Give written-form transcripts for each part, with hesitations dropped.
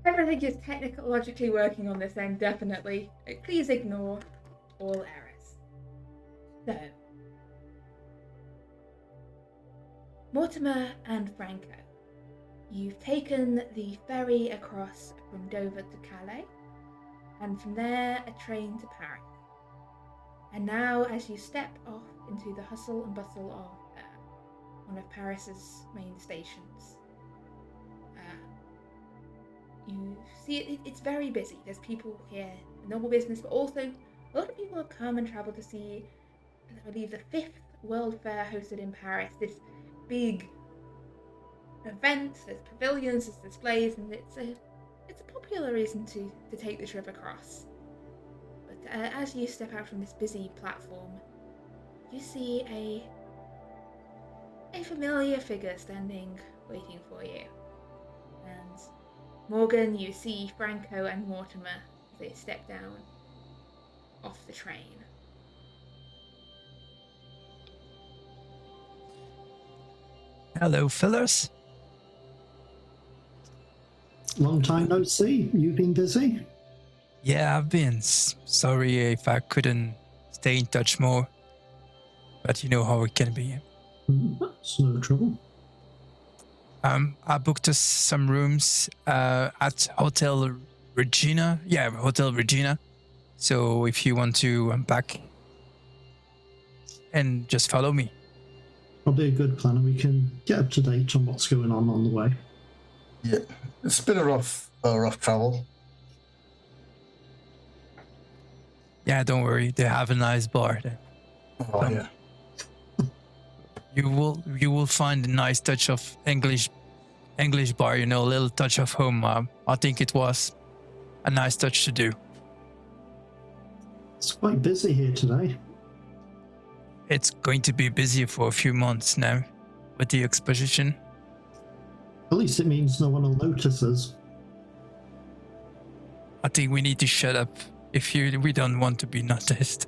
Everything is technologically working on this end, definitely. Please ignore all errors. So, Mortimer and Franco, you've taken the ferry across from Dover to Calais, and from there a train to Paris. And now, as you step off into the hustle and bustle of one of Paris's main stations, you see it's very busy. There's people here, normal business, but also a lot of people have come and traveled to see, I believe, the 5th World Fair hosted in Paris. This big event, there's pavilions, there's displays, and it's a popular reason to take the trip across. But as you step out from this busy platform, you see a familiar figure standing, waiting for you. And Morgan, you see Franco and Mortimer as they step down off the train. Hello, fellas. Long time no see. You've been busy? Yeah, I've been. Sorry if I couldn't stay in touch more. But you know how it can be. That's no trouble. I booked us some rooms at Hotel Regina. Yeah, Hotel Regina. So if you want to unpack and just follow me. Probably a good plan, and we can get up to date on what's going on the way. Yeah, it's been a rough travel. Yeah, don't worry. They have a nice bar there. Oh yeah. You will find a nice touch of English bar, you know, a little touch of home. I think it was a nice touch to do. It's quite busy here today. It's going to be busy for a few months now with the exposition. At least it means no one will notice us. I think we need to shut up we don't want to be noticed.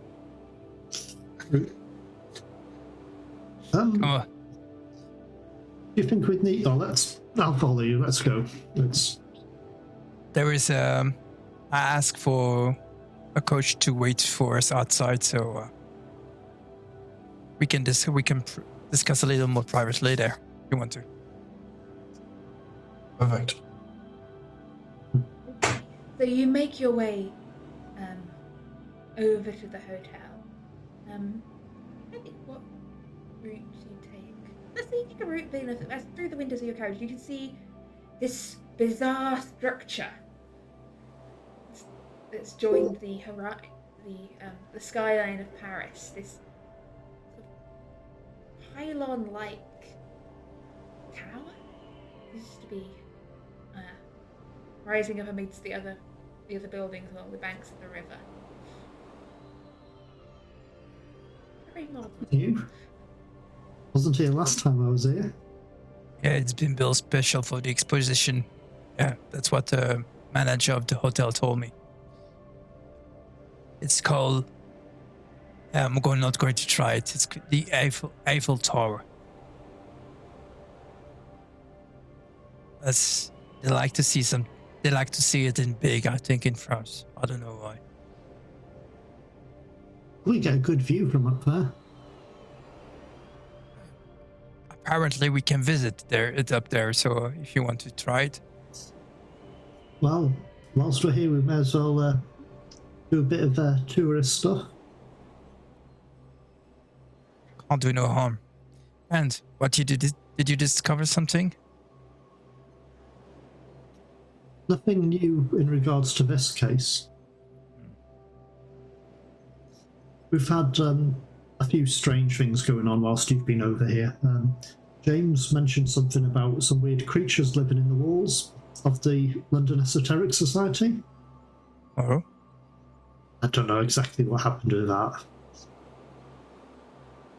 Come on. Do you think we'd need... I'll follow you. Let's go. There is I asked for a coach to wait for us outside, so we can discuss a little more privately there if you want to. Perfect. So you make your way over to the hotel. I think what route you take? Let's say you take a route as through the windows of your carriage. You can see this bizarre structure that's joined the skyline of Paris. This sort of pylon-like tower used to be rising up amidst the other buildings along the banks of the river. Very modern. You? Wasn't here last time I was here. Yeah, it's been built special for the exposition. Yeah, that's what the manager of the hotel told me. It's called... I'm not going to try it. It's the Eiffel Tower. They like to see it in big, I think, in France. I don't know why. We get a good view from up there. Apparently, we can visit there. It's up there, so if you want to try it. Well, whilst we're here, we may as well do a bit of tourist stuff. Can't do no harm. And what did you discover something? Nothing new in regards to this case. We've had a few strange things going on whilst you've been over here. James mentioned something about some weird creatures living in the walls of the London Esoteric Society. Oh? I don't know exactly what happened with that.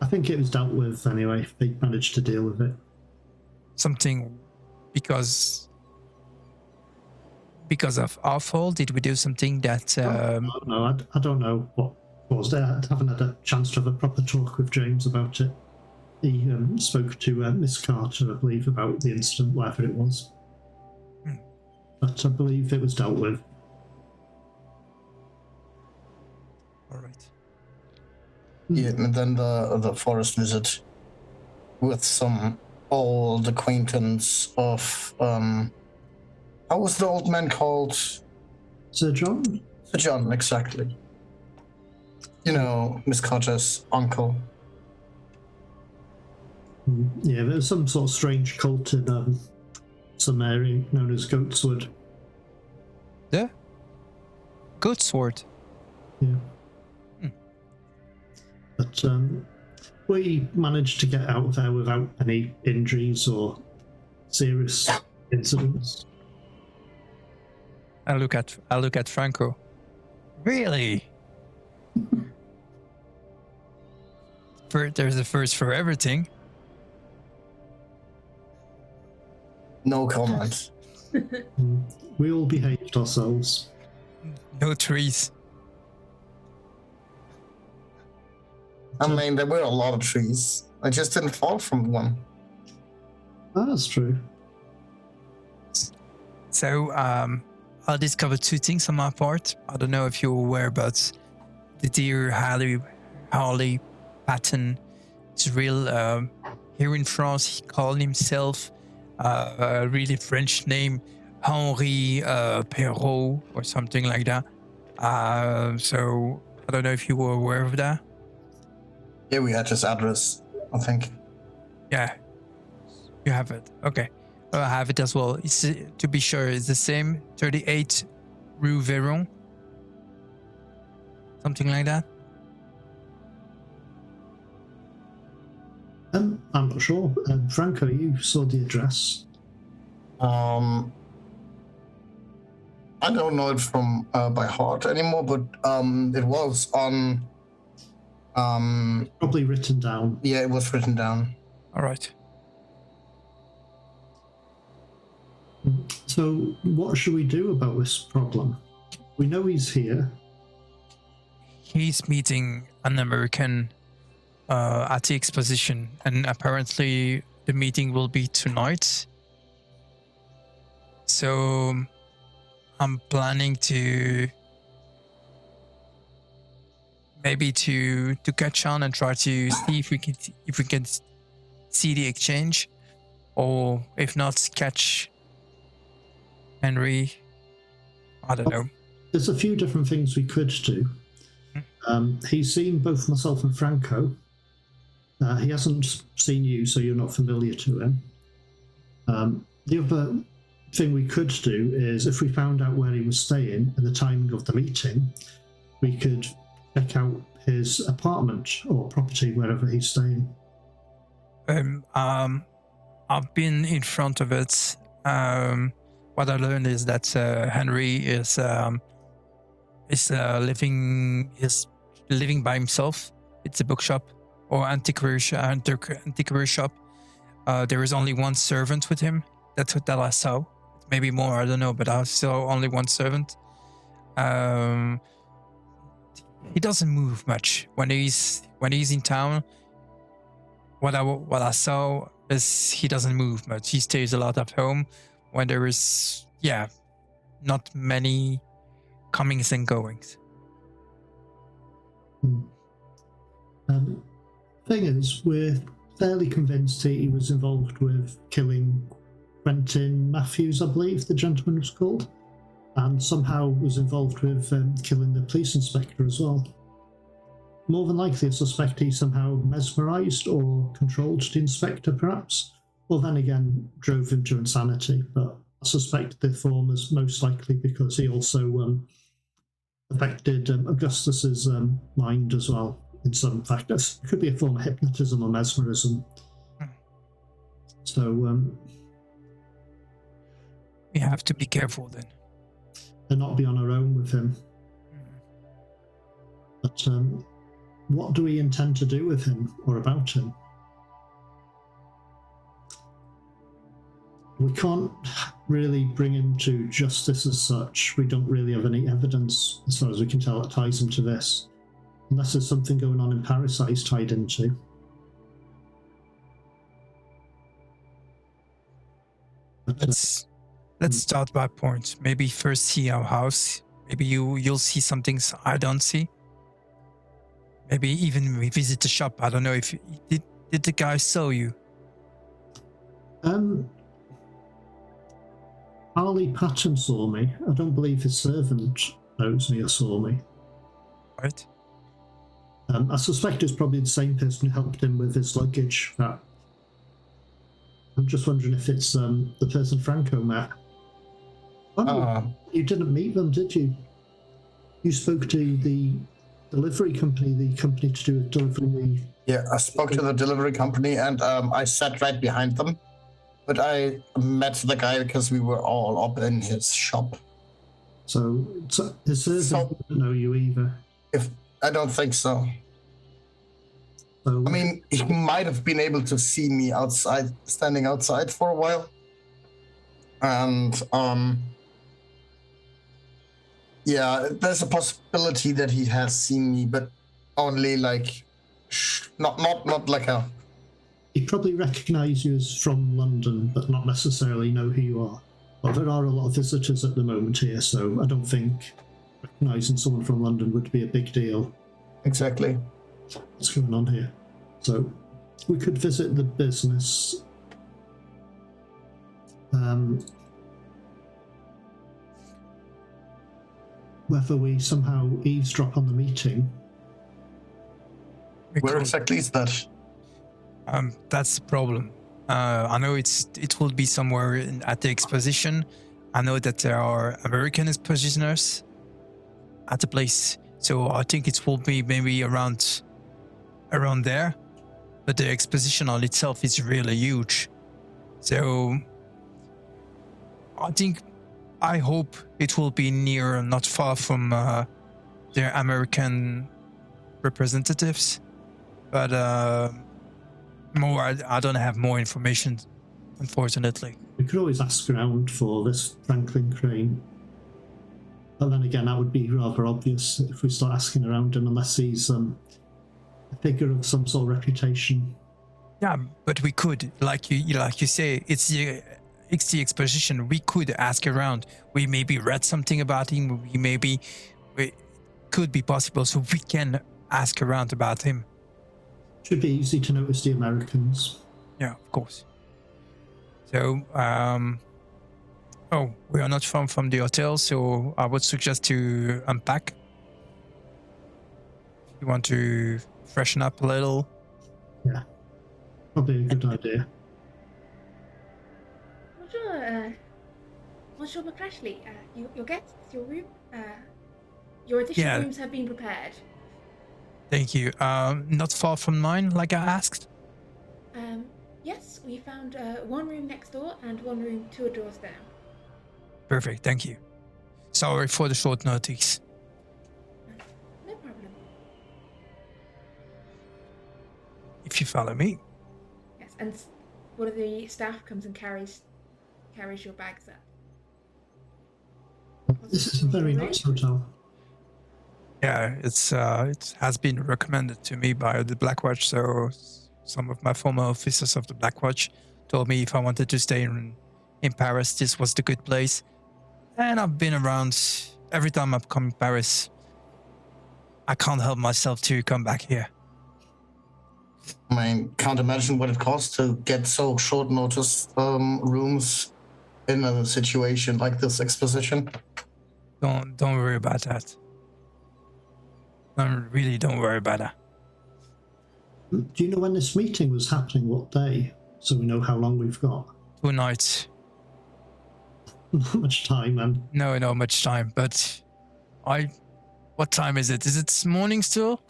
I think it was dealt with anyway. They managed to deal with it. Something because of our fault? Did we do something that... No, I don't know what caused it. I haven't had a chance to have a proper talk with James about it. He spoke to Miss Carter, I believe, about the incident, whatever it was. but I believe it was dealt with. All right. Yeah, and then the forest visit with some old acquaintance of how was the old man called? Sir John? Sir John, exactly. You know, Miss Carter's uncle. Yeah, there's some sort of strange cult in some area known as Goatswood. The Goat Sword. Yeah. But we managed to get out of there without any injuries or serious incidents. I look at Franco. Really? There's a first for everything. No comment. We all behaved ourselves. No trees. I mean, there were a lot of trees. I just didn't fall from one. That's true. So I discovered two things on my part. I don't know if you're aware, but the dear Harley Patton is real. Here in France, he called himself a really French name, Henri Perrault or something like that. So I don't know if you were aware of that. Yeah, we had his address, I think. Yeah, you have it. Okay, I have it as well. It's, to be sure, it's the same 38 Rue Véron, something like that. I'm not sure. Franco, you saw the address. I don't know it from by heart anymore, but it was on. Probably written down. Yeah, it was written down. All right. So, what should we do about this problem? We know he's here. He's meeting an American at the exposition, and apparently the meeting will be tonight. So I'm planning to maybe to catch on and try to see if we can see the exchange, or if not, catch Henry. I don't know. There's a few different things we could do. He's seen both myself and Franco. He hasn't seen you, so you're not familiar to him. The other thing we could do is, if we found out where he was staying and the timing of the meeting, we could check out his apartment or property, wherever he's staying. I've been in front of it. What I learned is that Henry is living by himself. It's a bookshop or antiquary shop. There is only one servant with him. That's what I saw. Maybe more, I don't know, but I saw only one servant. He doesn't move much when he's in town. What I saw is he doesn't move much. He stays a lot at home when there is not many comings and goings. Thing is, we're fairly convinced he was involved with killing Quentin Matthews, I believe the gentleman was called, and somehow was involved with killing the police inspector as well. More than likely, I suspect he somehow mesmerised or controlled the inspector, perhaps, or then again drove him to insanity. But I suspect the former's most likely, because he also affected Augustus's mind as well. In some factors, it could be a form of hypnotism or mesmerism. So we have to be careful then, and not be on our own with him. But what do we intend to do with him or about him? We can't really bring him to justice as such. We don't really have any evidence, as far as we can tell, that ties him to this. Unless there's something going on in Paris that he's tied into. But, let's Let's start by points. Maybe first see our house. Maybe you'll see some things I don't see. Maybe even we visit the shop. I don't know if did the guy sell you? Harley Patton saw me. I don't believe his servant knows me or saw me. Right. I suspect it's probably the same person who helped him with his luggage. That I'm just wondering if it's the person Franco met. Oh, you didn't meet them, did you? You spoke to the delivery company, the company to do with delivery. Yeah, I spoke to the delivery company, and I sat right behind them. But I met the guy because we were all up in his shop. So his servant didn't know you either. I don't think so. So, I mean, he might have been able to see me outside, standing outside for a while. And yeah, there's a possibility that he has seen me, but only like not like a. he probably recognise you as from London, but not necessarily know who you are. Well, there are a lot of visitors at the moment here, so I don't think recognising someone from London would be a big deal. Exactly. What's going on here? So we could visit the business. Whether we somehow eavesdrop on the meeting. Where exactly is that? That's the problem. I know it will be somewhere at the exposition. I know that there are American expositioners at the place, so I think it will be maybe around there. But the exposition on itself is really huge, so I hope it will be near, not far from their American representatives. But more, I don't have more information, unfortunately. We could always ask around for this Franklin Crane. But then again, that would be rather obvious if we start asking around him, unless he's a figure of some sort of reputation. Yeah, but we could, like you say, it's the exposition. We could ask around. We maybe read something about him. It could be possible, so we can ask around about him. Should be easy to notice the Americans. Yeah, of course. So, we are not far from the hotel, so I would suggest to unpack. You want to freshen up a little? Yeah, probably a good idea. Monsieur McCrashley, your guests, your room, your additional rooms have been prepared. Thank you. Not far from mine, like I asked? Yes, we found one room next door and one room 2 doors down. Perfect, thank you. Sorry for the short notice. No problem. If you follow me. Yes, and one of the staff comes and carries your bags up. This is a very nice hotel. Yeah, it has been recommended to me by the Black Watch, so some of my former officers of the Black Watch told me if I wanted to stay in Paris, this was the good place. And I've been around. Every time I've come to Paris, I can't help myself to come back here. I mean, can't imagine what it costs to get so short notice rooms in a situation like this exposition. Don't worry about that. Don't worry about that. Do you know when this meeting was happening? What day? So we know how long we've got. 2 nights. Not much time, man. No, not much time, but what time is it? Is it morning still?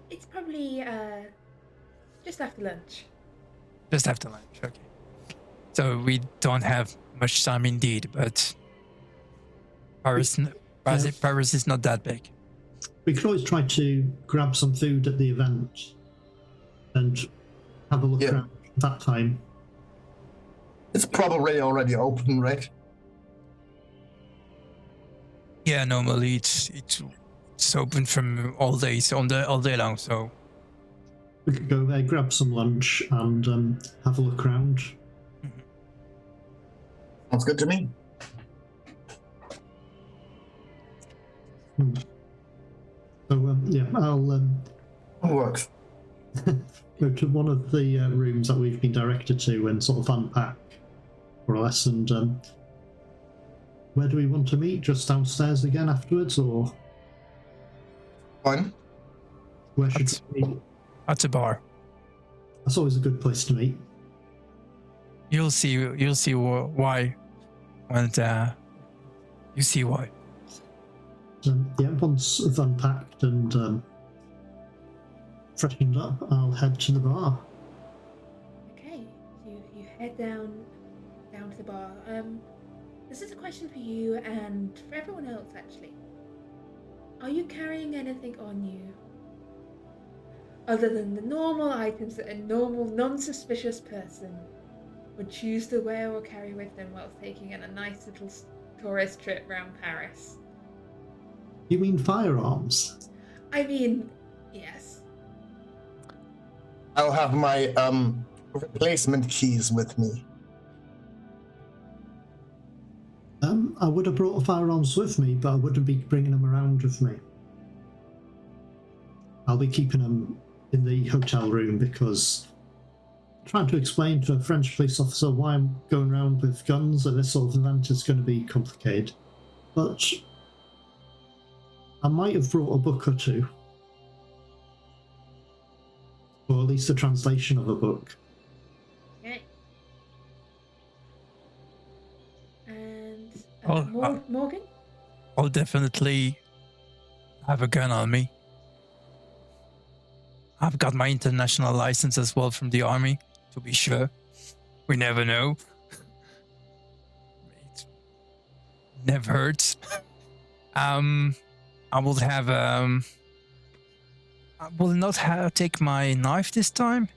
It's probably just after lunch. Just after lunch, okay. So we don't have much time indeed, but Paris is not that big. We could always try to grab some food at the event and have a look around at that time. It's probably already open, right? Yeah, normally it's open from all day long. So we could go there, grab some lunch, and have a look around. Sounds good to me. So, yeah, I'll It works. go to one of the rooms that we've been directed to and sort of unpack more or less. And where do we want to meet? Just downstairs again afterwards, or Fine. where should we meet? At the bar. That's always a good place to meet. You'll see why when you see why. Yeah, once I've unpacked and freshened up, I'll head to the bar. Okay, so you head down to the bar. This is a question for you and for everyone else, actually. Are you carrying anything on you other than the normal items that a normal, non-suspicious person would choose to wear or carry with them whilst taking on a nice little tourist trip around Paris? You mean firearms? I mean, yes. I'll have my replacement keys with me. I would have brought firearms with me, but I wouldn't be bringing them around with me. I'll be keeping them in the hotel room because I'm trying to explain to a French police officer why I'm going around with guns at this sort of event is going to be complicated. But I might have brought a book or two. Or at least a translation of a book. Okay. And Morgan? I'll definitely have a gun on me. I've got my international license as well from the army, to be sure. We never know. It never hurts. I will have I will not take my knife this time,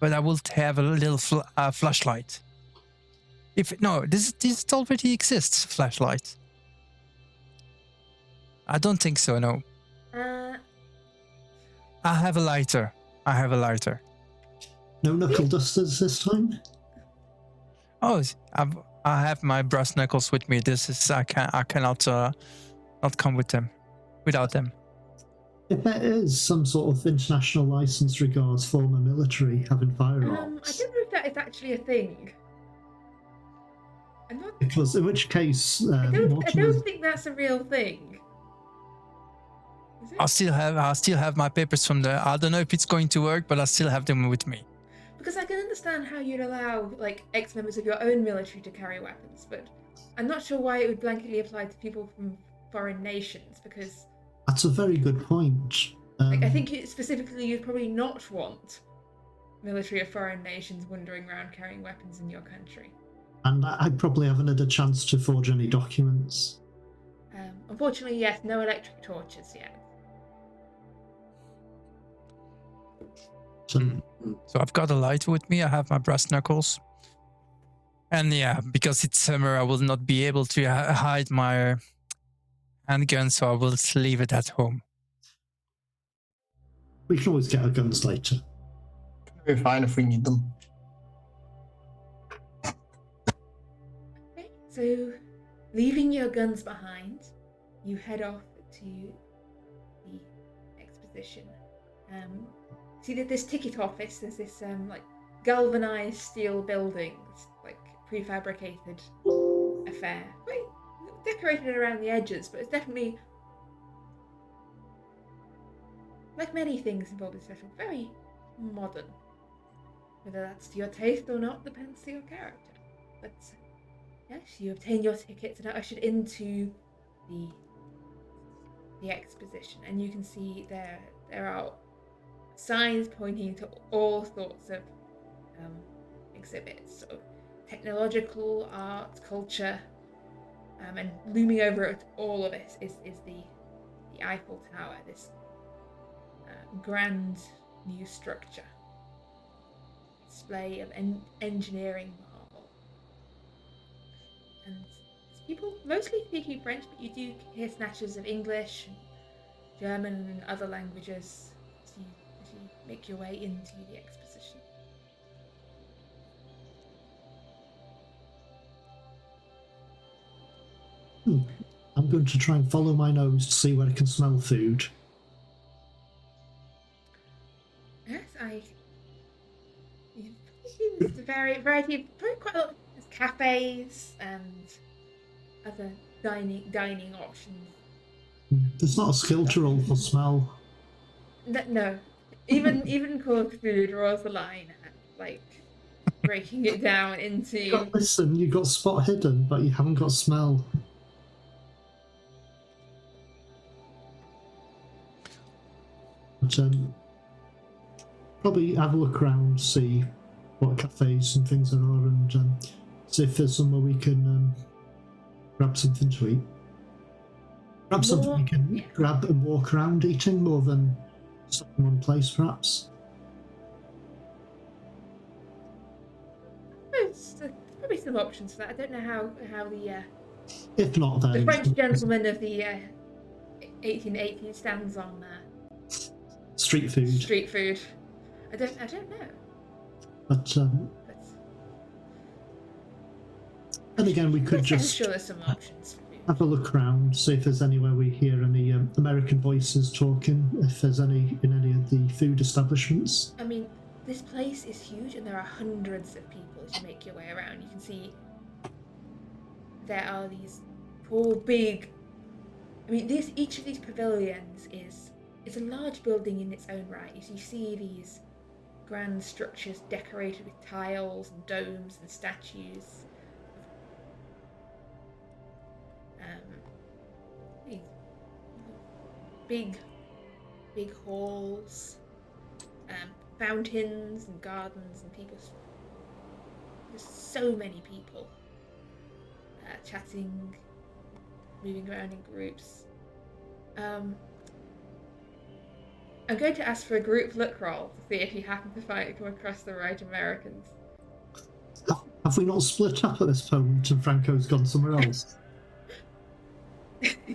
but I will have a little flashlight. This already exists, flashlight. I don't think so, no. I have a lighter. No knuckle dusters this time? Oh, I have my brass knuckles with me. I cannot not come without them. If there is some sort of international license regards former military having firearms. I don't know if that is actually a thing. I'm not. Because in which case, I don't think that's a real thing. Is it? I still have my papers from the. I don't know if it's going to work, but I still have them with me. Because I can understand how you'd allow ex-members of your own military to carry weapons, but I'm not sure why it would blanketly apply to people from foreign nations. Because that's a very good point. I think specifically you'd probably not want military of foreign nations wandering around carrying weapons in your country. And I probably haven't had a chance to forge any documents. Unfortunately, yes, no electric torches yet. So I've got a lighter with me. I have my brass knuckles. And yeah, because it's summer, I will not be able to hide my handgun, so I will leave it at home. We can always get our guns later. It'll be fine if we need them. Okay, so leaving your guns behind, you head off to the exposition. See that this ticket office, there's this galvanized steel building, this prefabricated affair. Quite decorated around the edges, but it's definitely, like many things involved in special, very modern. Whether that's to your taste or not depends on your character. But yes, you obtain your tickets and are ushered into the exposition, and you can see there are signs pointing to all sorts of exhibits, sort of technological, art, culture, and looming over it, all of it is the Eiffel Tower, this grand new structure, display of engineering marvel. And there's people mostly speaking French, but you do hear snatches of English, German, and other languages as you make your way into the exposition. I'm going to try and follow my nose to see where I can smell food. Yes, there's a variety, probably quite a lot. There's cafes and other dining options. There's not a skill to roll for smell. No, even cooked food draws the line at like breaking it down into. Listen, you got spot hidden, but you haven't got smell. But probably have a look around, see what cafes and things there are, and see if there's somewhere we can grab something to eat. Grab something we can grab and walk around eating more than stuck in one place, perhaps. There's probably some options for that. I don't know how the if not, then the French gentleman of the 1880s stands on street food. Street food. I don't know. But then again, we could just sure there's some options. Have a look around, see if there's anywhere we hear any American voices talking, if there's any in any of the food establishments. I mean, this place is huge and there are hundreds of people as you make your way around. You can see there are these four big... I mean, each of these pavilions is a large building in its own right. You see these grand structures decorated with tiles and domes and statues. These big halls, fountains and gardens and people. There's so many people chatting, moving around in groups. I'm going to ask for a group look roll to see if you happen to come across the right Americans. Have we not split up at this point and Franco's gone somewhere else?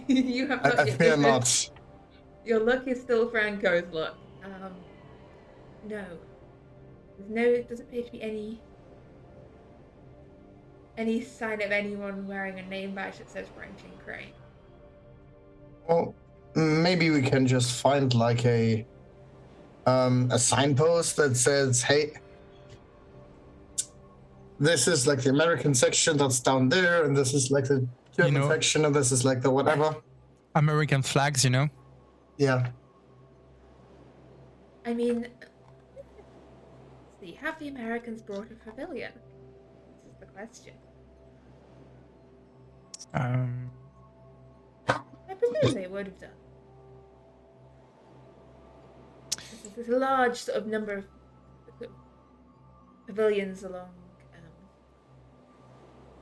You have not. I fear not. Your look is still Franco's look. No. It doesn't appear to be any sign of anyone wearing a name badge that says Branching Crane. Well, maybe we can just find like a signpost that says, hey, this is like the American section that's down there, and this is like the German section, and this is like the whatever. American flags, Yeah. I mean, let's see, have the Americans brought a pavilion? This is the question. I presume they would have done. There's a large sort of number of pavilions along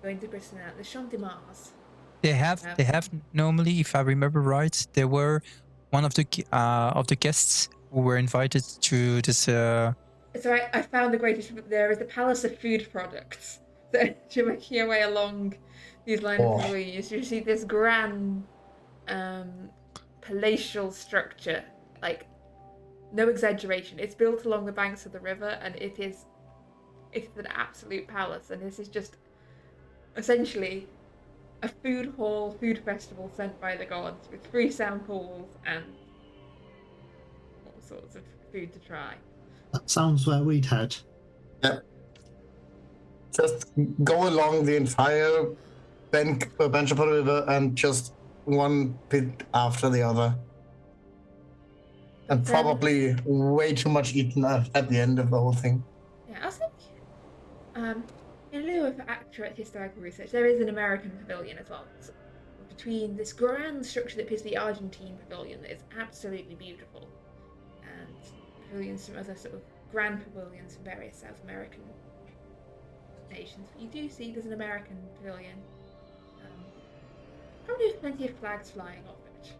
going to Britain out. The Champ de Mars. They have normally, if I remember right, there were one of the guests who were invited to this. So I found the greatest. There is the Palace of Food Products. So you're making your way along these lines of pavilions, you see this grand palatial structure. Like, no exaggeration. It's built along the banks of the river, and it's an absolute palace. And this is just essentially a food festival sent by the gods with free samples and all sorts of food to try. That sounds where we'd head. Yeah. Just go along the entire bank of the river and just one pit after the other. And probably way too much eaten at the end of the whole thing. Yeah, I think in lieu of accurate historical research, there is an American pavilion as well. So between this grand structure that appears to be the Argentine pavilion that is absolutely beautiful, and pavilions from other sort of grand pavilions from various South American nations. But you do see there's an American pavilion. Probably with plenty of flags flying off it.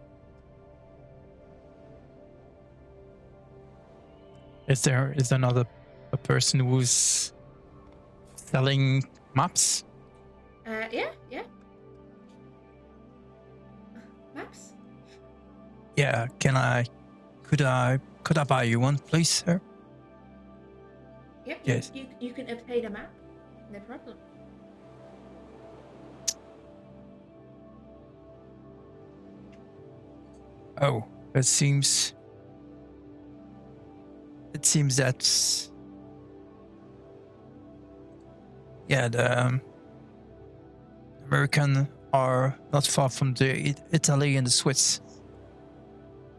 Is there another person who's selling maps? Yeah. Maps? Yeah, could I buy you one, please, sir? Yep. Yes. You can obtain a map. No problem. Oh, it seems that yeah, the American are not far from the Italy and the Swiss.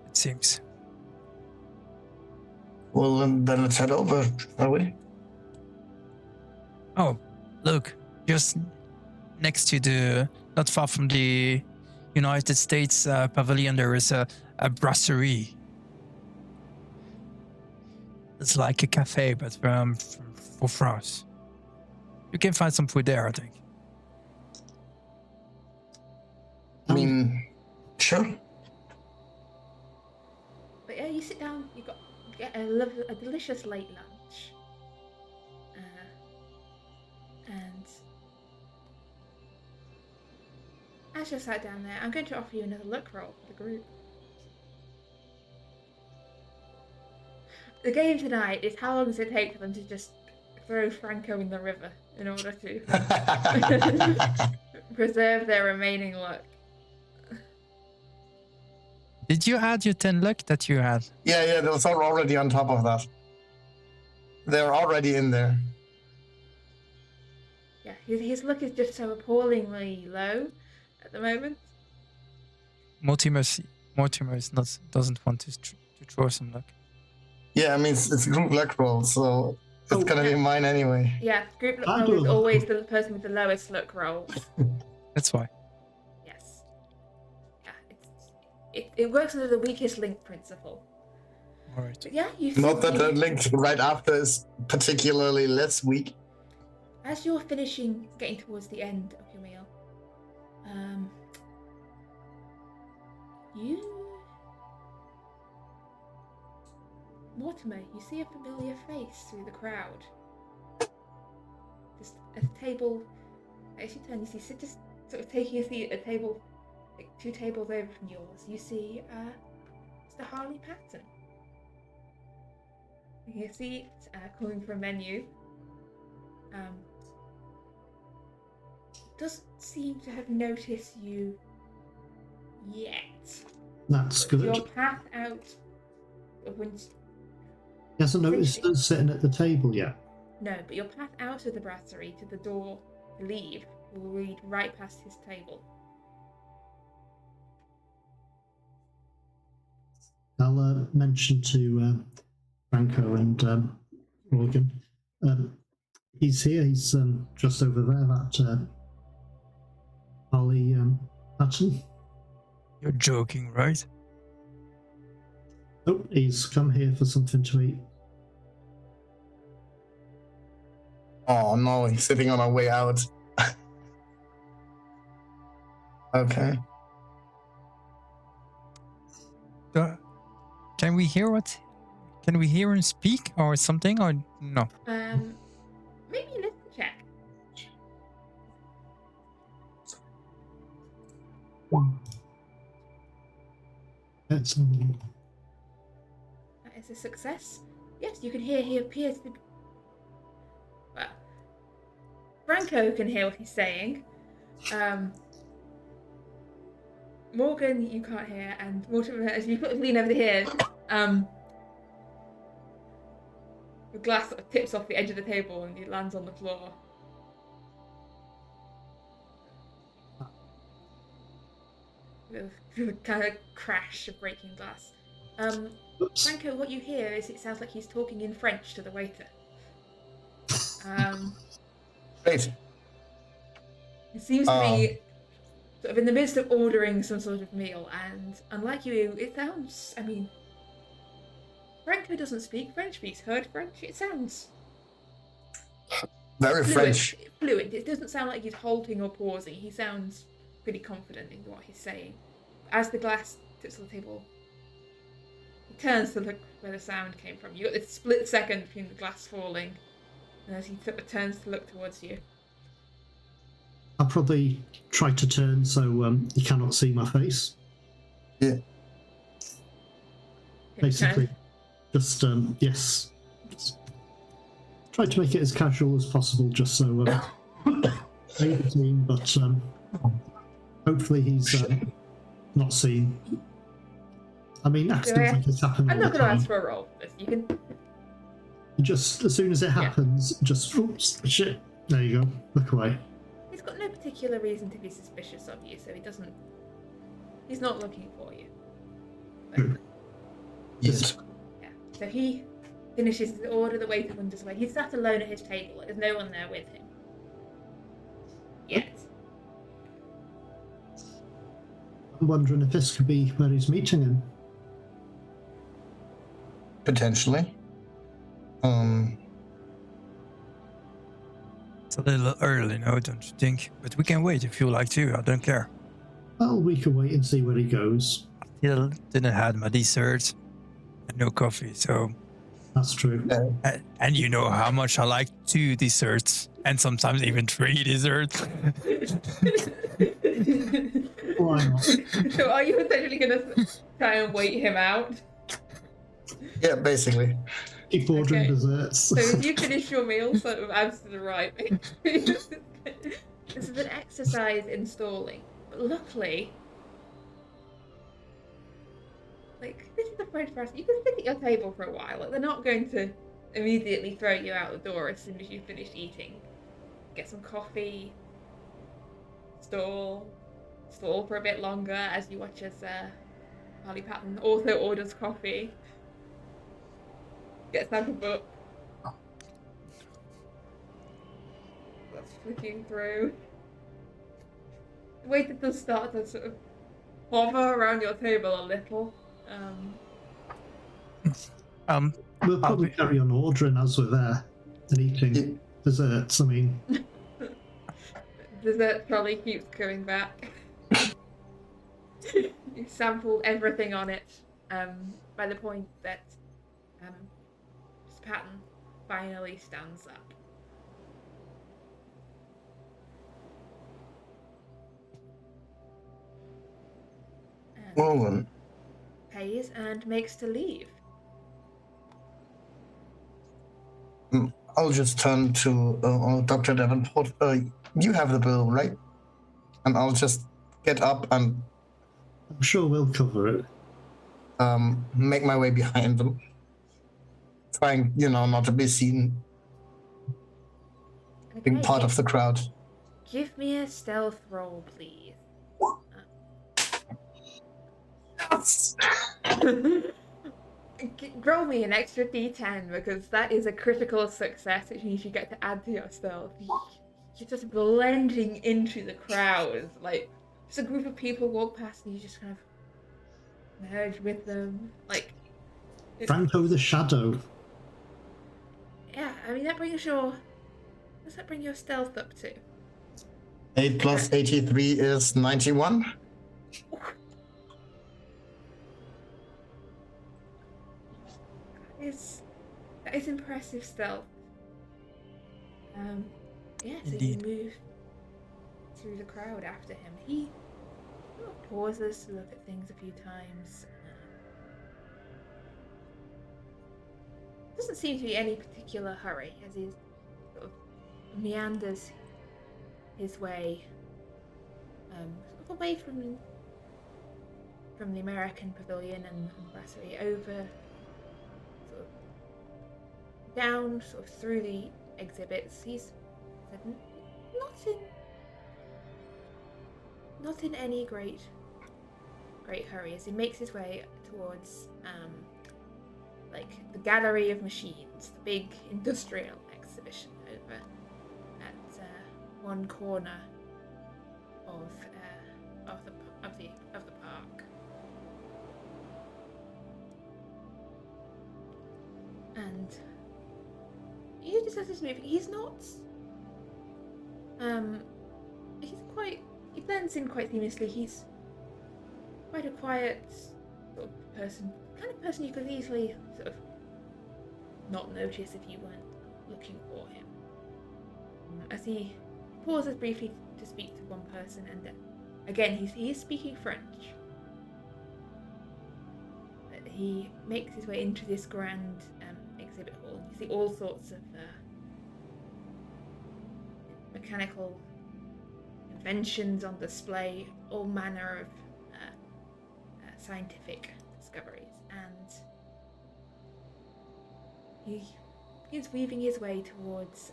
It seems. Well, then let's head over, shall we? Oh, look, just next to not far from the United States pavilion, there is a brasserie. It's like a cafe, but for France. You can find some food there, I think. I mean, sure. But yeah, you sit down, you get a delicious late lunch. And as you're sat down there, I'm going to offer you another luck roll for the group. The game tonight is how long does it take for them to just throw Franco in the river in order to preserve their remaining luck. Did you add your 10 luck that you had? Yeah, those are already on top of that. They're already in there. Yeah, his luck is just so appallingly low at the moment. Mortimer is not doesn't want to draw some luck. Yeah, I mean, it's group luck roll, so it's gonna be mine anyway. Yeah, group luck roll is always the person with the lowest luck rolls. That's why. Yes. Yeah, it works under the weakest link principle. All right. But yeah, Not that the link right after is particularly less weak. As you're getting towards the end of your meal, Mortimer, you see a familiar face through the crowd. Just at a table, as you turn, you see just sort of taking a seat at a table, like 2 tables over from yours. You see Mr. Harley Patton. You see calling for a menu. Doesn't seem to have noticed you yet. That's good. Your path out of Winter. He hasn't noticed us sitting at the table yet. No, but your path out of the brasserie to the door to leave will lead right past his table. I'll mention to Franco and Morgan. He's here. He's just over there. That Harley Patton. You're joking, right? Oh, he's come here for something to eat. Oh no, he's sitting on our way out. Okay. Can we hear him speak or something, or no? Maybe listen check. That's That is a success. Yes, you can hear he appears to be... Well, Franco can hear what he's saying. Morgan, you can't hear, and Mortimer, as you lean over here, the glass sort of tips off the edge of the table and it lands on the floor. With a kind of crash of breaking glass. Franco, what you hear is it sounds like he's talking in French to the waiter. Great. It seems to be sort of in the midst of ordering some sort of meal, and unlike you, it sounds, I mean, Franco doesn't speak French, but he's heard French. It sounds very French. Fluent. It doesn't sound like he's halting or pausing. He sounds pretty confident in what he's saying. As the glass tips on the table, he turns to look where the sound came from. You got this split second between the glass falling, and as he turns to look towards you. I'll probably try to turn so you cannot see my face. Yeah. Basically, just yes. Just try to make it as casual as possible, just so the team. But hopefully he's not seen. I mean, accidents like this happen I'm all not the going to time. ask for a roll for this. You can. You just, as soon as it happens, just, oops, shit. There you go. Look away. He's got no particular reason to be suspicious of you, so he doesn't. He's not looking for you. True. Yes. Yeah. So he finishes his order. The waiter wonders away. He's sat alone at his table. There's no one there with him. Yet. I'm wondering if this could be where he's meeting him. Potentially. It's a little early now, don't you think? But we can wait if you like to. I don't care. Well, we can wait and see where he goes. Still didn't have my dessert and no coffee, so. That's true. And you know how much I like 2 desserts and sometimes even 3 desserts. Why not? So are you essentially going to try and wait him out? Yeah, basically. Keep ordering Okay. desserts. So if you finish your meal, sort of adds to the right. This is an exercise in stalling. But luckily, like, this is the French press. You can sit at your table for a while. Like, they're not going to immediately throw you out the door as soon as you finish eating. Get some coffee, stall for a bit longer as you watch as Harley Patton also orders coffee. Gets out a book. That's flicking through. The waiter does start to sort of hover around your table a little. We'll probably carry on ordering as we're there and eating desserts. I mean, Dessert trolley keeps coming back. You sampled everything on it. By the point that Miss Patton finally stands up. And Well, pays and makes to leave. I'll just turn to Dr. Davenport. You have the bill, right? And I'll just get up and I'm sure we'll cover it. make my way behind them. Trying, not to be seen being part of the crowd. Give me a stealth roll, please. Roll me an extra d10 because that is a critical success, which means you get to add to your stealth. You're just blending into the crowd. Like, just a group of people walk past and you just kind of merge with them. Like, Franco the Shadow. yeah, I mean, that brings your. What's that bring your stealth up to? 8 plus 83 is 91. That is impressive stealth. Yeah, so Indeed. you move through the crowd after him. He pauses to look at things a few times. Doesn't seem to be any particular hurry as he sort of meanders his way sort of away from the American pavilion and brasserie over sort of down sort of through the exhibits. He's not in any great hurry as he makes his way towards like the gallery of machines, the big industrial exhibition over at one corner of the park. And you just as he's moving, he's not he blends in quite seamlessly. He's quite a quiet sort of person, kind of person you could easily sort of not notice if you weren't looking for him. As he pauses briefly to speak to one person, and again he is speaking French. But he makes his way into this grand exhibit hall. You see all sorts of mechanical inventions on display, all manner of scientific discoveries, and he begins weaving his way towards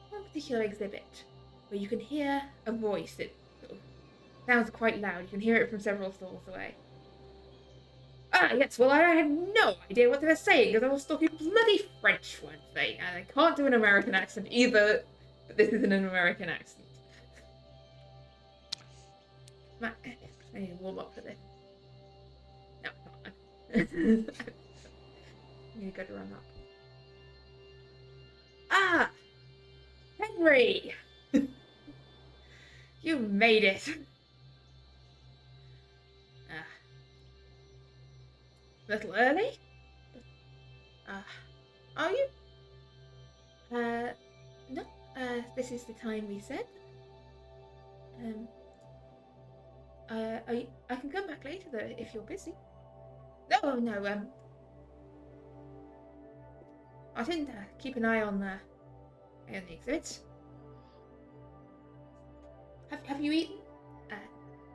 one particular exhibit where you can hear a voice that sort of sounds quite loud. You can hear it from several stalls away. Ah, yes, well, I had no idea what they were saying because I was talking bloody French, weren't they? And I can't do an American accent either, but this isn't an American accent. I need to warm up for this. No, it's not. I need to go to run up. Ah! Henry! You made it! A little early? Are you? No. This is the time we said. I can come back later though if you're busy. No, I didn't keep an eye on the exhibits. Have you eaten?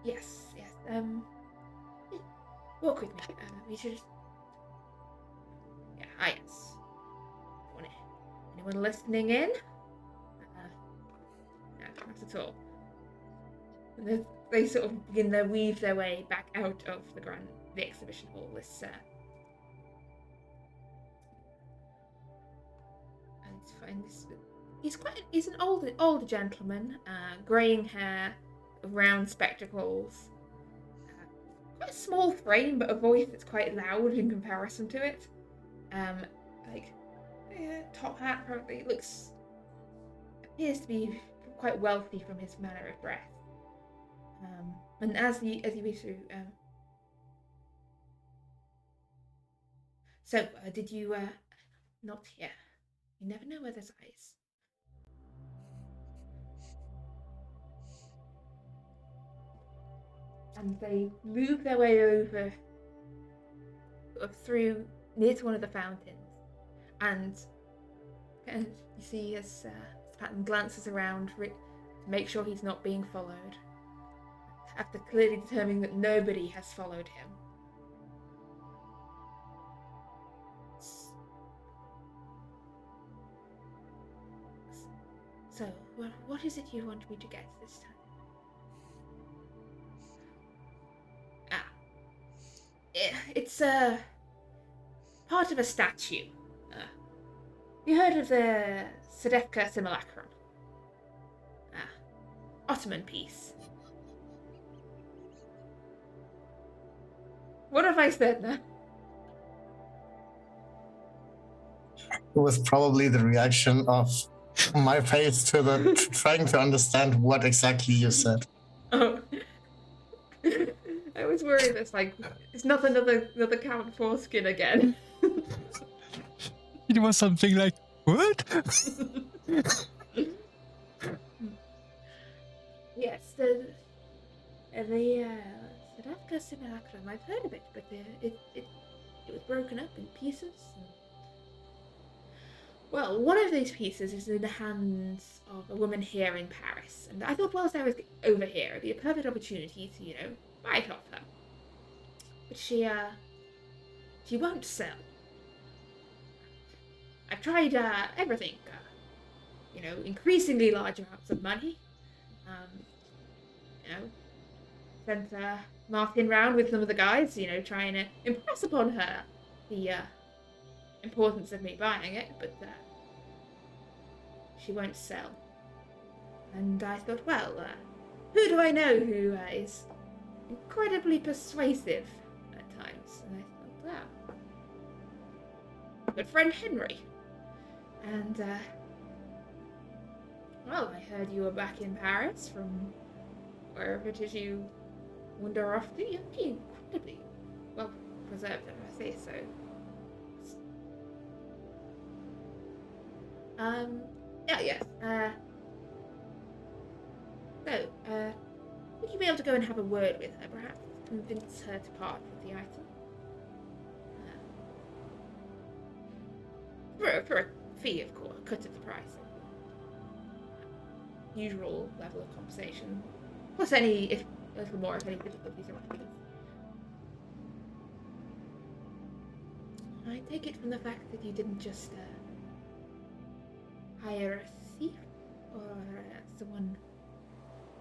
Yes. Walk with me. We should. Yeah. Yes. Anyone listening in? No, not at all. And they sort of begin to weave their way back out of the exhibition hall. He's an older gentleman, greying hair, round spectacles, quite a small frame, but a voice that's quite loud in comparison to it. Top hat, probably appears to be quite wealthy from his manner of dress. And as he moves through, so did you not here? You never know where there's eyes. And they move their way over through near to one of the fountains, and you see as Patton glances around to make sure he's not being followed, after clearly determining that nobody has followed him. So, what is it you want me to get this time? It's part of a statue. You heard of the Sedefka simulacrum? Ottoman piece. What have I said now? It was probably the reaction of my face to the trying to understand what exactly you said. Oh. I was worried it's not another Count Foreskin again. It was something like, what? Yes, the Sedefka simulacrum. I've heard of it, but it was broken up in pieces. Well, one of those pieces is in the hands of a woman here in Paris, and I thought whilst I was over here, it'd be a perfect opportunity to, buy it off her. But she won't sell. I've tried everything, increasingly large amounts of money. Sent Martin round with some of the guys, trying to impress upon her the importance of me buying it, but she won't sell. And I thought, well, who do I know who is incredibly persuasive at times? And I thought, good friend Henry. And, well, I heard you were back in Paris from wherever it is you wander off to. You're incredibly well preserved, if I say so. Yes. Would you be able to go and have a word with her, perhaps? Convince her to part with the item? For a fee, of course, cut at the price. Usual level of compensation. Plus any, if a little more, if any difficulties arise. I take it from the fact that you didn't just hire a thief or someone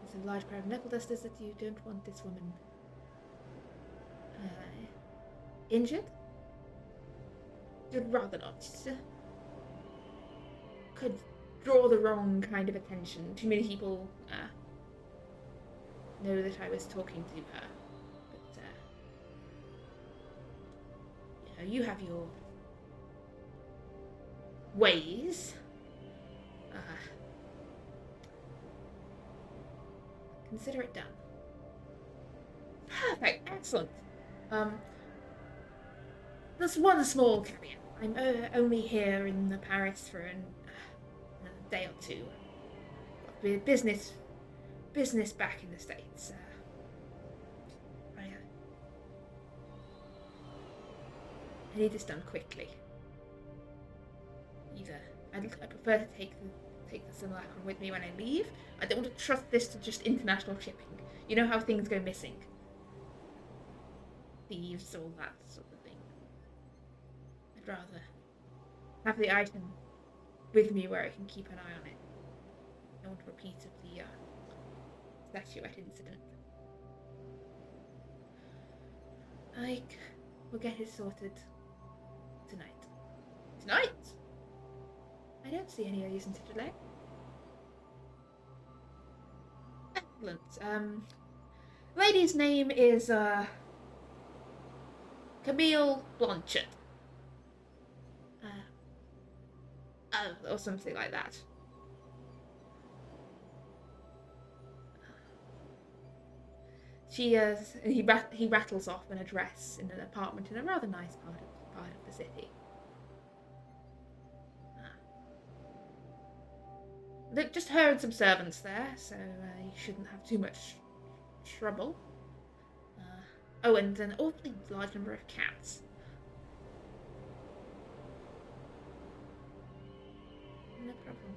with a large crowd of knuckle dusters that you don't want this woman injured. You'd rather not. Could draw the wrong kind of attention. Too many people know that I was talking to her. But, you know, you have your ways. Consider it done. Perfect. Excellent. There's one small caveat. I'm only here in Paris for a day or two. Business back in the States. I need this done quickly. Either I prefer to take the simulacrum with me when I leave. I don't want to trust this to just international shipping. You know how things go missing. Thieves, all that sort of thing. I'd rather have the item with me where I can keep an eye on it. I don't want to repeat of the statuette incident. We'll get it sorted tonight. Tonight? I don't see any reason to delay. Excellent. Lady's name is Camille Blanchard. Or something like that. He rattles off an address in an apartment in a rather nice part of the city. Look, just her and some servants there, so you shouldn't have too much trouble. Oh, and an awfully large number of cats. No problem.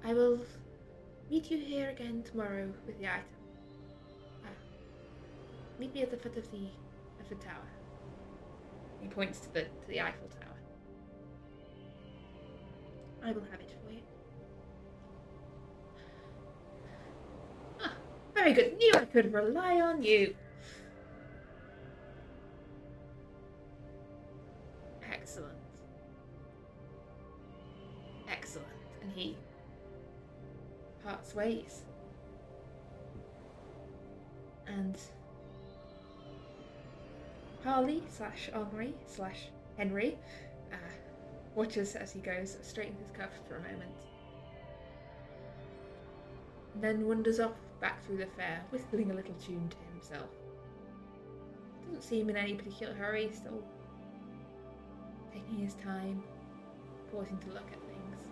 I will meet you here again tomorrow with the item. Meet me at the foot of the tower. He points to the Eiffel Tower. I will have it for you. Very good. Knew I could rely on you. Excellent. Excellent. And he parts ways. And Harley / Henry watches as he goes, straightens his cuffs for a moment, and then wanders off back through the fair, whistling a little tune to himself. Doesn't seem in any particular hurry, still taking his time, pausing to look at things.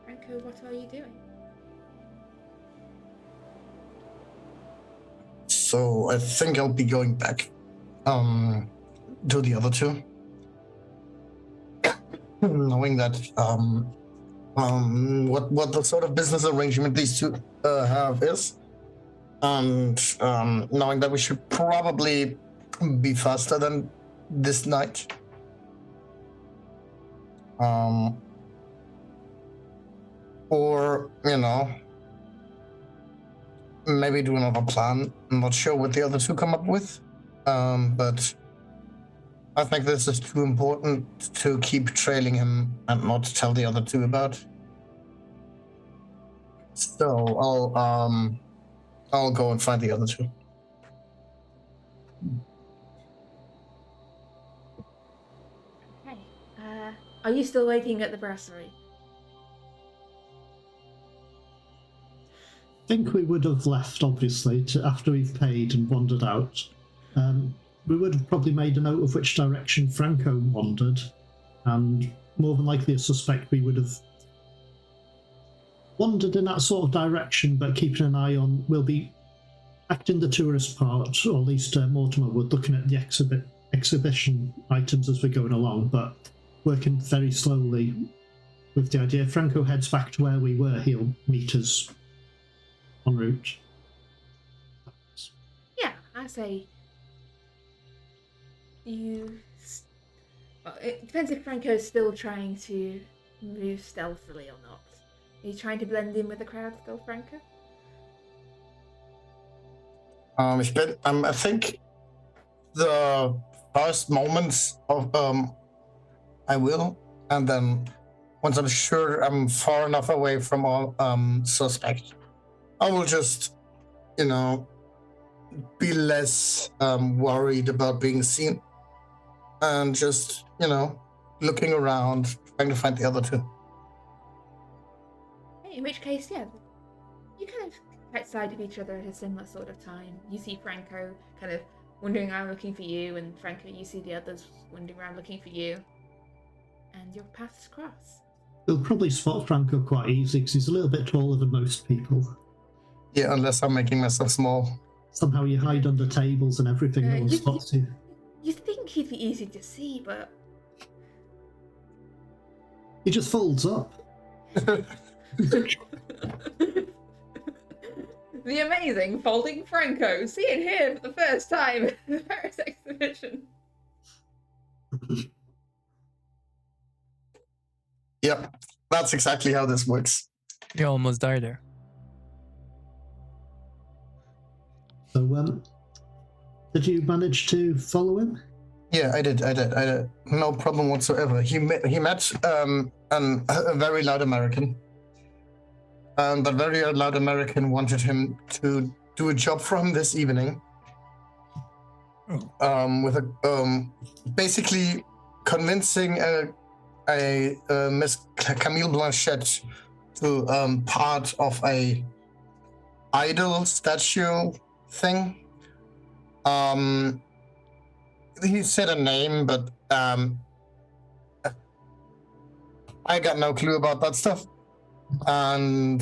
Franco, what are you doing? So I think I'll be going back to the other two. Knowing that what the sort of business arrangement these two have is, and knowing that we should probably be faster than this night. Or, you know, maybe do another plan. I'm not sure what the other two come up with, but I think this is too important to keep trailing him and not tell the other two about. So I'll go and find the other two. Okay. Are you still waiting at the brasserie? I think we would have left, obviously, after we've paid and wandered out. We would have probably made a note of which direction Franco wandered, and more than likely I suspect we would have wandered in that sort of direction, but keeping an eye on, we'll be acting the tourist part, or at least Mortimer would, looking at the exhibition items as we're going along, but working very slowly with the idea. Franco heads back to where we were. He'll meet us en route. Yeah, I say you. Well, it depends if Franco's still trying to move stealthily or not. Are you trying to blend in with the crowd still, Franco? I think the first moments of I will, and then once I'm sure I'm far enough away from all suspect, I will just, be less worried about being seen, and just, looking around, trying to find the other two. Hey, in which case, yeah, you kind of catch sight of each other at a similar sort of time. You see Franco kind of wandering around looking for you, and Franco, you see the others wandering around looking for you, and your paths cross. You'll probably spot Franco quite easy because he's a little bit taller than most people. Yeah, unless I'm making myself small. Somehow you hide under tables and everything. No one spots you. You think he'd be easy to see, but He just folds up. the amazing folding Franco, seeing here for the first time at the Paris exhibition. Yep, that's exactly how this works. You almost died there. So, did you manage to follow him? Yeah, I did. No problem whatsoever. He met a very loud American. That very loud American wanted him to do a job for him this evening. With basically convincing a Miss Camille Blanchette to part of a idol statue thing. He said a name, but I got no clue about that stuff. And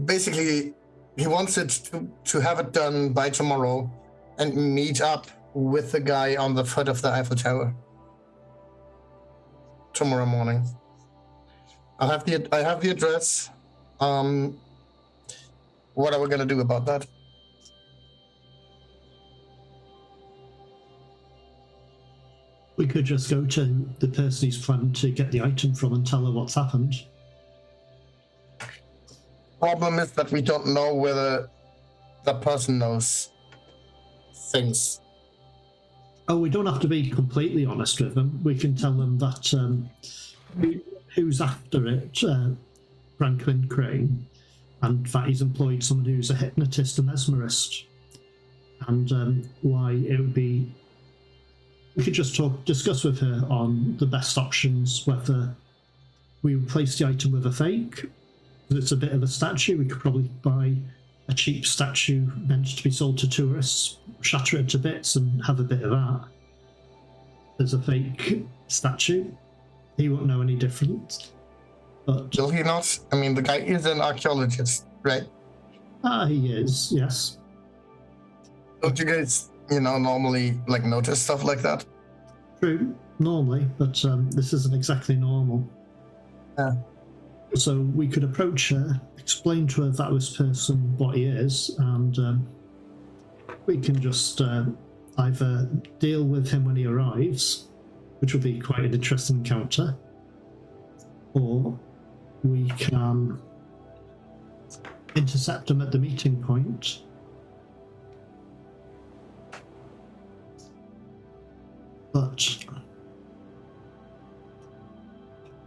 basically he wants it to have it done by tomorrow and meet up with the guy on the foot of the Eiffel Tower tomorrow morning. I have the address. What are we gonna do about that? We could just go to the person he's planned to get the item from and tell her what's happened. Problem is that we don't know whether that person knows things. Oh, we don't have to be completely honest with them. We can tell them that who's after it, Franklin Crane, and that he's employed someone who's a hypnotist and mesmerist, and why it would be. We could just discuss with her on the best options, whether we replace the item with a fake. It's a bit of a statue. We could probably buy a cheap statue meant to be sold to tourists, shatter it to bits, and have a bit of that. There's a fake statue. He won't know any difference. But will he not? I mean, the guy is an archaeologist, right? He is, yes. Don't you guys, normally notice stuff like that? True, normally, but this isn't exactly normal. Yeah. So we could approach her, explain to her that this person what he is, and we can just either deal with him when he arrives, which will be quite an interesting encounter, or we can intercept him at the meeting point. But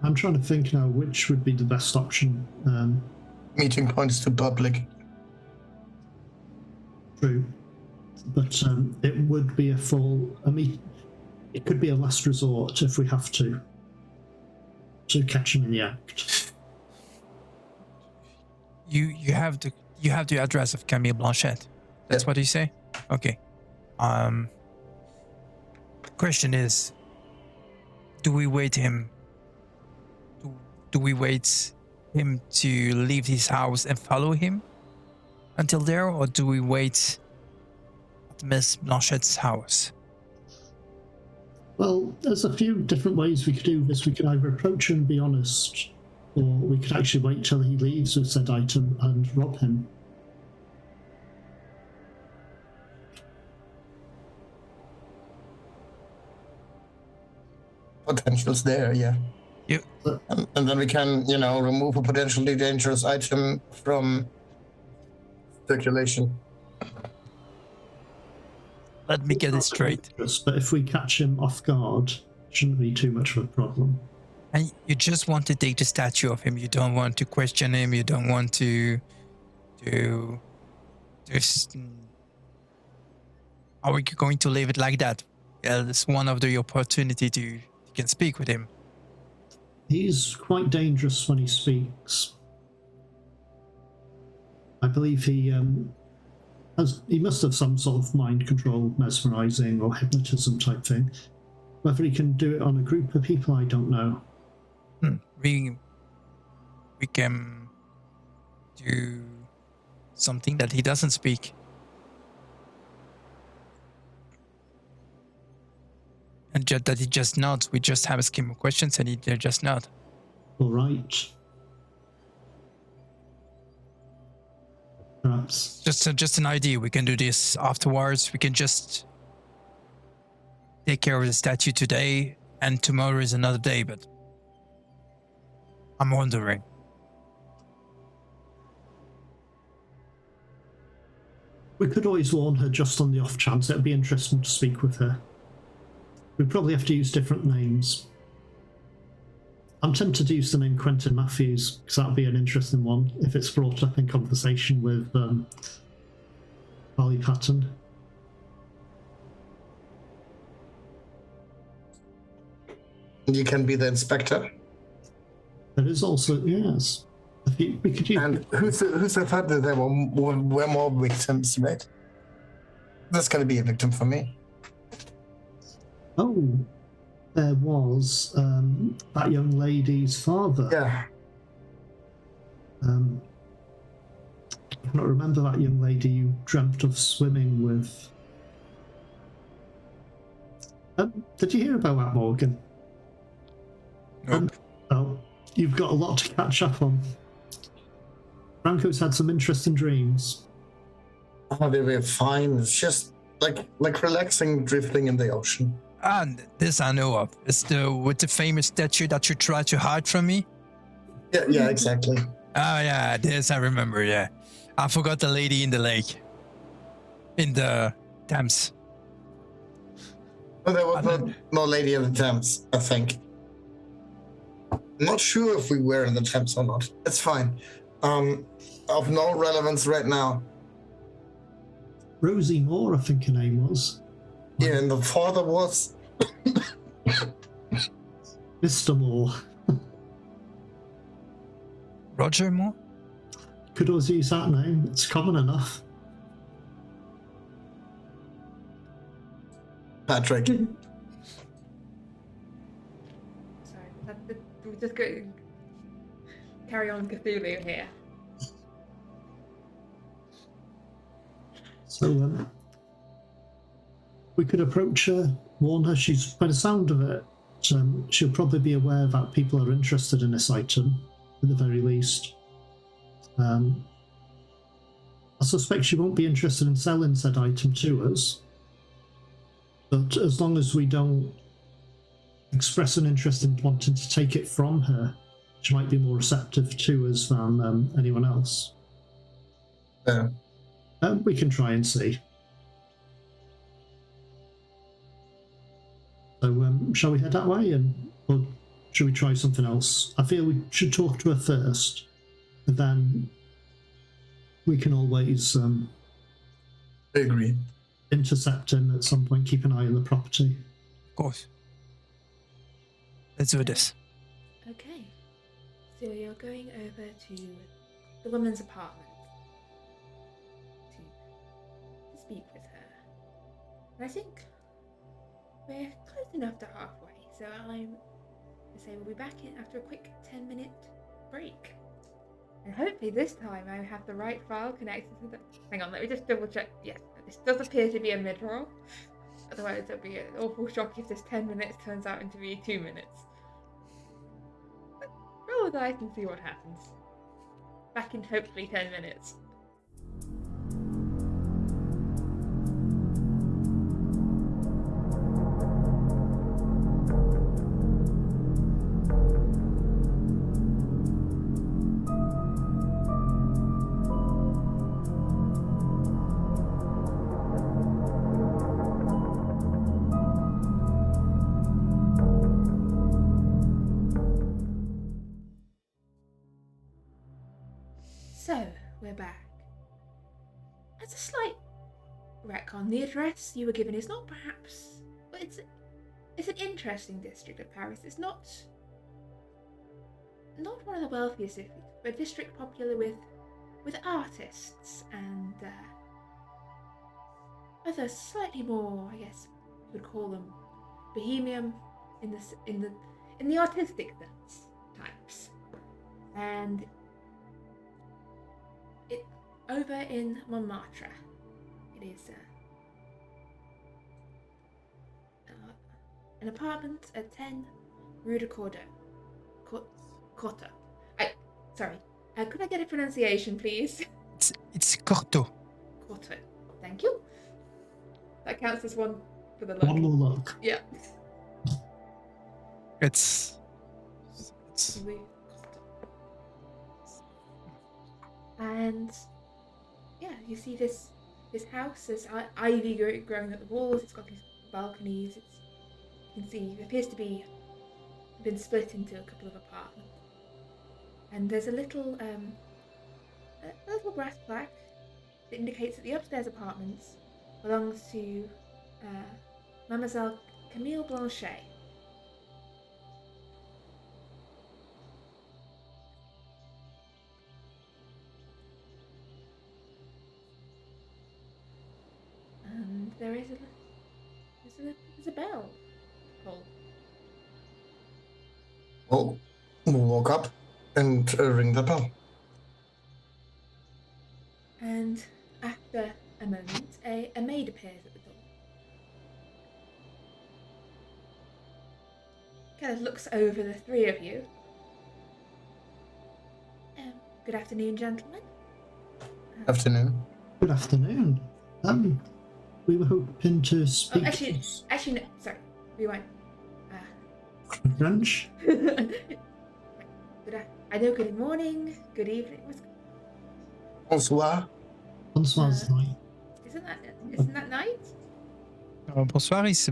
I'm trying to think now which would be the best option. Meeting points to public. True. But it would be it could be a last resort if we have to catch him in the act. You have the address of Camille Blanchette. That's what you say? Okay. Question is, do we wait him to leave his house and follow him until there, or do we wait at Miss Blanchette's house? Well, there's a few different ways we could do this. We could either approach him and be honest, or we could actually wait till he leaves with said item and rob him. Potential's there, yeah. You, And then we can, remove a potentially dangerous item from circulation. let me get it straight. But if we catch him off guard, it shouldn't be too much of a problem. And you just want to take the statue of him. You don't want to question him. You don't want to just. Are we going to leave it like that? Yeah, it's one of the opportunity to you can speak with him. He's quite dangerous when he speaks. I believe he must have some sort of mind control, mesmerizing or hypnotism type thing. Whether he can do it on a group of people, I don't know. We can do something that he doesn't speak. And that he just nods. We just have a scheme of questions and he just nod. All right. Perhaps. Just an idea. We can do this afterwards. We can just take care of the statue today, and tomorrow is another day. But I'm wondering. We could always warn her just on the off chance. It'd be interesting to speak with her. We'd probably have to use different names. I'm tempted to use the name Quentin Matthews, because that'd be an interesting one if it's brought up in conversation with Harley Patton. You can be the inspector. There is also, yes. We could use. And who's the thought that there were more victims, right? That's going to be a victim for me. Oh, there was that young lady's father. Yeah. I cannot remember that young lady you dreamt of swimming with. Did you hear about that, Morgan? Nope. Oh, you've got a lot to catch up on. Franco's had some interesting dreams. Oh, they were fine. It's just like relaxing, drifting in the ocean. And this I know of. It's with the famous statue that you tried to hide from me. Yeah, exactly. Oh yeah, this I remember. Yeah, I forgot the lady in the lake, in the Thames. Well, there was no lady in the Thames, I think. I'm not sure if we were in the Thames or not. It's fine. Of no relevance right now. Rosie Moore, I think her name was. Yeah, and the father was Mr. Moore. Roger Moore? Could always use that name. It's common enough. Patrick. Sorry, we're just going to carry on Cthulhu here. So, we could approach her, warn her. She's, by the sound of it, she'll probably be aware that people are interested in this item, at the very least. I suspect she won't be interested in selling said item to us, but as long as we don't express an interest in wanting to take it from her, she might be more receptive to us than anyone else. Yeah. We can try and see. So, shall we head that way, or should we try something else? I feel we should talk to her first, and then we can always I agree. intercept him at some point, keep an eye on the property. Of course. Let's do this. Okay, so you're going over to the woman's apartment to speak with her. And I think we're close enough to halfway, so I'm going to say we'll be back in after a quick 10-minute break. And hopefully this time I have the right file connected to the... Hang on, let me just double check. Yes, this does appear to be a mid-roll. Otherwise, it'll be an awful shock if this 10 minutes turns out into be 2 minutes. But roll the dice and see what happens. Back in hopefully 10 minutes. So, we're back. As a slight retcon, the address you were given is not perhaps... Well, it's an interesting district of Paris. It's not one of the wealthiest districts, but a district popular with artists and other slightly more, I guess you would call them, bohemian in the artistic sense types. And over in Montmartre, it is an apartment at 10 Rue de Cordeaux. Corto. Sorry. Could I get a pronunciation, please? It's Corto. Corto. Thank you. That counts as one for the look. One more look. Yeah. It's And yeah, you see this house. There's ivy growing at the walls. It's got these balconies. You can see it appears to be been split into a couple of apartments. And there's a little brass plaque that indicates that the upstairs apartments belongs to Mademoiselle Camille Blanchet. And there's a bell. Paul. Well, we'll walk up and ring the bell. And after a moment, a maid appears at the door. Kind of looks over the three of you. Good afternoon, gentlemen. Afternoon. Good afternoon. We were hoping to speak. Actually, no. Sorry, rewind. French. I know. Good morning. Good evening. Bonsoir. Bonsoir's night. Isn't that night? Bonsoir is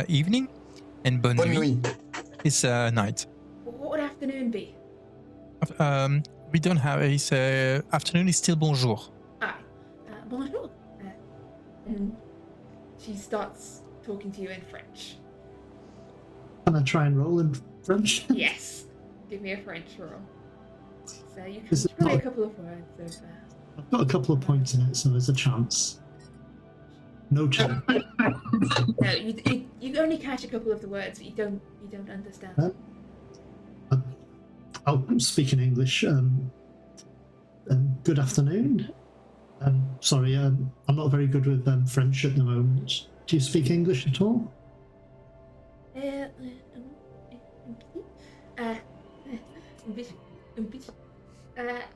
evening, and bonne nuit is night. What would afternoon be? We don't have it's afternoon is still bonjour. Bonjour. And she starts talking to you in French. Can I try and roll in French? Yes. Give me a French roll. So you can probably a couple of words of. I've got a couple of points in it, so there's a chance. No chance. No, you only catch a couple of the words, but you don't understand. I'll speak in English. Good afternoon. Sorry, I'm not very good with French at the moment. Do you speak English at all? No,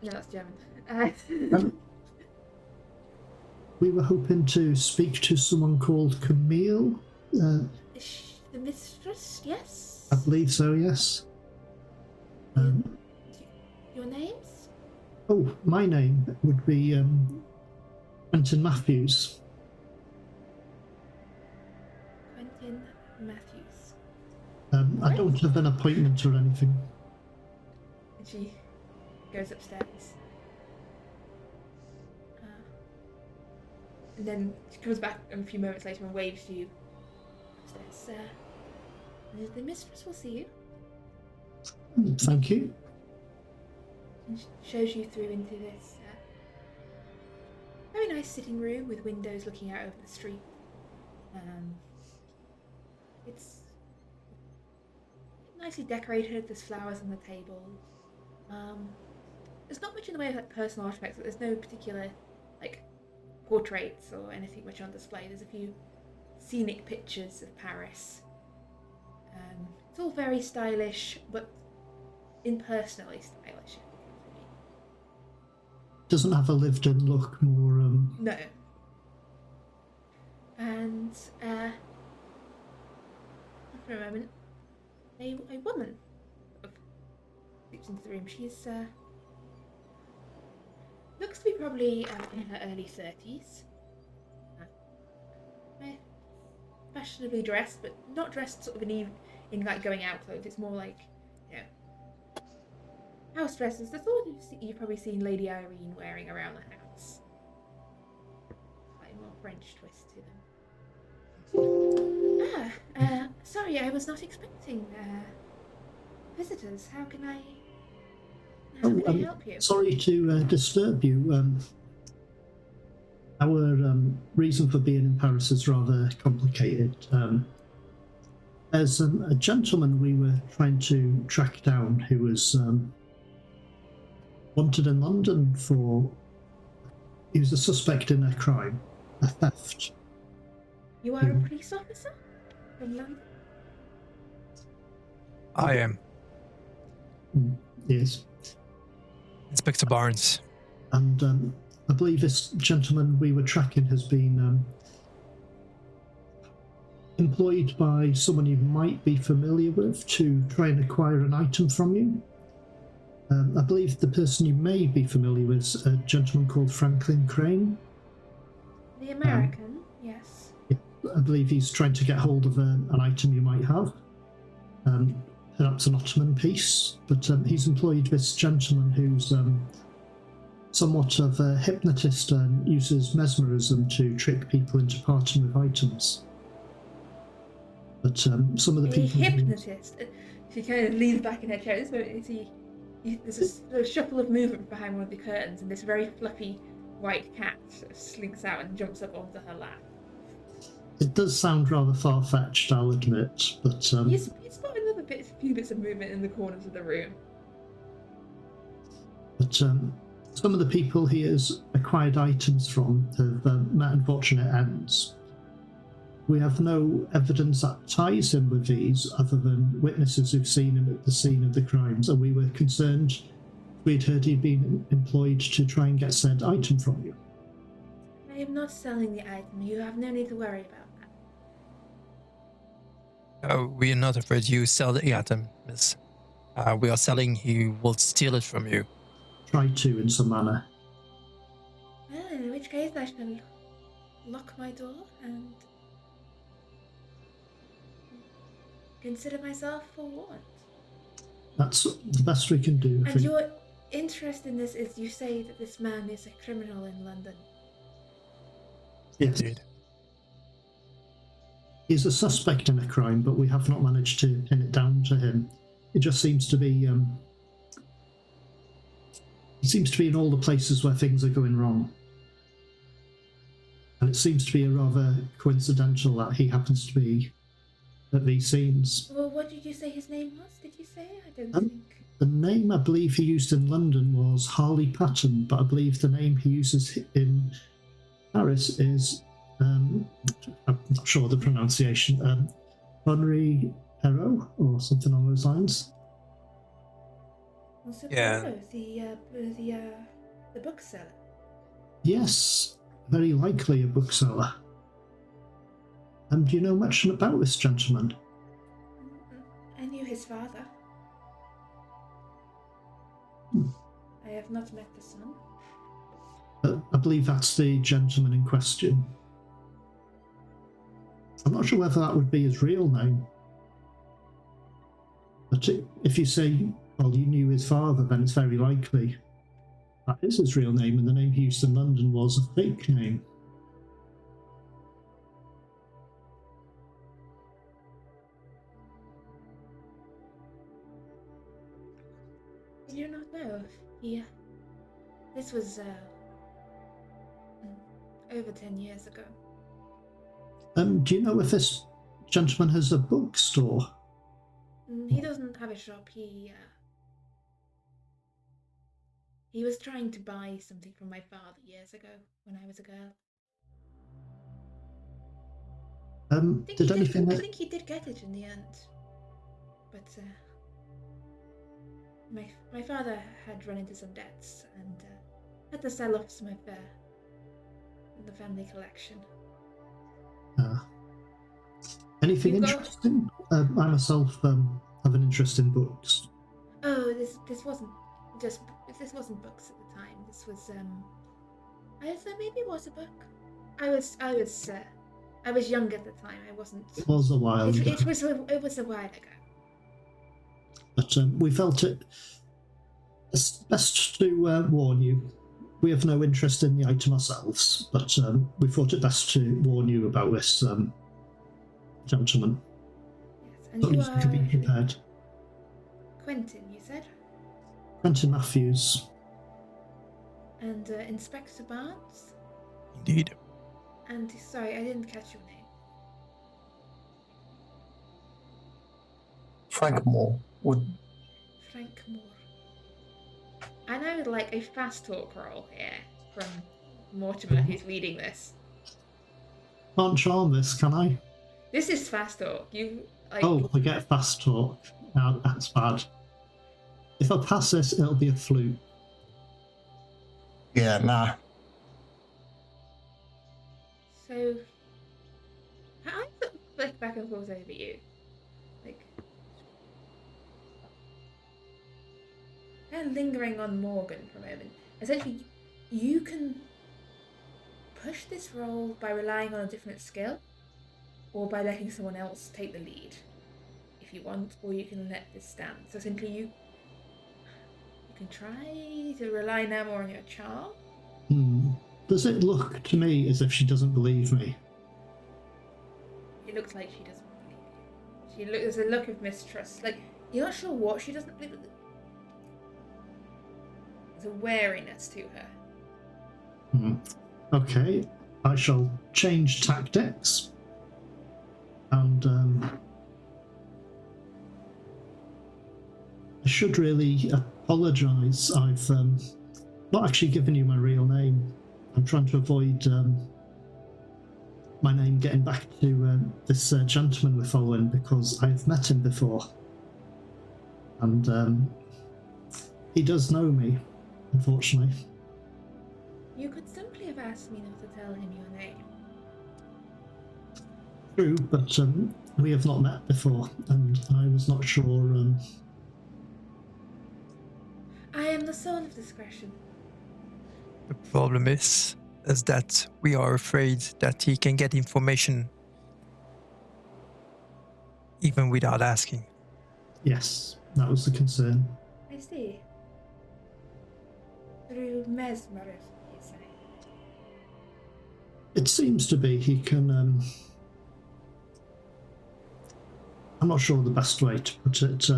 that's German. We were hoping to speak to someone called Camille. The mistress, yes? I believe so, yes. Your names? Oh, my name would be Quentin Matthews. Quentin Matthews. I don't have an appointment or anything. And she goes upstairs. And then she comes back a few moments later and waves to you upstairs. The mistress will see you. Thank you. And shows you through into this very nice sitting room with windows looking out over the street. It's nicely decorated. There's flowers on the table. There's not much in the way of like personal artifacts, but there's no particular like portraits or anything much on display. There's a scenic pictures of Paris. It's all very stylish, but impersonally stylish. If you know what I mean. Doesn't have a lived-in look, more No. And for a moment, a woman sleeps into the room. She's looks to be probably in her early 30s. Fashionably dressed, but not dressed sort of in like going out clothes. It's more like, you know, house dresses. The sort you've probably seen Lady Irene wearing around the house. Like more French twist to them. Sorry, I was not expecting visitors. How can I help you? Sorry to disturb you. Our reason for being in Paris is rather complicated. There's a gentleman we were trying to track down who was wanted in London for... He was a suspect in a crime, a theft. You are a police officer from London? I am. Yes. Inspector Barnes. And I believe this gentleman we were tracking has been employed by someone you might be familiar with to try and acquire an item from you. I believe the person you may be familiar with is a gentleman called Franklin Crane. The American, yes. I believe he's trying to get hold of an item you might have. Perhaps an Ottoman piece, but he's employed this gentleman who's somewhat of a hypnotist and uses mesmerism to trick people into parting with items. But some of the people... A hypnotist? She kind of leans back in her chair. So there's a sort of shuffle of movement behind one of the curtains, and this very fluffy white cat sort of slinks out and jumps up onto her lap. It does sound rather far-fetched, I'll admit, but... You spot another few bits of movement in the corners of the room. But some of the people he has acquired items from have met unfortunate ends. We have no evidence that ties him with these, other than witnesses who've seen him at the scene of the crimes, and we were concerned we'd heard he'd been employed to try and get said item from you. I am not selling the item. You have no need to worry about that. We are not afraid you sell the item, miss. We are selling he will steal it from you. Try to, in some manner. Well, in which case I shall lock my door and consider myself forewarned. That's the best we can do. And your interest in this is you say that this man is a criminal in London. Yes. Indeed. He's a suspect in a crime, but we have not managed to pin it down to him. It just seems to be... he seems to be in all the places where things are going wrong. And it seems to be a rather coincidental that he happens to be at these scenes. Well, what did you say his name was? Did you say? I don't think... The name I believe he used in London was Harley Patton, but I believe the name he uses in Paris is... I'm not sure the pronunciation. Henri Perrault, or something along those lines. Also, Yeah. The bookseller. Yes, very likely a bookseller. Do you know much about this gentleman? I knew his father. I have not met the son. I believe that's the gentleman in question. I'm not sure whether that would be his real name. But if you say, well, you knew his father, then it's very likely that is his real name, and the name he used in London was a fake name. I do not know. This was over 10 years ago. Do you know if this gentleman has a bookstore? He doesn't have a shop. He was trying to buy something from my father years ago when I was a girl. Did anything I that... think he did get it in the end, but my father had run into some debts and had to sell off some of the family collection. Anything You go- interesting? I myself have an interest in books. Oh, this wasn't books at the time. This was maybe it was a book. I was young at the time. I wasn't. It was a while ago. It was a while ago. But we felt it best to warn you. We have no interest in the item ourselves, but we thought it best to warn you about this gentleman. Yes, and So at you least you could be prepared. Quentin, you said, Quentin Matthews. and Inspector Barnes. Indeed. And sorry, I didn't catch your name. Frank Moore would. Frank Moore. I know, like a fast talk roll here from Mortimer, who's leading this. Can't charm this, can I? This is fast talk. You like. Oh, I get fast talk. Now that's bad. If I pass this, it'll be a fluke. Yeah, nah. So, I sort of flick back and forth over you, like, kind of lingering on Morgan for a moment. Essentially, you can push this roll by relying on a different skill, or by letting someone else take the lead, if you want, or you can let this stand. So simply you can try to rely now more on your charm. Does it look to me as if she doesn't believe me? It looks like she doesn't believe you. There's a look of mistrust. Like, you're not sure what she doesn't believe. There's a wariness to her. Okay, I shall change tactics. And I should really apologise. I've not actually given you my real name. I'm trying to avoid my name getting back to this gentleman we're following, because I've met him before. And he does know me, unfortunately. You could simply have asked me not to tell him your name. True, but we have not met before, and I was not sure. I am the soul of discretion. The problem is that we are afraid that he can get information even without asking. Yes, that was the concern. I see. Through mesmerism, you say? It seems to be he can. I'm not sure the best way to put it.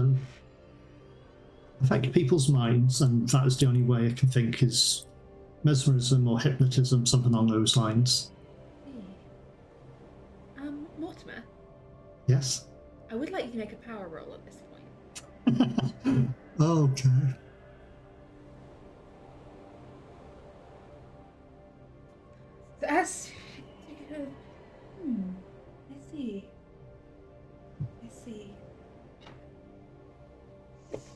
Affect people's minds, and that is the only way I can think is mesmerism or hypnotism, something along those lines. Mortimer, Yes? I would like you to make a power roll at this point. Okay. So as you go, I see. Just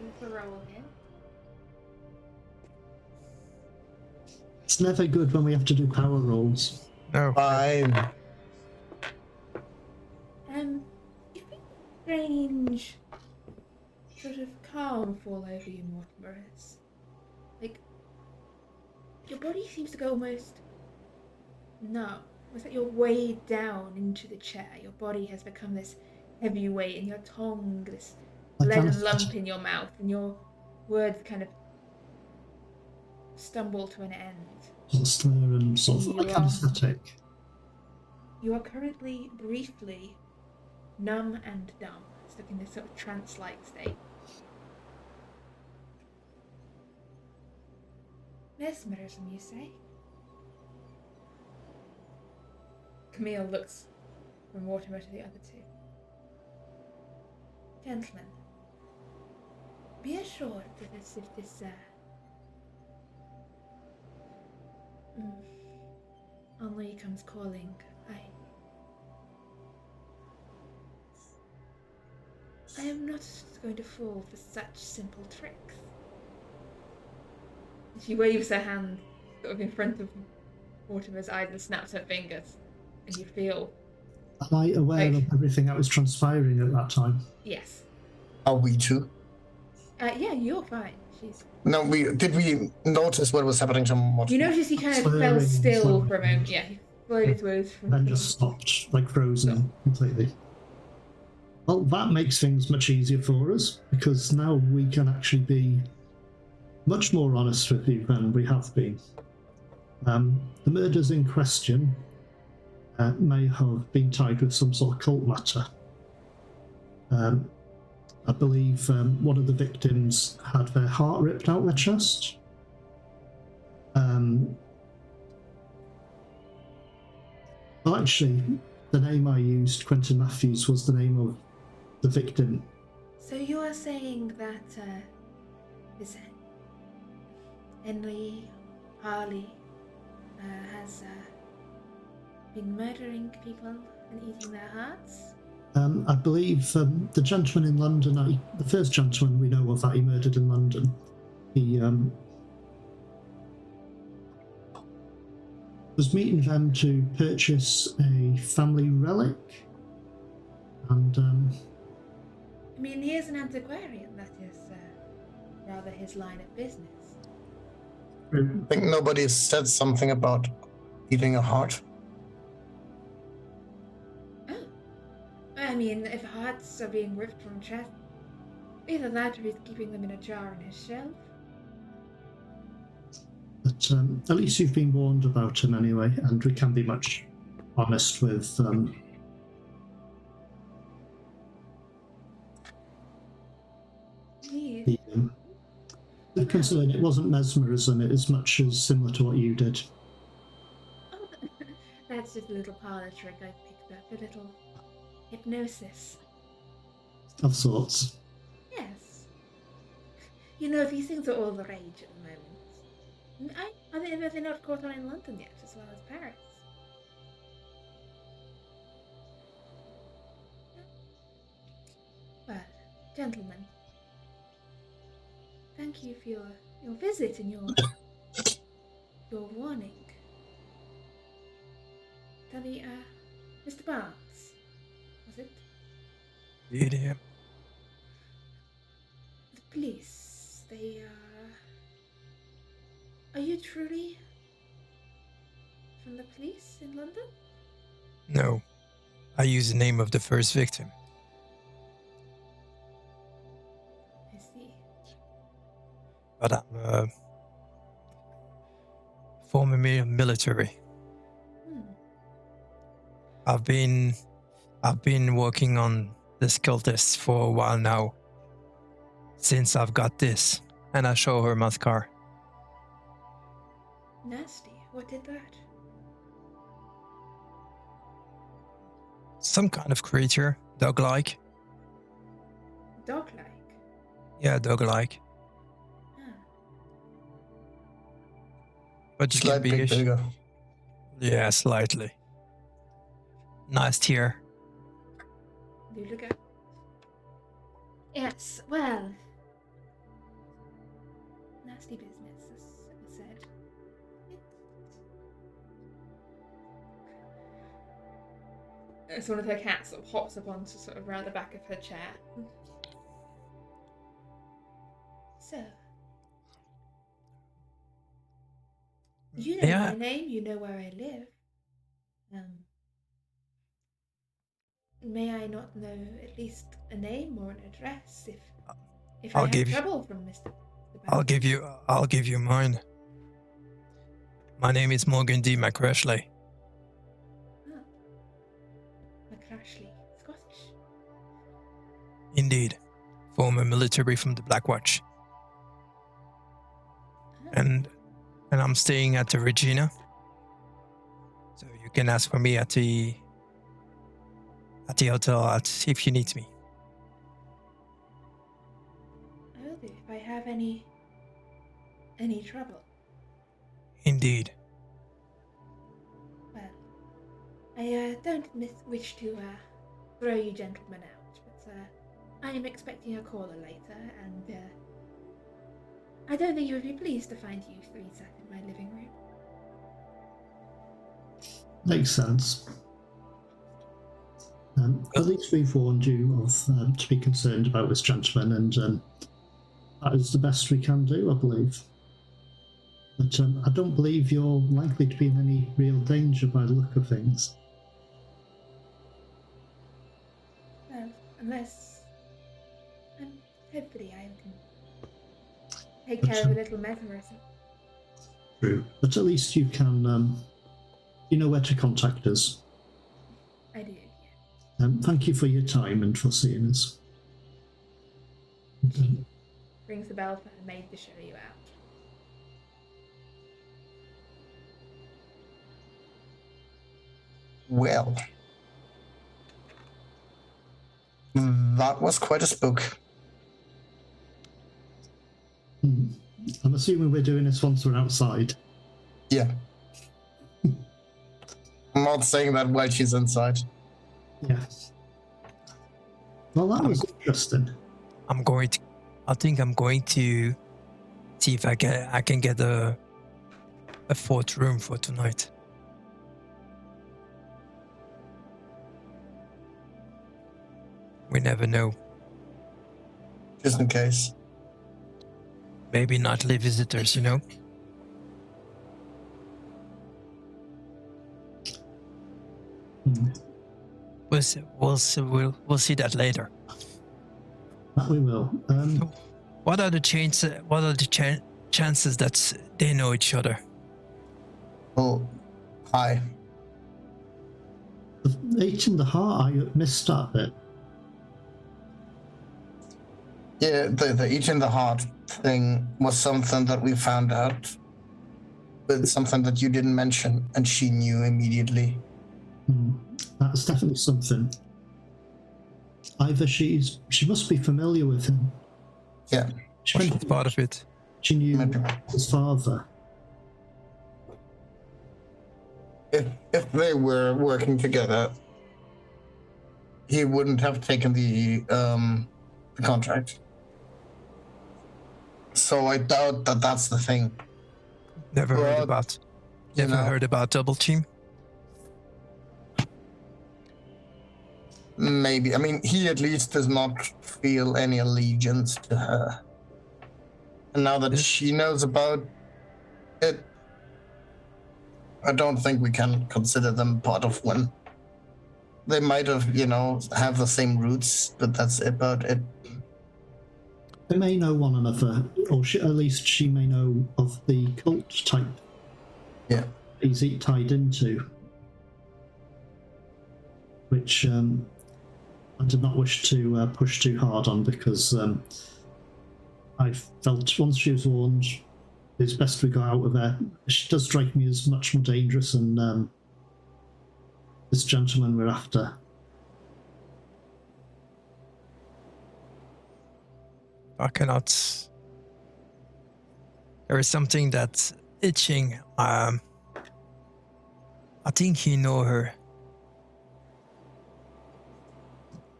do the roll here. It's never good when we have to do power rolls. No. Fine. You feel strange, sort of calm fall over you, Mortimer. It's like your body seems to go almost numb. It's like you're weighed down into the chair. Your body has become this heavy weight, and your tongue this Like leaden anesthetic. lump in your mouth, and your words kind of stumble to an end. Sort of slur and sort of You like are- anesthetic. You are currently briefly numb and dumb, stuck in this sort of trance-like state. Mesmerism, you say? Camille looks from Mortimer to the other two. Gentlemen, be assured that if this ennui comes calling, I am not going to fall for such simple tricks. She waves her hand sort of in front of Mortimer's eyes and snaps her fingers, and you feel. Am I aware of everything that was transpiring at that time? Yes. Are we too? Yeah, you're fine. She's. No, did we notice what was happening to Mortimer? You notice he kind of fell Slurring and still slurring. for a moment. Yeah, he slowed his words from. Then just stopped, like frozen completely. Well, that makes things much easier for us, because now we can actually be much more honest with you than we have been. The murders in question may have been tied with some sort of cult matter. I believe one of the victims had their heart ripped out their chest. Well, actually, the name I used, Quentin Matthews, was the name of the victim. So you are saying that is Henry Harley has been murdering people and eating their hearts? I believe the gentleman in London, the first gentleman we know of that he murdered in London, he was meeting them to purchase a family relic, and I mean, he is an antiquarian. That is rather his line of business. I think nobody said something about eating a heart. Oh. I mean, if hearts are being ripped from chest, either that or he's keeping them in a jar on his shelf. But at least you've been warned about him anyway, and we can be much honest with the concern. It wasn't mesmerism, it is much as similar to what you did. Oh, that's just a little parlor trick I picked up, a little hypnosis. Of sorts. Yes. You know, these things are all the rage at the moment. Are they not caught on in London yet, as well as Paris? Well, gentlemen, thank you for your visit and your warning. Tell me, Mr. Barnes, was it? Yeah. The police, they are you truly from the police in London? No. I use the name of the first victim. I see. But I'm a former military. I've been working on this cultist for a while now. Since I've got this, and I show her my scar. Nasty. What did that? Some kind of creature, dog-like. Dog-like? Yeah, dog-like. Ah. But you can be bigger. Yeah, slightly. Nice tear. Do look up. Yes, well. Nasty business, as it said. It's one of her cats sort of hops up onto sort of around the back of her chair. So. You know my name, you know where I live. May I not know at least a name or an address if I have trouble from Mr. I'll give you mine. My name is Morgan D. McCrashley. Oh. McCrashley. Scottish. Indeed. Former military from the Black Watch. Oh. And I'm staying at the Regina. So you can ask for me at the hotel if you need me. I will do if I have any trouble. Indeed. Well, I don't wish to throw you gentlemen out, but I am expecting a caller later, and I don't think you would be pleased to find you three sat in my living room. Makes sense. At least we've warned you of to be concerned about this gentleman, and that is the best we can do, I believe. But I don't believe you're likely to be in any real danger by the look of things. Well, unless... hopefully I can take care of a little mesmerism. True. But at least you can, you know where to contact us. I do, yeah. Thank you for your time and for seeing us. Rings the bell for her maid to show you out. Well, that was quite a spook. I'm assuming we're doing this once we're outside. Yeah. I'm not saying that while she's inside. Yes. Well, that was interesting. I think I'm going to see if I can get a fourth room for tonight. We never know. Just in case. Maybe nightly visitors, you know? We'll see that later. That we will. What are the chances that they know each other? Oh, hi. The 8 in the heart, I missed that bit. Yeah, the each in the heart thing was something that we found out, but something that you didn't mention, and she knew immediately. That's definitely something. Either she must be familiar with him. Yeah. She's part of it. She knew Maybe. his father. If they were working together, he wouldn't have taken the contract. So I doubt that that's the thing. Never heard Well, about double team. Maybe. I mean, he at least does not feel any allegiance to her. And now that she knows about it, I don't think we can consider them part of one. They might have, have the same roots, but that's about it. They may know one another, or at least she may know of the cult type. Yeah. He's tied into. Which I did not wish to push too hard on, because I felt once she was warned, it's best we got out of there. She does strike me as much more dangerous than this gentleman we're after. I cannot. There is something that's itching. I think he know her.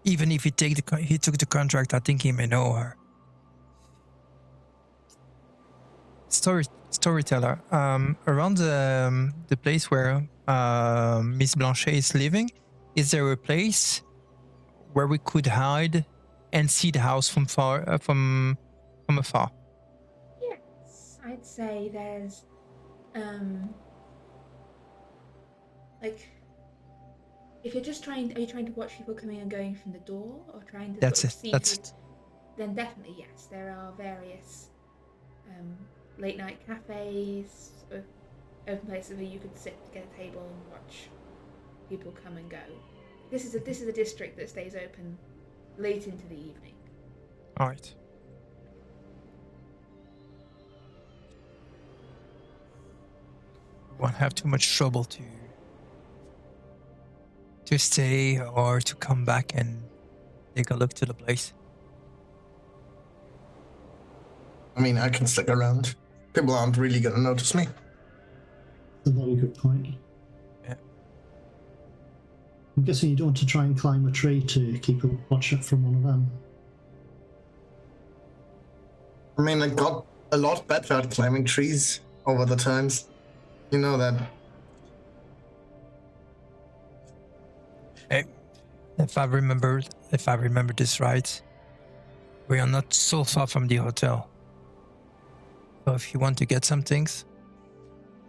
Even if he took the contract, I think he may know her. Storyteller. Around the place where Miss Blanchet is living, is there a place where we could hide and see the house from afar? Yes, I'd say there's, if you're just are you trying to watch people coming and going from the door, or trying to see That's then definitely yes, there are various late night cafes, sort of open places where you could sit to get a table and watch people come and go. This is a district that stays open late into the evening. all right. Won't have too much trouble to stay or to come back and take a look to the place. I mean, I can stick around. People aren't really going to notice me. That's a very good point. Yeah. I'm guessing you don't want to try and climb a tree to keep a watch from one of them. I mean, I got a lot better at climbing trees over the times. You know that. Hey, if I remember this right, we are not so far from the hotel. So if you want to get some things,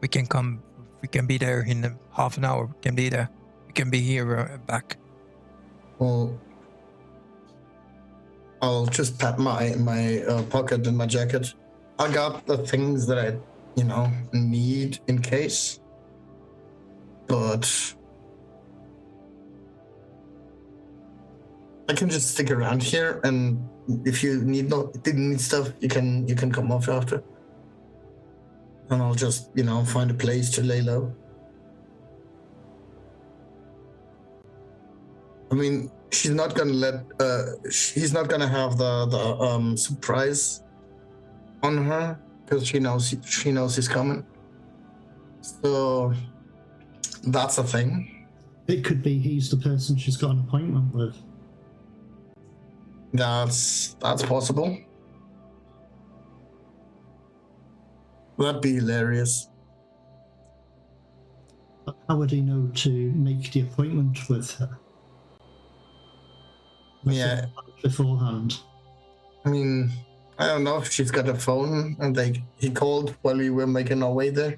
we can come. We can be there in half an hour. We can be there. We can be here back. Well, I'll just pat my pocket in my jacket. I got the things that I, need in case. But I can just stick around here, and if you didn't need stuff, you can come off after. And I'll just, find a place to lay low. I mean, she's not gonna he's not gonna have the surprise on her because she knows he's coming. So that's a thing. It could be he's the person she's got an appointment with. That's possible. That'd be hilarious. But how would he know to make the appointment with her? Yeah. Beforehand. I mean, I don't know if she's got a phone and he called while we were making our way there.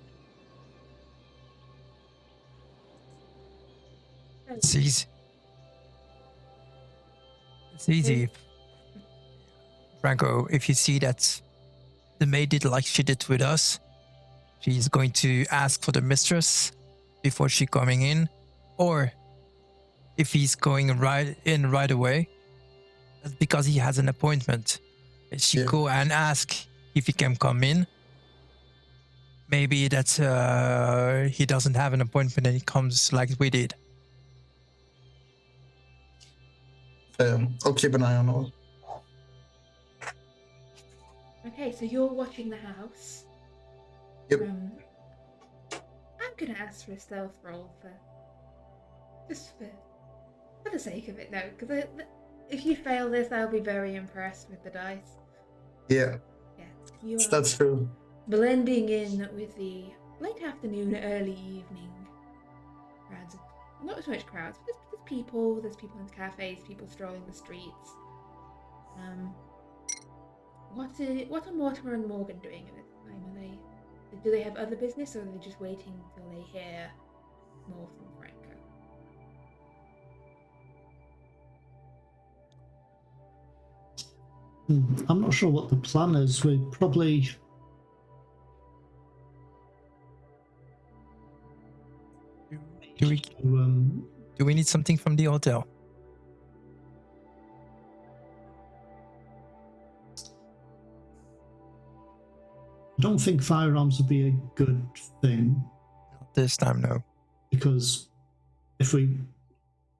It's easy. It's easy. Franco, if you see that the maid did like she did with us, she's going to ask for the mistress before she coming in, or if he's going right away, that's because he has an appointment. She go and ask if he can come in. Maybe that's he doesn't have an appointment and he comes like we did. I'll keep an eye on all. Okay, so you're watching the house. Yep. I'm gonna ask for a stealth roll for the sake of it, no, because if you fail this, I'll be very impressed with the dice. Yeah. Yeah, you are That's true. blending in with the late afternoon, early evening crowds. Not so much crowds, but there's people. There's people in cafes, people strolling the streets. What are Mortimer and Morgan doing at this time? Do they have other business, or are they just waiting till they hear more from Franco? I'm not sure what the plan is. We probably... Do we need something from the hotel? I don't think firearms would be a good thing. Not this time, no. Because if we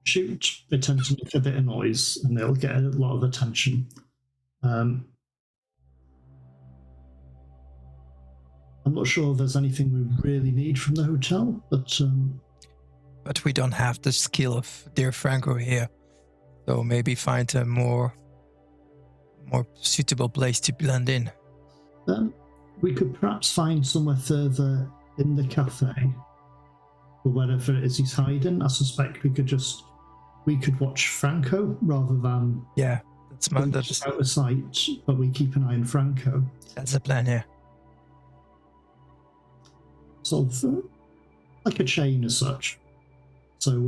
shoot, they tend to make a bit of noise and they'll get a lot of attention. I'm not sure if there's anything we really need from the hotel, but we don't have the skill of dear Franco here, so maybe find a more suitable place to blend in. We could perhaps find somewhere further in the cafe, or wherever it is he's hiding. I suspect we could watch Franco rather than that's out of sight, but we keep an eye on Franco. That's the plan, yeah. Sort of like a chain as such. So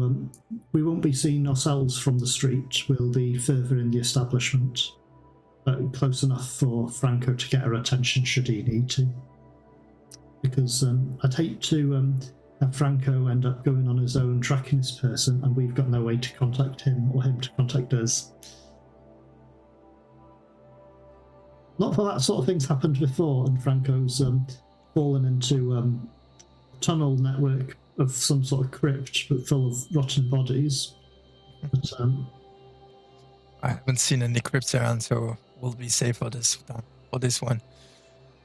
we won't be seeing ourselves from the street. We'll be further in the establishment, but close enough for Franco to get our attention should he need to. Because I'd hate to have Franco end up going on his own, tracking this person, and we've got no way to contact him or him to contact us. Not for that sort of thing's happened before, and Franco's fallen into a tunnel network of some sort of crypt, but full of rotten bodies. But I haven't seen any crypts around, so we'll be safe for this one.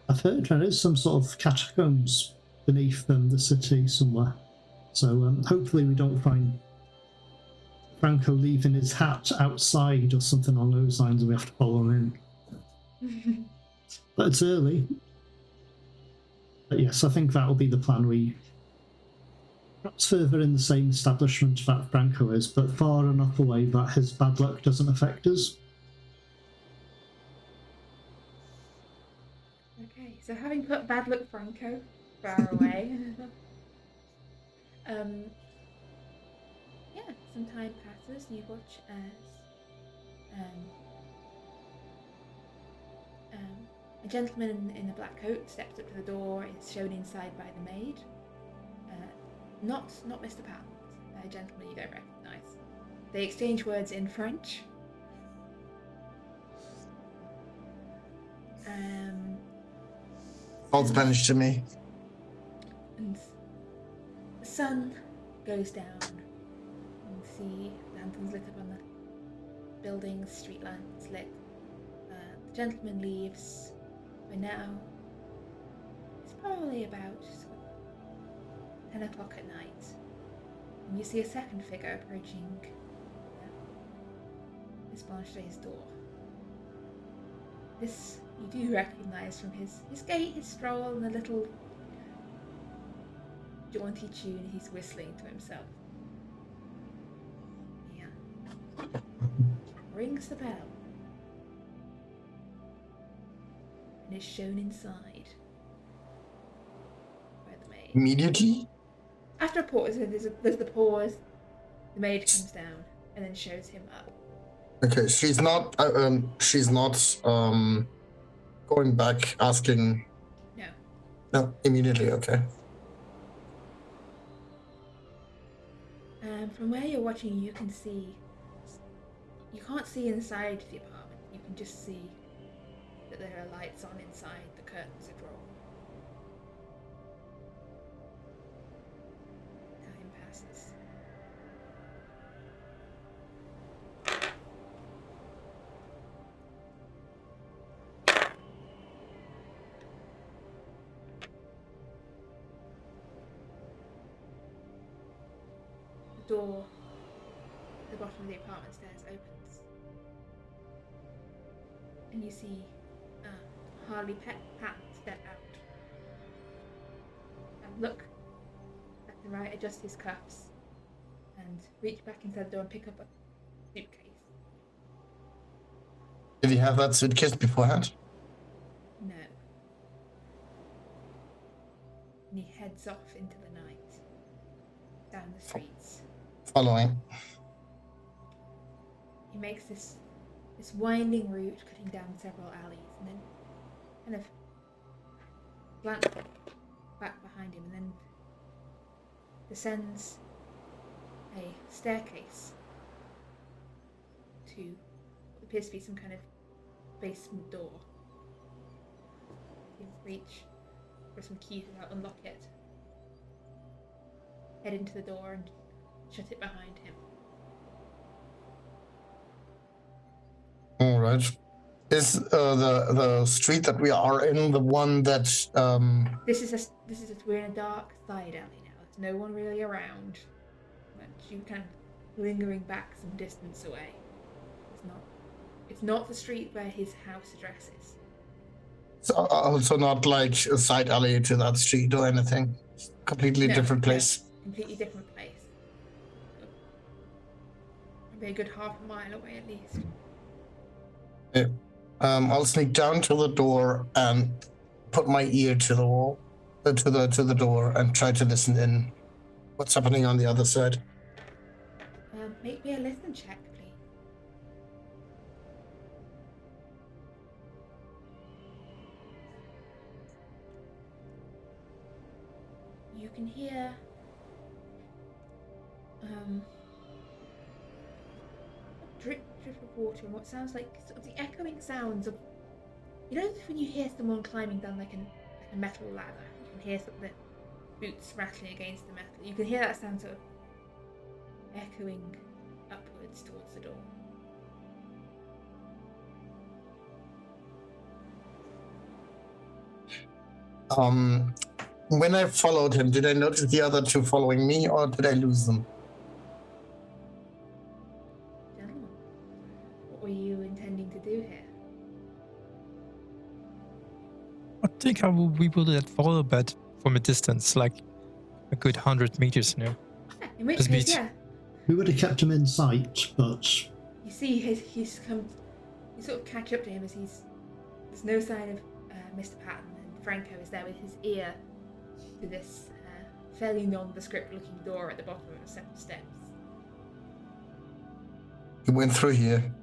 I've heard there is some sort of catacombs beneath the city somewhere. So hopefully we don't find Franco leaving his hat outside or something along those lines, and we have to follow him in. But it's early. But yes, I think that'll be the plan. We perhaps further in the same establishment that Franco is, but far enough away that his bad luck doesn't affect us. Okay, so having put bad luck Franco far away, yeah, some time passes. You watch as a gentleman in a black coat steps up to the door. Is shown inside by the maid. Not Mr. Patton, a gentleman you don't recognise. They exchange words in French. All Spanish to me. And the sun goes down, and see lanterns lit up on the buildings, street lamps lit. The gentleman leaves. By now, it's probably about 10 o'clock at night, and you see a second figure approaching Miss Blanchet's door. This you do recognise from his gait, his stroll, and the little jaunty tune he's whistling to himself. Yeah. Rings the bell. And is shown inside by the maid. Immediately? After a pause, there's the pause, the maid comes down and then shows him up. Okay, she's not going back asking. No, immediately, okay. From where you're watching, you can't see inside the apartment. You can just see that there are lights on inside, the curtains are drawn. Time passes. The door at the bottom of the apartment stairs opens, and you see Harley Patton step out and look at the right, adjust his cuffs, and reach back inside the door and pick up a suitcase. Did he have that suitcase beforehand? No. And he heads off into the night, down the streets. Following. He makes this winding route, cutting down several alleys, and then kind of glances back behind him, and then descends a staircase to what appears to be some kind of basement door. You reach for some key to unlock it, head into the door and shut it behind him. All right. Is the street that we are in the one that We're in a dark side alley now. There's no one really around. But you kind of lingering back some distance away. It's not the street where his house address is. It's also not like a side alley to that street or anything? Completely different place? No, completely different place. Maybe a good half a mile away at least. Yeah. I'll sneak down to the door and put my ear to the wall, to the door, and try to listen in. What's happening on the other side? Make me a listen check, please. You can hear drip of water and what sounds like sort of the echoing sounds of, you know, when you hear someone climbing down like a metal ladder, you can hear sort of the boots rattling against the metal. You can hear that sound sort of echoing upwards towards the door. When I followed him, did I notice the other two following me, or did I lose them? were you intending to do here? I think we will follow that from a distance, like a good 100 meters now. Yeah, in which Just case, beat- yeah. We would have kept him in sight, but You see he's come. You sort of catch up to him as there's no sign of Mr. Patton, and Franco is there with his ear to this fairly nondescript looking door at the bottom of a set of steps. He went through here,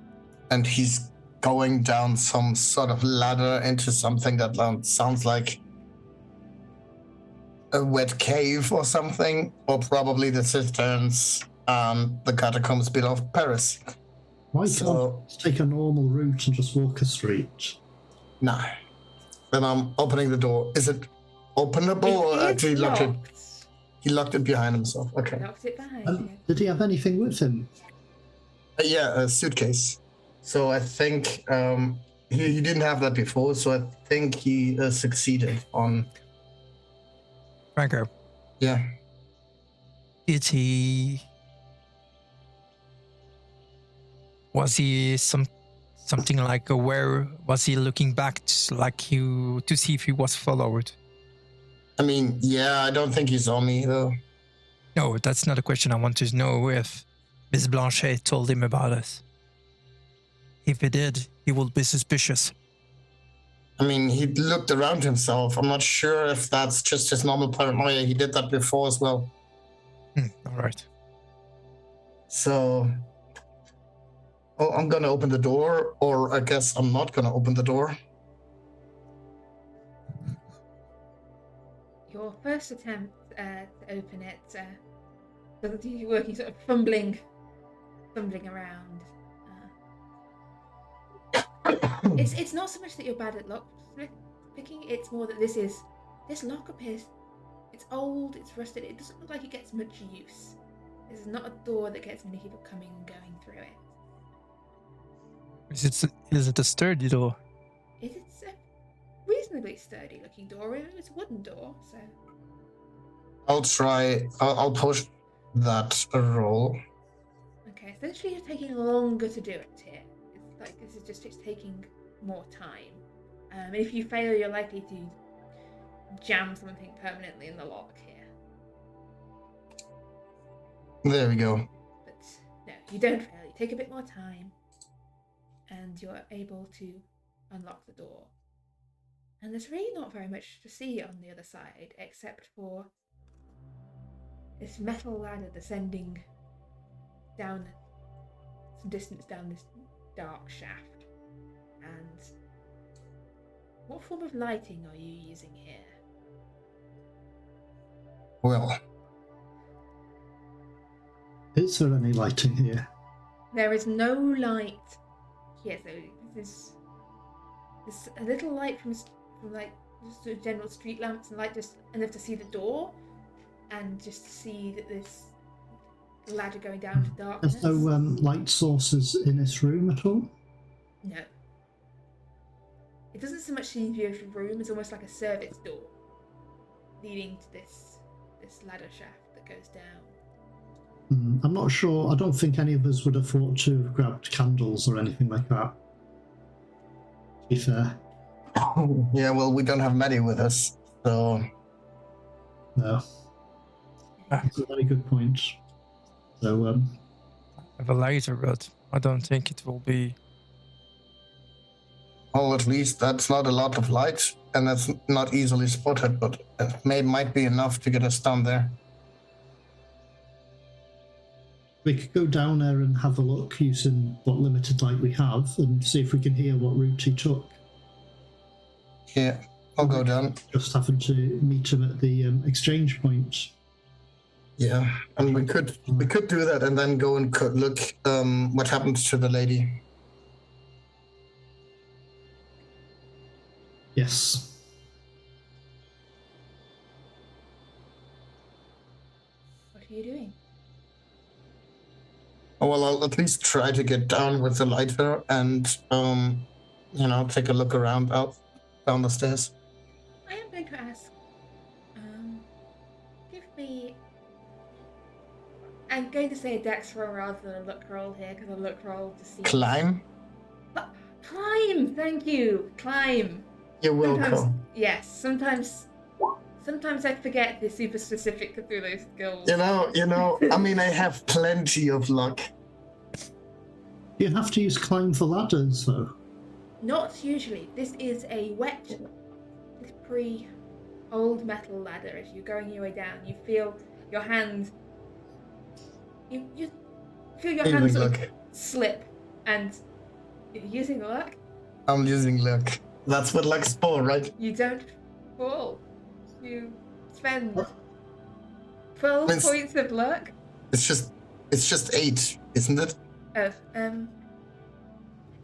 and he's going down some sort of ladder into something that sounds like a wet cave or something, or probably the cisterns and the catacombs below Paris. why So- can't we take a normal route and just walk a street? No. Then I'm opening the door. Is it openable, or It actually is locked it? locked. He locked it behind himself. Okay. Locked it behind him. Did he have anything with him? Yeah, a suitcase. So I think he didn't have that before, so I think he succeeded on. Franco, Yeah. did he? Was he something like aware? Was he looking back to see if he was followed? I mean, yeah, I don't think he saw me though. No, that's not a question. I want to know if Miss Blanchet told him about us. If he did, he will be suspicious. I mean, he looked around himself. I'm not sure if that's just his normal paranoia. He did that before as well. All right. So, I'm gonna open the door, or I guess I'm not gonna open the door. Your first attempt to open it doesn't seem to be working. Sort of fumbling around. It's not so much that you're bad at lock picking. It's more that this lock appears. It's old. It's rusted. It doesn't look like it gets much use. This is not a door that gets many people coming and going through it. Is it a sturdy door? It's a reasonably sturdy looking door. It's a wooden door, so. I'll push that roll. Okay, essentially you're taking longer to do it here. It's like it's taking more time. And if you fail, you're likely to jam something permanently in the lock here. There we go. But no, you don't fail. You take a bit more time, and you're able to unlock the door. And there's really not very much to see on the other side, except for this metal ladder descending down some distance down this dark shaft. And what form of lighting are you using here? Well, Is there any lighting here? There is no light here, so there's a little light from like just sort of general street lamps and light just enough to see the door and just to see that this ladder going down to darkness. There's no light sources in this room at all? No. It doesn't so much seem to be a room, it's almost like a service door leading to this ladder shaft that goes down. I'm not sure. I don't think any of us would have thought to have grabbed candles or anything like that. To be fair. yeah, well, we don't have Maddie with us, so No. That's a very good point. So, I have a lighter, but I don't think it will be. well, at least that's not a lot of light, and that's not easily spotted, but it might be enough to get us down there. we could go down there and have a look using what limited light we have and see if we can hear what route he took. Yeah, I'll go down. Just having to meet him at the exchange point. Yeah, and we could do that and then go and look what happened to the lady. Yes. What are you doing? Oh, well, I'll at least try to get down with the lighter and take a look around down the stairs. I am going to ask, give me... I'm going to say a dex roll rather than a look roll here, because a look roll just seems... Climb? Climb! Thank you! Climb! You're welcome. Sometimes I forget the super specific Cthulhu skills. I mean, I have plenty of luck. You have to use climb for ladders, though. Not usually. This is a wet, slippery, old metal ladder. As you're going your way down, you feel your hand. You feel your hand sort of slip, and you're using luck. I'm using luck. That's what luck's for, right? You don't fall. You spend 12 points of luck. It's just 8, isn't it? Oh,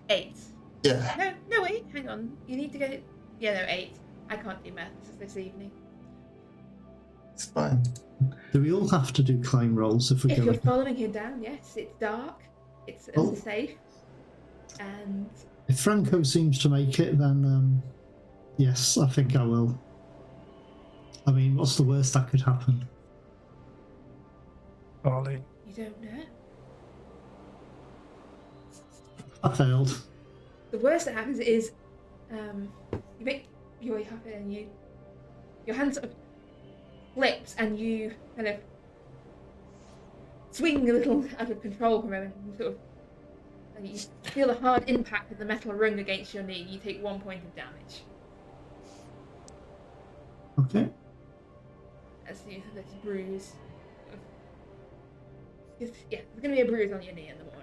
8. Yeah. No, wait, hang on. You need to get. Yeah, no, 8. I can't do maths this evening. It's fine. Do we all have to do climb rolls if we're If going? you're following him down, yes, it's dark, it's unsafe, and If Franco seems to make it, then yes, I think I will. I mean, what's the worst that could happen? Harley. you don't know. I failed. The worst that happens is, you make your way up and your hand sort of flips and you kind of swing a little out of control for a moment and you feel the hard impact of the metal rung against your knee. You take 1 point of damage. Okay. As this bruise. There's going to be a bruise on your knee in the morning.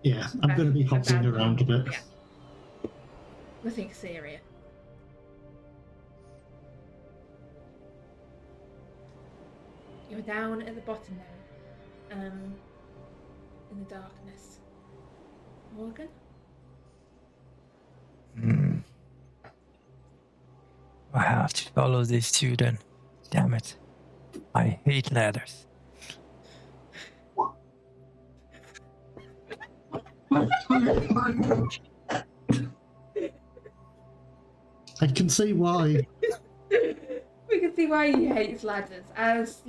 Yeah, I'm going to be hopping around a bit. Yeah. Nothing serious. You're down at the bottom now, in the darkness. Morgan? I have to follow this too then. Damn it. I hate ladders. I can see why. We can see why he hates ladders, as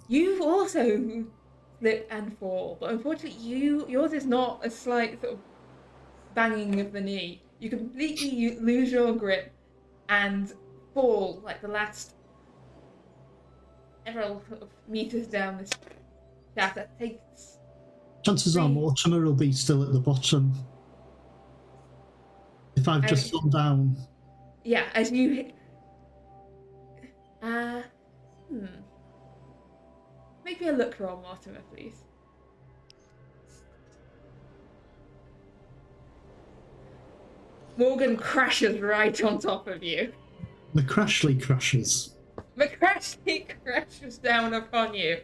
you've also slip and fall, but unfortunately yours is not a slight sort of banging of the knee. You completely lose your grip and fall like the last several sort of meters down this shaft. That takes. Chances are Mortimer will be still at the bottom. If I've just gone down. Yeah, as you hit. Make me a look roll, Mortimer, please. Morgan crashes right on top of you. McCrashley crashes. McCrashley crashes down upon you.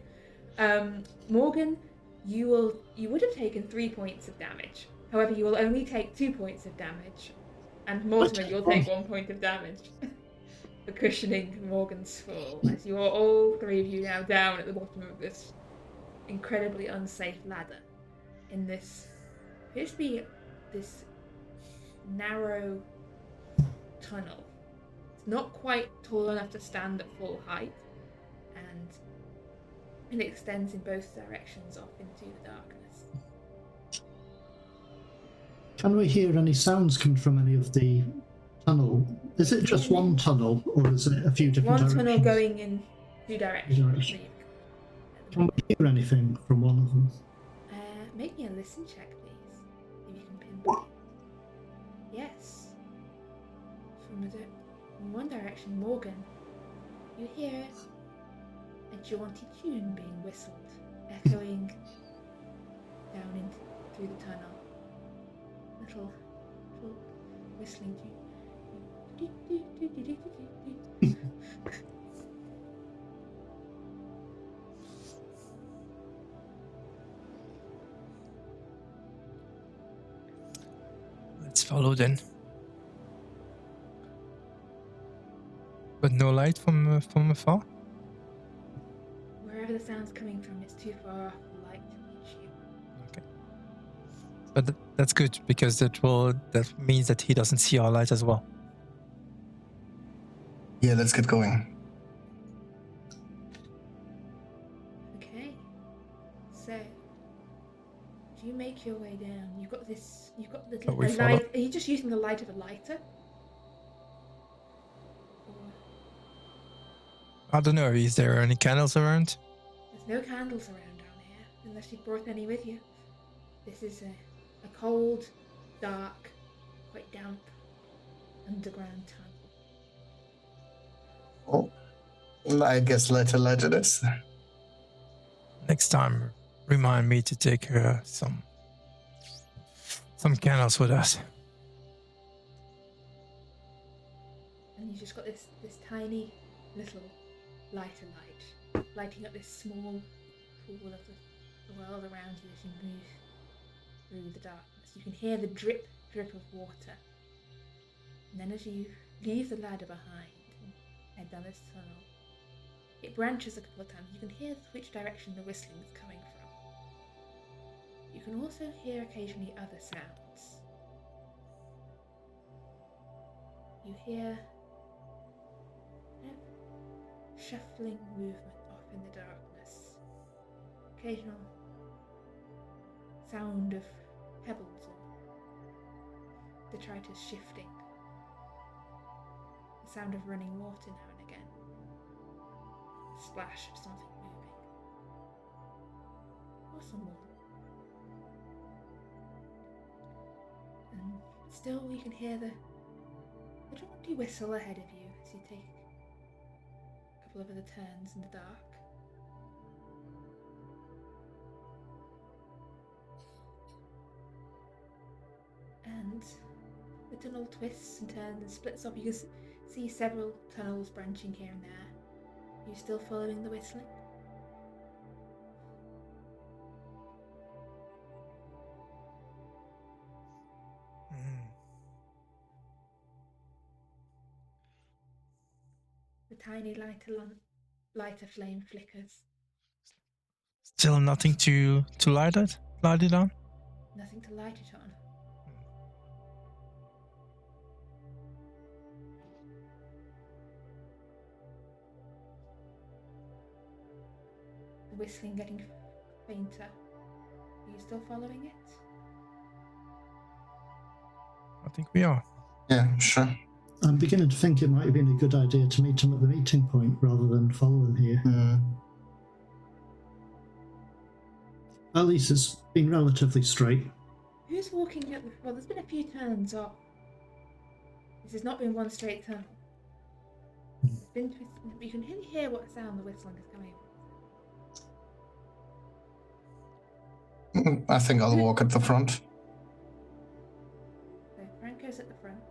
Morgan, you would have taken 3 points of damage. However, you will only take 2 points of damage. And Mortimer, you'll take 1 point of damage for cushioning Morgan's fall, as you are all three of you now down at the bottom of this incredibly unsafe ladder in this appears to be this narrow tunnel. It's not quite tall enough to stand at full height, and it extends in both directions off into the darkness. Can we hear any sounds coming from any of the tunnel? Is it just one tunnel, or is it a few different directions? One tunnel going in 2 directions. Can we hear anything from one of them? Make me a listen check, please, if you can pinpoint. Yes. From one direction, Morgan, you hear a jaunty tune being whistled, echoing down through the tunnel. Little whistling tune. Let's follow then. But no light from afar? Wherever the sound's coming from, it's too far off the light to reach you. Okay. But that's good, because that means that he doesn't see our light as well. Yeah, let's get going. Okay. So, As you make your way down, you've got the Oh, we a follow. light. Are you just using the light of a lighter? Or I don't know. Is there any candles around? there's no candles around down here, unless you brought any with you. This is a cold, dark, quite damp underground tunnel. Oh, I guess let it is. Next time, remind me to take some candles with us. And you've just got this tiny little lighter lighting up this small pool of the world around you as you move through the darkness. You can hear the drip of water. And then as you leave the ladder behind and head down this tunnel, it branches a couple of times. You can hear which direction the whistling is coming from. You can also hear occasionally other sounds. You hear shuffling movement off in the darkness. Occasional sound of pebbles or detritus shifting. The sound of running water now and again. A splash of something moving. Or someone. And still you can hear the jaunty whistle ahead of you as you take a couple of other turns in the dark. And the tunnel twists and turns and splits off. You can see several tunnels branching here and there. Are you still following the whistling? The tiny lighter flame flickers. Still nothing to light it on? Nothing to light it on. The whistling getting fainter. Are you still following it? I think we are. Yeah, sure. I'm beginning to think it might have been a good idea to meet him at the meeting point rather than follow him here. At least it's been relatively straight. Who's walking at the... Well, there's been a few turns off. This has not been one straight tunnel. It's been you can really hear what sound the whistling is coming from. I think I'll walk at the front. So Franco's at the front.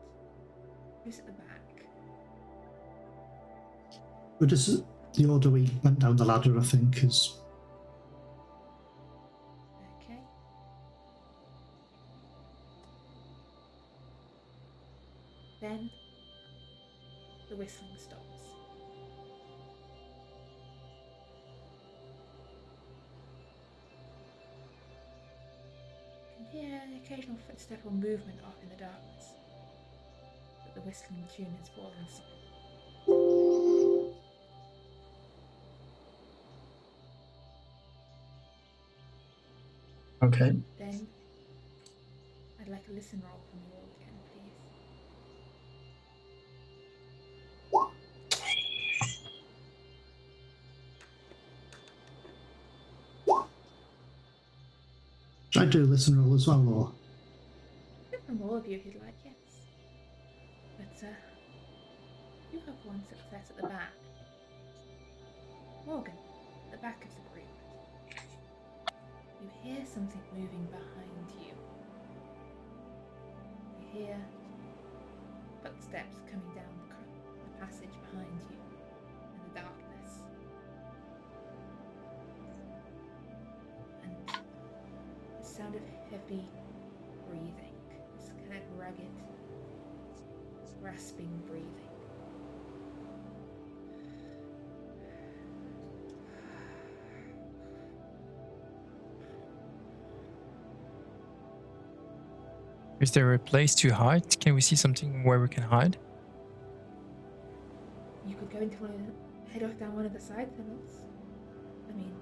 Who's at the back? But this is the order we went down the ladder, I think, is... Okay. Then the whistling stops. You can hear an occasional footstep or movement off in the darkness, but the whistling tune has fallen silent. Okay. Then I'd like a listen roll from you all again, please. Should I do listen roll as well, or...? From all of you if you'd like, yes. But you have one success at the back. Morgan, at the back of the group. You hear something moving behind you. You hear footsteps coming down the passage behind you in the darkness. And the sound of heavy breathing, this kind of ragged, rasping breathing. Is there a place to hide? Can we see something where we can hide? You could go into head off down one of the side tunnels. I mean,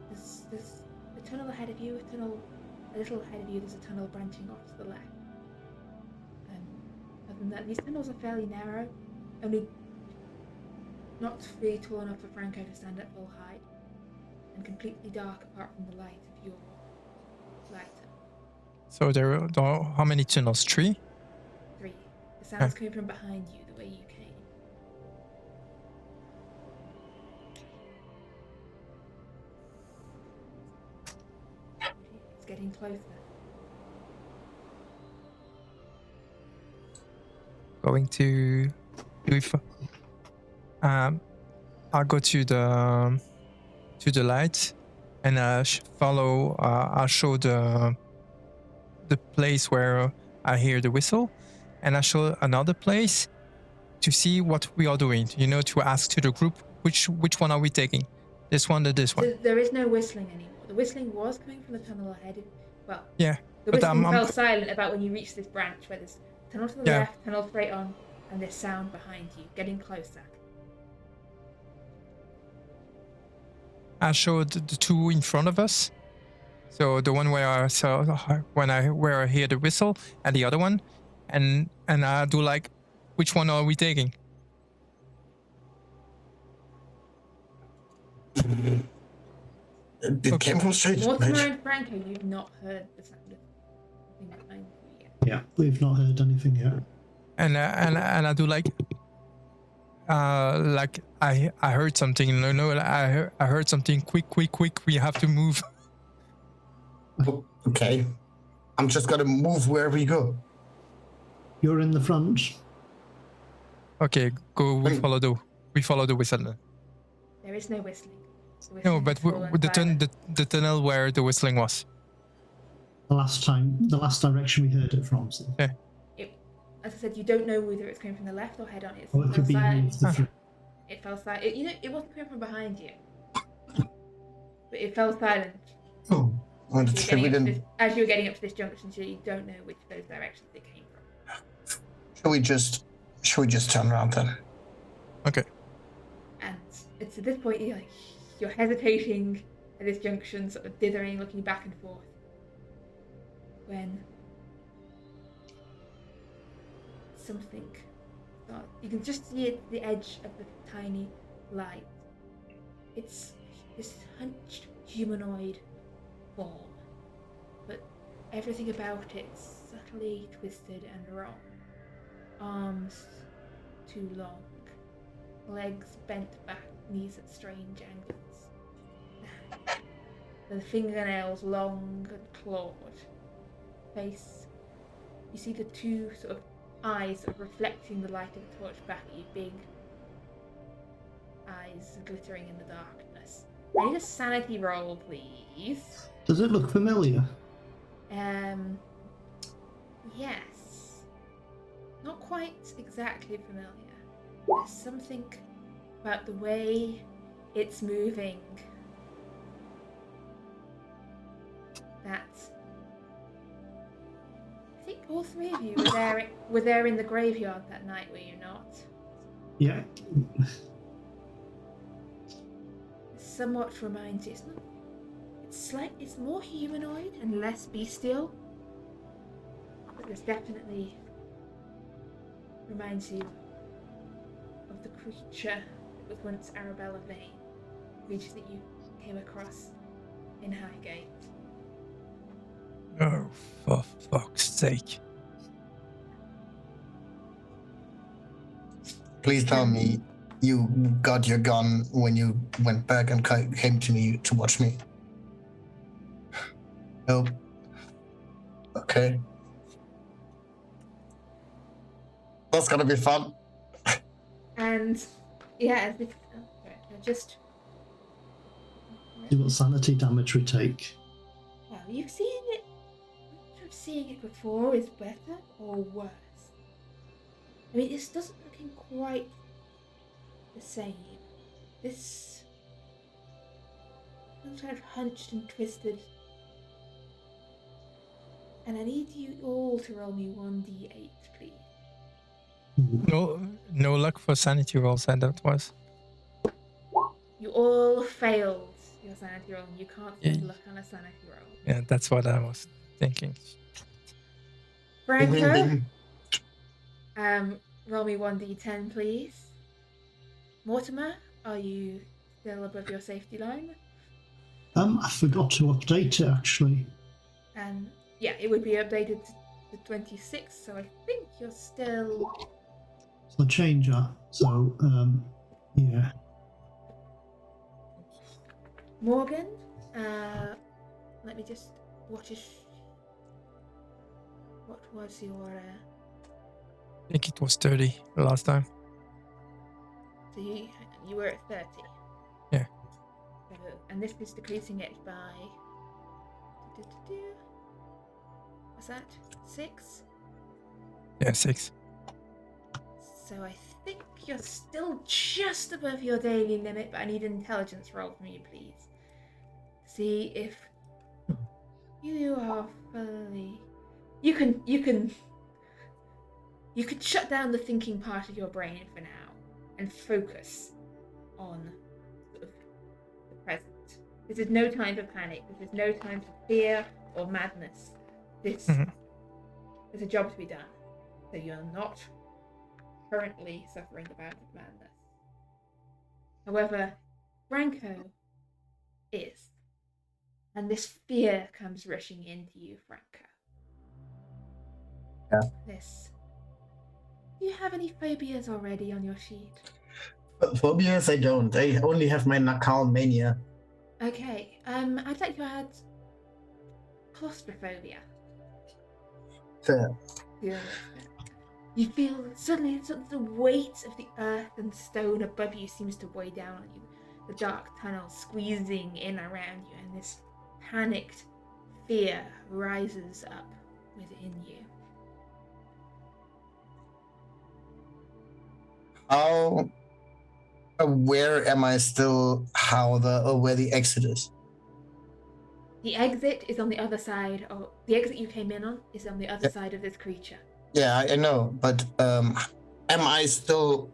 there's a tunnel ahead of you, a little ahead of you, there's a tunnel branching off to the left. Other than that, these tunnels are fairly narrow, only not really tall enough for Franco to stand at full height, and completely dark apart from the light of your lighter. So there are how many tunnels? 3? 3. The sound's coming from behind you, the way you came. It's getting closer. Going to do if I'll go to the light and follow. I'll show the place where I hear the whistle, and I show another place to see what we are doing. You know, to ask to the group which one are we taking, this one or this one. So there is no whistling anymore. The whistling was coming from the tunnel ahead. Yeah, the but whistling fell silent about when you reached this branch where there's tunnel to the Yeah. left, tunnel straight on, and this sound behind you, getting closer. I showed the 2 in front of us. So the one where I saw where I hear the whistle, and the other one, and I do like, which one are we taking? It came from straight. Mortimer Right? and Franco, you've not heard the sound of something behind you yet. Yeah, we've not heard anything yet. And I do like I heard something. No, I heard something. Quick! We have to move. Okay. I'm just gonna move wherever we go. You're in the front. Okay, go. We follow the whistle. Then. There is no whistling. No, but with the tunnel where the whistling was. The last direction we heard it from. So. Yeah. As I said, you don't know whether it's coming from the left or head on. It Or it could be silent. the front. It fell silent. It wasn't coming from behind you, but it fell silent. Oh, well, As it's true, we didn't. as you were getting up to this junction, so you don't know which of those directions it came from. Should we just turn around then? Okay. And it's at this point you're hesitating at this junction, sort of dithering, looking back and forth. When something you can just see it, the edge of the tiny light. It's this hunched humanoid form, but everything about it's subtly twisted and wrong. Arms too long, legs bent back, knees at strange angles. The fingernails long and clawed. Face, you see the 2 sort of eyes sort of reflecting the light of the torch back at you, big eyes glittering in the darkness. I need a sanity roll, please. Does it look familiar? Yes. Not quite exactly familiar. There's something about the way it's moving that I think all 3 of you were there in the graveyard that night, were you not? Yeah. It somewhat reminds you. It's more humanoid and less bestial, but this definitely reminds you of the creature that was once Arabella Vane, creature that you came across in Highgate. Oh, for fuck's sake! Please tell me you got your gun when you went back and came to me to watch me. Nope. Okay. That's gonna be fun. And yeah, just See what sanity damage we take. well, you've seen it. Seeing it before is better or worse? I mean, this doesn't look quite the same. This looks kind of hunched and twisted. And I need you all to roll me 1d8, please. No luck for sanity rolls, and that was. You all failed your sanity roll, and you can't Yeah. find luck on a sanity roll. Yeah, that's what I was thinking. Ding, ding, Franco, ding. roll me 1d10, please. Mortimer, are you still above your safety line? I forgot to update it actually. Yeah, it would be updated to 26, so I think you're still... So change that. So, yeah. Morgan, let me just watch what was your... I think it was 30 the last time. So you were at 30? Yeah. So, and this is decreasing it by... What's that? 6? Yeah, 6. So I think you're still just above your daily limit, but I need an intelligence roll from you, please. See if you are fully... You can shut down the thinking part of your brain for now and focus on sort of the present. This is no time for panic. This is no time for fear or madness. There's a job to be done. So you're not currently suffering the bout of madness. However, Franco is. And this fear comes rushing into you, Franco. Yeah. Do you have any phobias already on your sheet? Phobias, I don't. I only have my Nakal mania. Okay. I'd like to add claustrophobia. Fair. Yeah. You feel suddenly the weight of the earth and stone above you seems to weigh down on you. The dark tunnel squeezing in around you, and this panicked fear rises up within you. How aware am I still where the exit is? The exit is on the other side, or the exit you came in on is on the other side of this creature. Yeah, I know, but am I still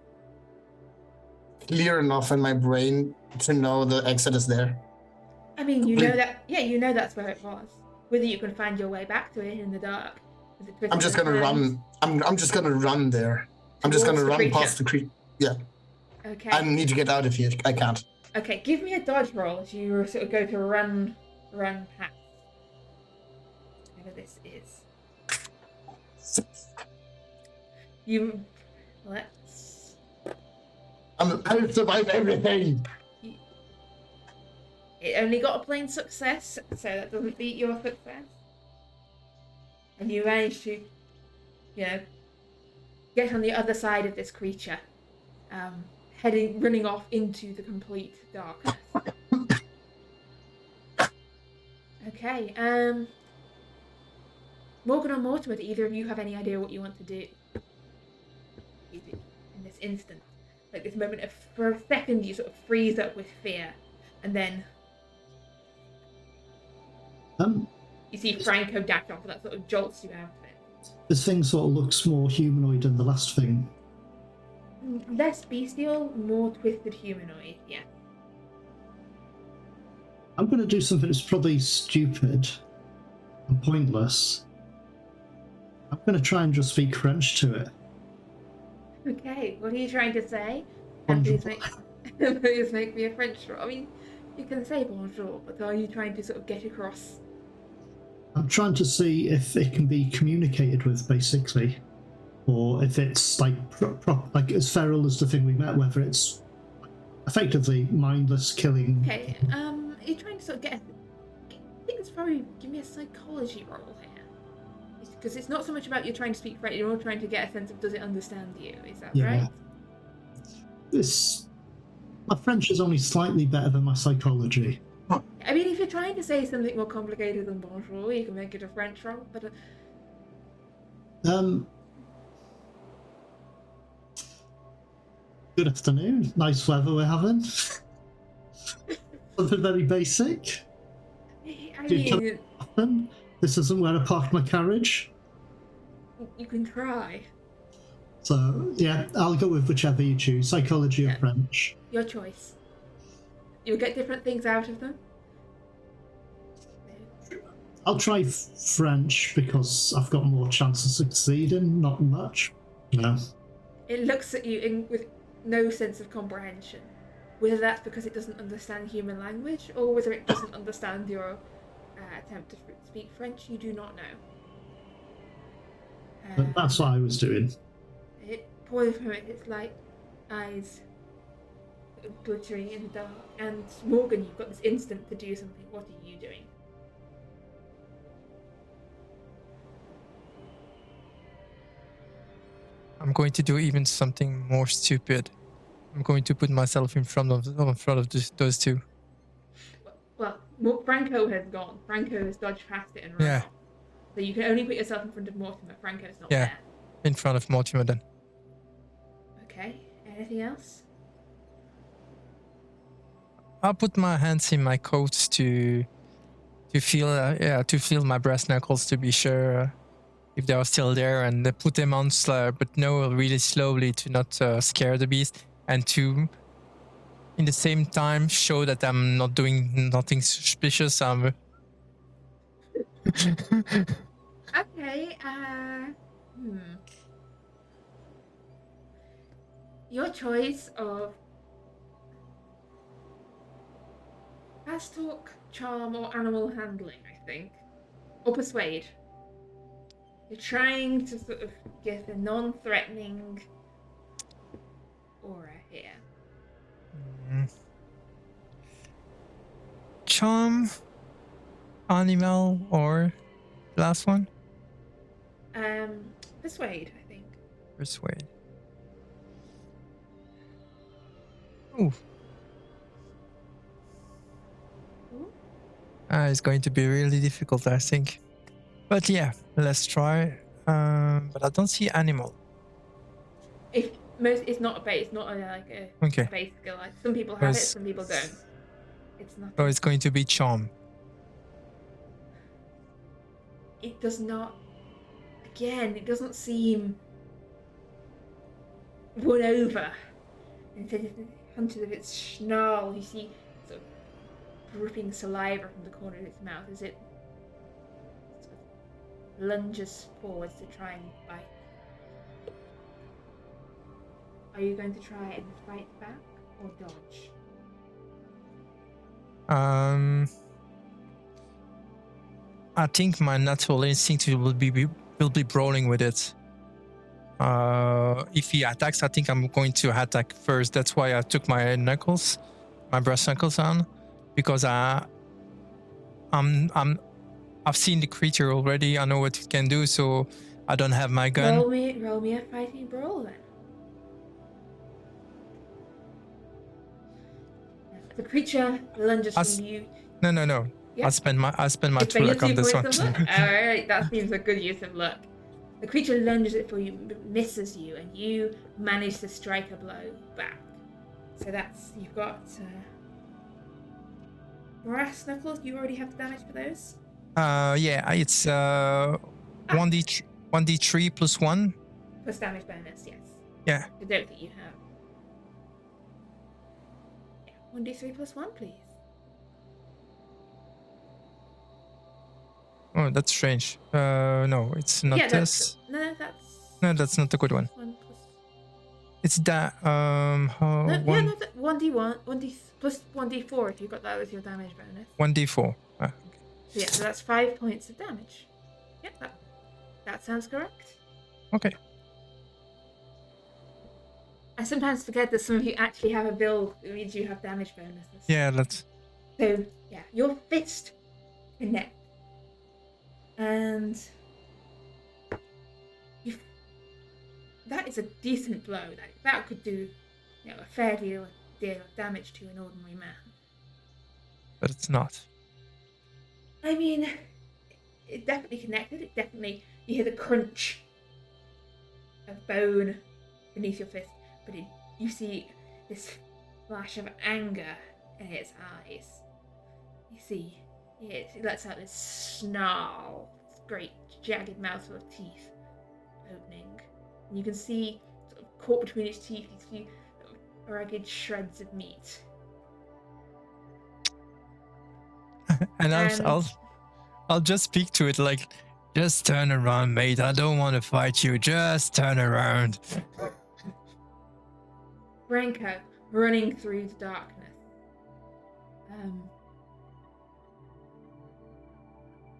clear enough in my brain to know the exit is there? I mean, you know that. Yeah, you know that's where it was. Whether you can find your way back to it in the dark. I'm just gonna run. I'm just gonna run there. I'm just gonna run past the creature. Yeah. Okay. I need to get out of here. I can't. Okay, give me a dodge roll as you sort of go to run past. Whatever this is. Let's... I'll survive everything. It only got a plain success, so that doesn't beat your success. And you manage to, get on the other side of this creature, running off into the complete darkness. Okay, Morgan or Mortimer, do either of you have any idea what you want to do? You do, in this instant. Like this moment of, for a second, you sort of freeze up with fear, and then you see Franco dash off, and that sort of jolts you out of it. This thing sort of looks more humanoid than the last thing. Less bestial, more twisted humanoid, yeah. I'm going to do something that's probably stupid and pointless. I'm going to try and just speak French to it. Okay, what are you trying to say? Bonjour. Please make me a French roll. I mean, you can say bonjour, but are you trying to sort of get across? I'm trying to see if it can be communicated with, basically, or if it's like like as feral as the thing we met, whether it's effectively mindless killing. Okay, you're trying to sort of get. I think it's probably give me a psychology roll here, because it's not so much about you trying to speak French. You're more trying to get a sense of does it understand you? Is that right? My French is only slightly better than my psychology. I mean, if you're trying to say something more complicated than bonjour, you can make it a French roll, but... Good afternoon. Nice weather we're having. Something very basic. I mean... This isn't where I parked my carriage. You can try. So, yeah, I'll go with whichever you choose. Psychology or French. Your choice. You'll get different things out of them. I'll try French because I've got more chance of succeeding, not much. No. It looks at you with no sense of comprehension. Whether that's because it doesn't understand human language, or whether it doesn't understand your attempt to speak French, you do not know. But that's what I was doing. It pours from its light eyes glittering in the dark. And Morgan, you've got this instant to do something. What are you doing? I'm going to do even something more stupid. I'm going to put myself in front of those two. Well, Franco has gone. Franco has dodged past it and run off. So you can only put yourself in front of Mortimer. Franco's not there. In front of Mortimer then. Okay. Anything else? I'll put my hands in my coat to feel my brass knuckles to be sure if they are still there, and put them on but no, really slowly to not scare the beast, and to in the same time show that I'm not doing nothing suspicious. Okay. Your choice of fast talk, charm, or animal handling, I think, or persuade. You're trying to sort of get a non-threatening aura here. Charm, animal, or last one? Persuade, I think. Persuade. Ooh. It's going to be really difficult, I think. But yeah, let's try. But I don't see animal. It's not a base. It's not a base skill. Like, some people have it, some people don't. It's not. So it's going to be charm. It does not. Again, it doesn't seem won over. Instead of the hunches of its snarl, you see sort of dripping saliva from the corner of its mouth as it sort of lunges forwards to try and bite. Are you going to try and fight back or dodge? I think my natural instinct will be brawling with it. If he attacks, I think I'm going to attack first. That's why I took my brass knuckles on, because I've seen the creature already. I know what it can do, so I don't have my gun. Roll me a fighting brawl then. The creature lunges from you. No. Yeah. I spend my 2 luck on this one. Alright, that seems a good use of luck. The creature lunges it for you, misses you, and you manage to strike a blow back. So you've got brass knuckles. You already have the damage for those? Yeah, it's 1d3 plus 1. Plus damage bonus, yes. Yeah. I don't think you have. 1d3 plus 1, please. Oh, that's strange. No, it's not this. No, that's not a good one. It's that. 1d1, 1d plus 1d4 if you got that as your damage bonus. 1d4. Okay. Yeah, so that's 5 points of damage. Yeah, that sounds correct. Okay. I sometimes forget that some of you actually have a build that means you have damage bonuses. Yeah, that's. So, yeah, your fist connects. And that is a decent blow. That could do, a fair deal of damage to an ordinary man. But it's not. I mean, it definitely connected. You hear the crunch of bone beneath your fist, but you see this flash of anger in its eyes. You see. It lets out this snarl, this great jagged mouthful of teeth opening. And you can see, sort of caught between its teeth, you see ragged shreds of meat. And And I'll just speak to it like, just turn around, mate. I don't want to fight you. Just turn around. Branko, running through the darkness.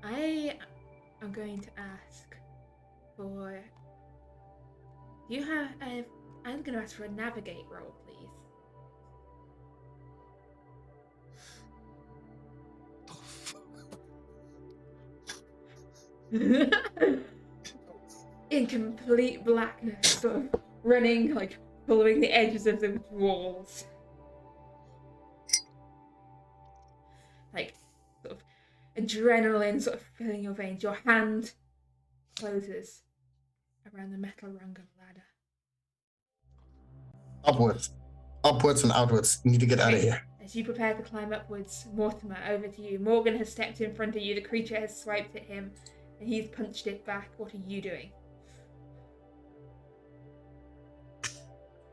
I am going to ask for. You have. I'm going to ask for a navigate roll, please. In complete blackness, sort of running, like following the edges of the walls. Like, sort of adrenaline sort of filling your veins. Your hand closes around the metal rung of a ladder. Upwards and outwards. Need to get out of here. As you prepare to climb upwards, Mortimer, over to you. Morgan has stepped in front of you. The creature has swiped at him, and he's punched it back. What are you doing?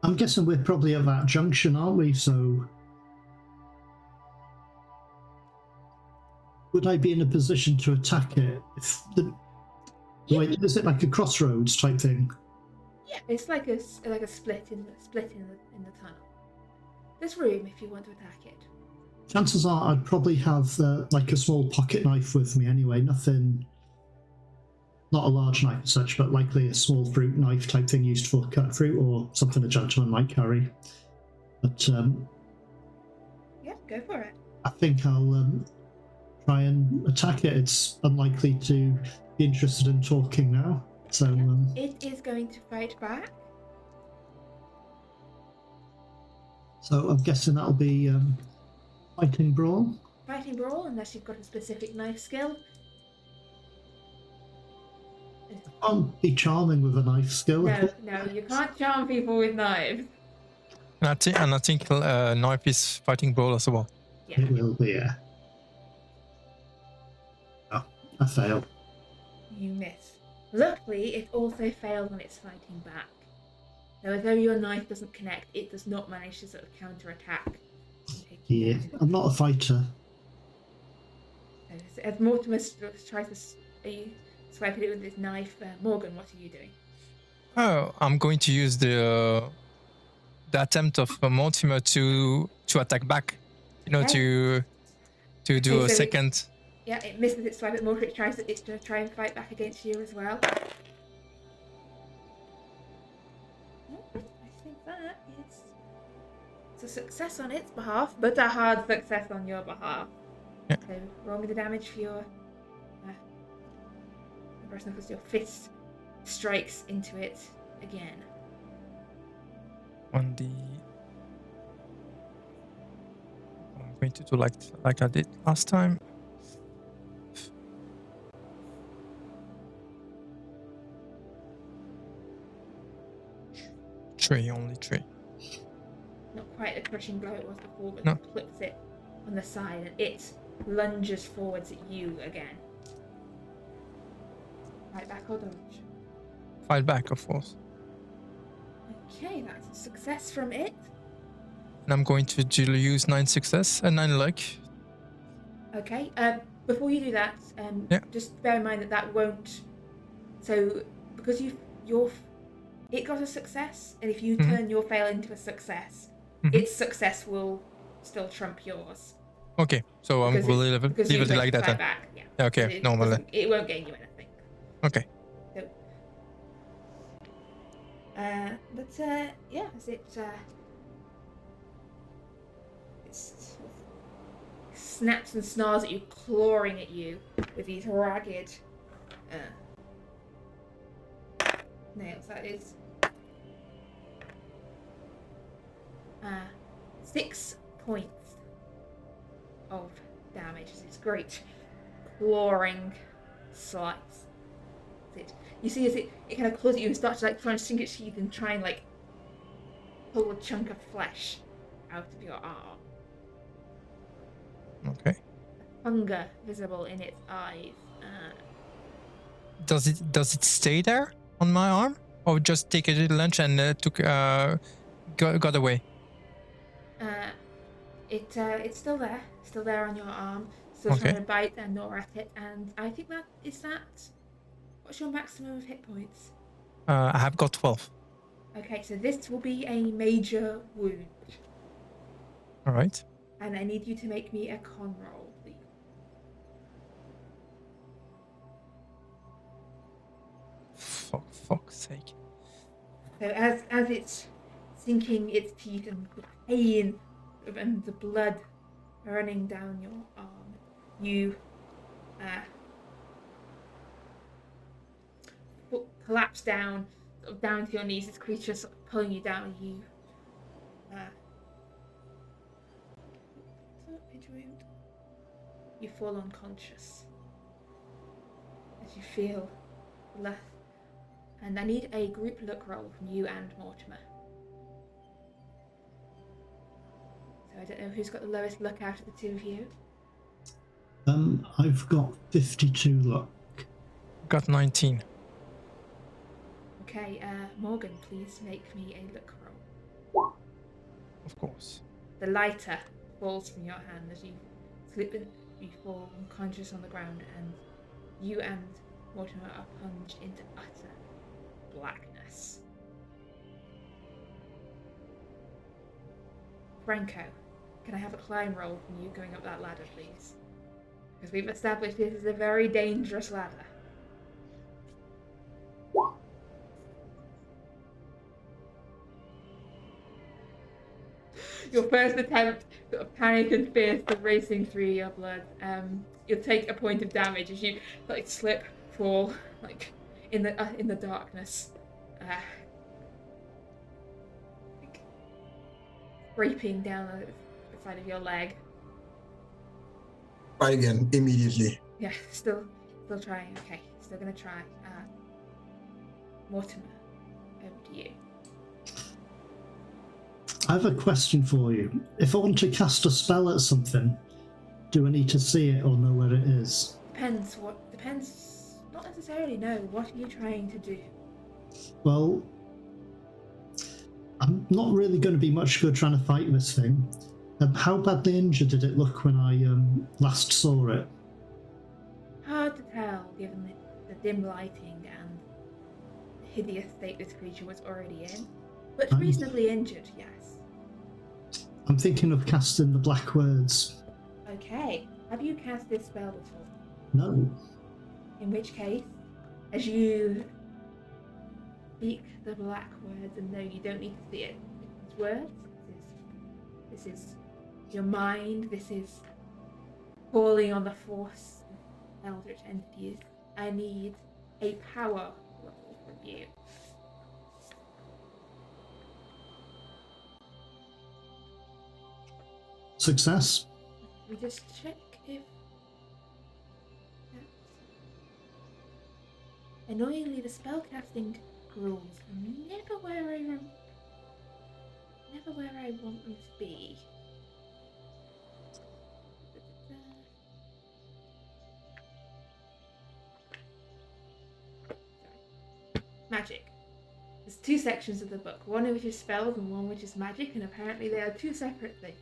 I'm guessing we're probably at that junction, aren't we? So would I be in a position to attack it? Wait, is it like a crossroads type thing? Yeah, it's like a split in the tunnel. There's room if you want to attack it. Chances are I'd probably have like a small pocket knife with me anyway. Nothing, not a large knife as such, but likely a small fruit knife type thing used for cut fruit or something a gentleman might carry. But yeah, go for it. I think I'll try and attack it. It's unlikely to be interested in talking now. So it is going to fight back. So I'm guessing that'll be fighting brawl. Fighting brawl, unless you've got a specific knife skill. I can't be charming with a knife skill. No, you can't charm people with knives. And I think knife is fighting brawl as well. Yeah. It will be, yeah. Oh, I failed. You miss. Luckily, it also fails on its fighting back. Now, although your knife doesn't connect, it does not manage to sort of counter-attack. Yeah, I'm not a fighter. As Mortimer tries to swipe at it with his knife, Morgan, what are you doing? Oh, I'm going to use the attempt of Mortimer to attack back. You know, Okay. to do Okay, a so second. Yeah, it misses its swipe at Mortimer. It's to try and fight back against you as well. I think that it's a success on its behalf, but a hard success on your behalf. Yeah. So roll me the damage for your person because your fist strikes into it again. 1d. I'm going to do like I did last time. 3, only 3. Not quite the crushing blow it was before, but No. it clips it on the side and it lunges forwards at you again. Fight back or dodge? Fight back, of course. Okay, that's a success from it. And I'm going to use 9 success and 9 luck. Okay, before you do that, Yeah. just bear in mind that won't. So, because it got a success, and if you turn your fail into a success, its success will still trump yours. Okay, so we'll leave it like that then. Back. Yeah. Okay, It normally. It won't gain you anything. Okay. So, yeah, as it snaps and snarls at you, clawing at you with these ragged nails. That is 6 points of damage. It's great clawing slice. You see as it kind of claws at you and starts to like try and sink its teeth and try and like pull a chunk of flesh out of your arm. Okay. Hunger visible in its eyes. Does it stay there on my arm, or just take a little lunch and got away? It's still there on your arm. still Okay. trying to bite and gnaw at it, and I think that is that. What's your maximum of hit points? I have got 12. Okay, so this will be a major wound, All right. and I need you to make me a con roll, please. For fuck's sake. So as it's sinking its teeth and the pain and the blood running down your arm, you collapse down, sort of down to your knees. This creature sort of pulling you down. You fall unconscious as you feel less. And I need a group look roll from you and Mortimer. So I don't know who's got the lowest luck out of the two of you. I've got 52 luck. Got 19. Okay, Morgan, please make me a look roll. Of course. The lighter falls from your hand as you slip in, you fall unconscious on the ground, and you and Mortimer are plunged into utter blackness. Franco, can I have a climb roll from you going up that ladder, please? Because we've established this is a very dangerous ladder. Your first attempt, sort of panic and fear still racing through your blood. You'll take a point of damage as you like slip, fall, like in the darkness, like, scraping down the side of your leg. Try again immediately. Yeah, still trying. Okay, still gonna try. Mortimer, over to you. I have a question for you. If I want to cast a spell at something, do I need to see it or know where it is? Depends. Not necessarily. No. What are you trying to do? Well, I'm not really going to be much good trying to fight this thing. How badly injured did it look when I last saw it? Hard to tell, given the dim lighting and the hideous state this creature was already in. But reasonably injured, yes. I'm thinking of casting the Black Words. Okay. Have you cast this spell before? No. In which case, as you speak the Black Words, and no, you don't need to see it. It's words. This is your mind. This is calling on the force of eldritch entities. I need a power roll from you. Success. We just check if that's... Annoyingly, the spellcasting rules are never where I want them to be. Magic. There's two sections of the book, one which is spells and one which is magic, and apparently they are two separate things.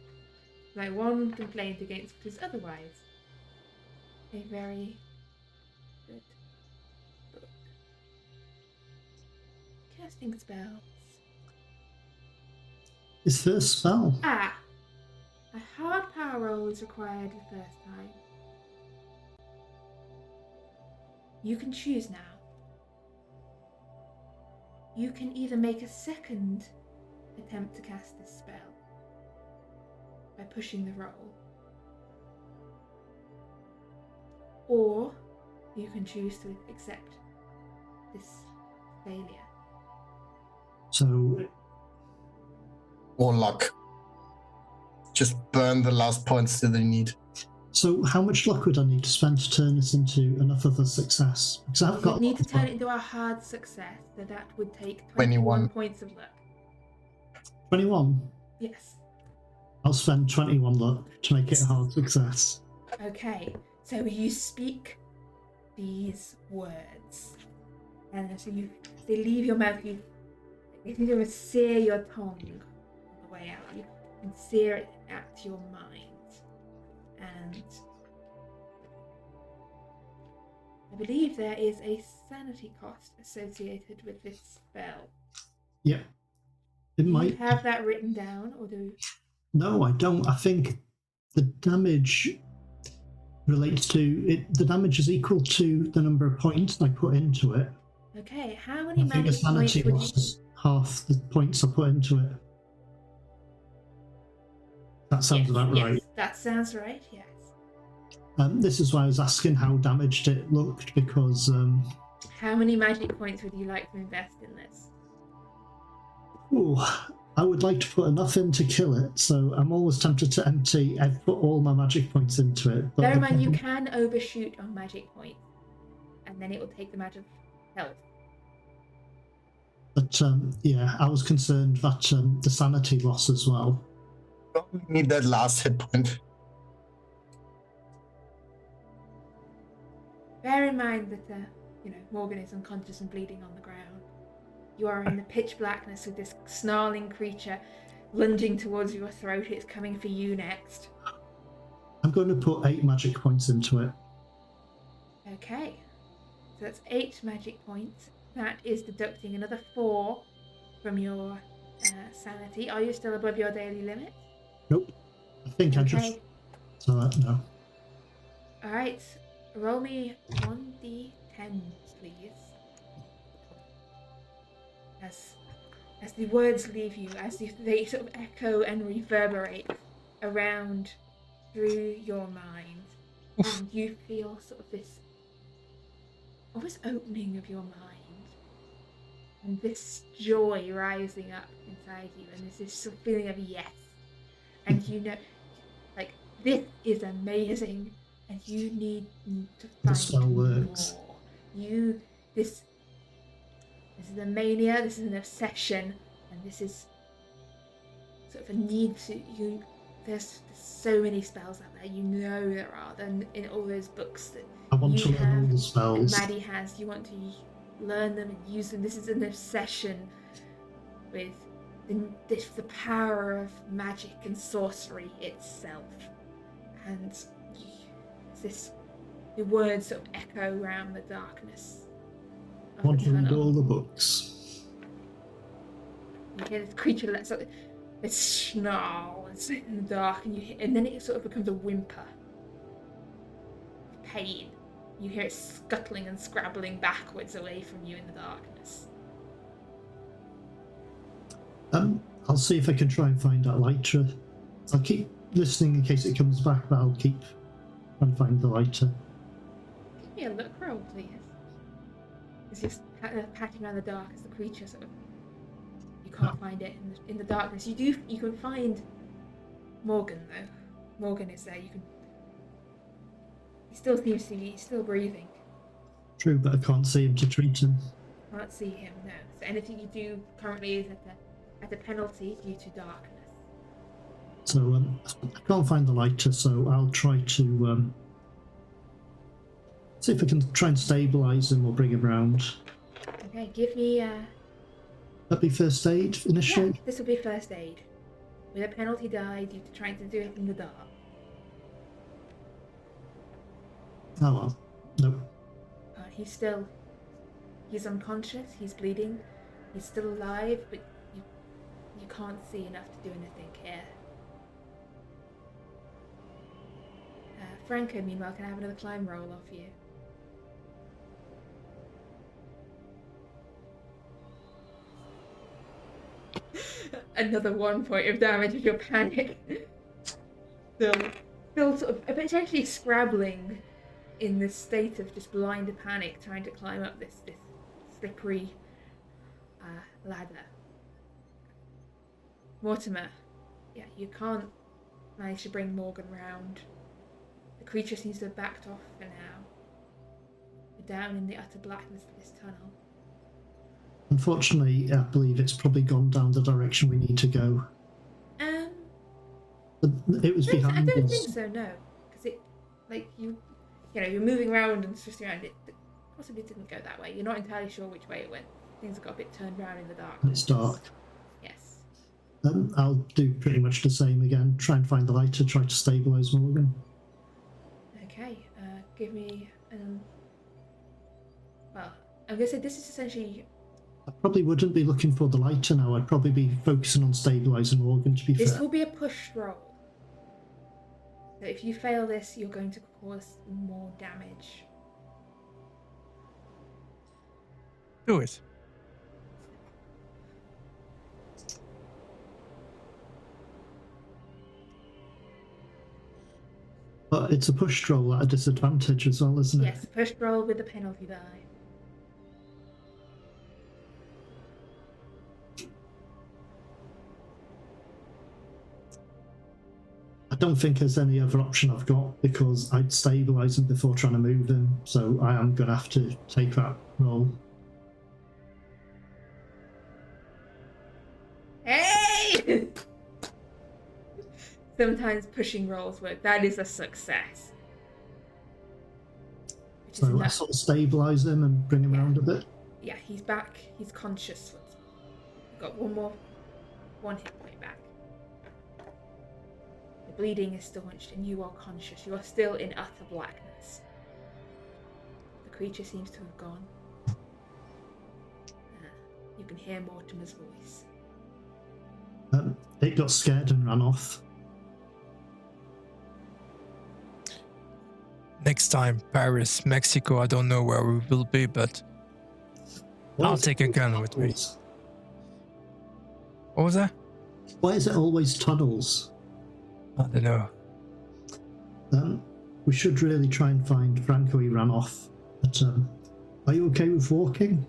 Like one complaint against what is otherwise a very good book. Casting spells. Is there a spell? A hard power roll is required the first time. You can choose now. You can either make a second attempt to cast this spell by pushing the roll, or you can choose to accept this failure. So, Or luck. Just burn the last points that they need. so how much luck would I need to spend to turn this into enough of a success? Because I've got. You need to turn it into a hard success, so that would take 21 points of luck. 21. Yes. I'll spend 21 luck to make it a hard success. Okay, so you speak these words, and so they leave your mouth. You seem to sear your tongue on the way out. You can sear it at your mind, and believe there is a sanity cost associated with this spell. Yeah. It Do might you have that written down, or do... No, I don't. I think the damage relates to it. The damage is equal to the number of points I put into it. Okay, how many I think the magic points sanity would loss you... is half the points I put into it. That sounds about right. Yes, that sounds right, yes. This is why I was asking how damaged it looked, because How many magic points would you like to invest in this? I would like to put enough in to kill it, so I'm always tempted to empty and put all my magic points into it. But Bear in mind, you can overshoot on magic points, and then it will take them out of health. But yeah, I was concerned that the sanity loss as well. Probably need that last hit point. Bear in mind that, Morgan is unconscious and bleeding on the ground. You are in the pitch blackness with this snarling creature lunging towards your throat. It's coming for you next. I'm going to put 8 magic points into it. Okay. So that's 8 magic points. That is deducting another 4 from your sanity. Are you still above your daily limit? Nope. I think I just... So no. Alright. Roll me 1d10, please. As the words leave you, as they sort of echo and reverberate around through your mind, and you feel sort of this almost opening of your mind, and this joy rising up inside you, and there's this sort of feeling of yes, and like, this is amazing, and you need to find The spell works. more. This is a mania, this is an obsession, and this is sort of a need to there's so many spells out there, there are, than in all those books that I want to learn all the spells. Maddie has. You want to learn them and use them. This is an obsession with the power of magic and sorcery itself, and the words sort of echo around the darkness. I want to read all the books. You hear this creature lets out this snarl in the dark, and then it sort of becomes a whimper of pain. You hear it scuttling and scrabbling backwards away from you in the darkness. I'll see if I can try and find that lighter. I'll keep listening in case it comes back, but I'll keep trying to find the lighter. Give me a look roll, please. It's just patting around the dark as the creature sort of... You can't find it in the darkness. You can find Morgan, though. Morgan is there. He still seems to be still breathing. True, but I can't see him to treat him. Can't see him, no. So anything you do currently is at a penalty due to darkness. So I can't find the lighter, so I'll try to see if I can try and stabilise him or bring him round. Okay, give me... That'd be first aid initially? Yeah, this will be first aid. With a penalty die due to trying to do it in the dark. Oh well. Nope. He's unconscious, he's bleeding, he's still alive, but you can't see enough to do anything here. Franco, meanwhile, can I have another climb roll off you? Another 1 point of damage as your panic. Still sort of potentially scrabbling in this state of just blind panic, trying to climb up this slippery ladder. Mortimer, yeah, you can't manage to bring Morgan round. The creature seems to have backed off for now. You're down in the utter blackness of this tunnel. Unfortunately, I believe it's probably gone down the direction we need to go. It was behind us. I don't think so, no. Because you're moving around and twisting around. It possibly didn't go that way. You're not entirely sure which way it went. Things got a bit turned around in the darkness. It's dark. Yes. I'll do pretty much the same again. Try and find the lighter, try to stabilise Morgan. Okay, give me Well, I'm going to say this is essentially... I probably wouldn't be looking for the lighter now. I'd probably be focusing on stabilising Morgan, to be This fair. will be a push roll. So if you fail this, you're going to cause more damage. Do it. But it's a push roll at a disadvantage as well, isn't it? Yes, push roll with the penalty die. I don't think there's any other option I've got because I'd stabilise him before trying to move him, so I am going to have to take that roll. Hey! Sometimes pushing rolls work. That is a success. Which is So enough. let's sort of stabilise him and bring him around a bit. Yeah, he's back. He's conscious once more. You've got one hit point back. The bleeding is staunched and you are conscious. You are still in utter blackness. The creature seems to have gone. You can hear Mortimer's voice. It got scared and ran off. Next time, Paris, Mexico, I don't know where we will be, but I'll take a gun with me. What was that? Why is it always tunnels? I don't know. We should really try and find Franco. He ran off. But are you okay with walking?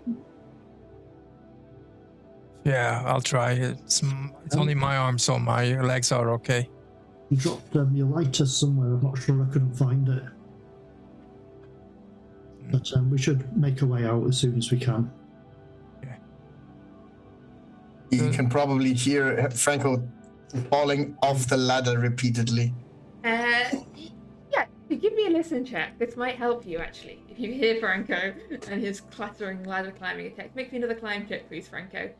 Yeah, I'll try. It's only my arm, so my legs are okay. You dropped your lighter somewhere. I'm not sure. I couldn't find it. But we should make a way out as soon as we can. Yeah. You can probably hear Franco falling off the ladder repeatedly. Yeah, give me a listen check. This might help you, actually. If you hear Franco and his clattering ladder climbing attack, make me another climb check, please, Franco.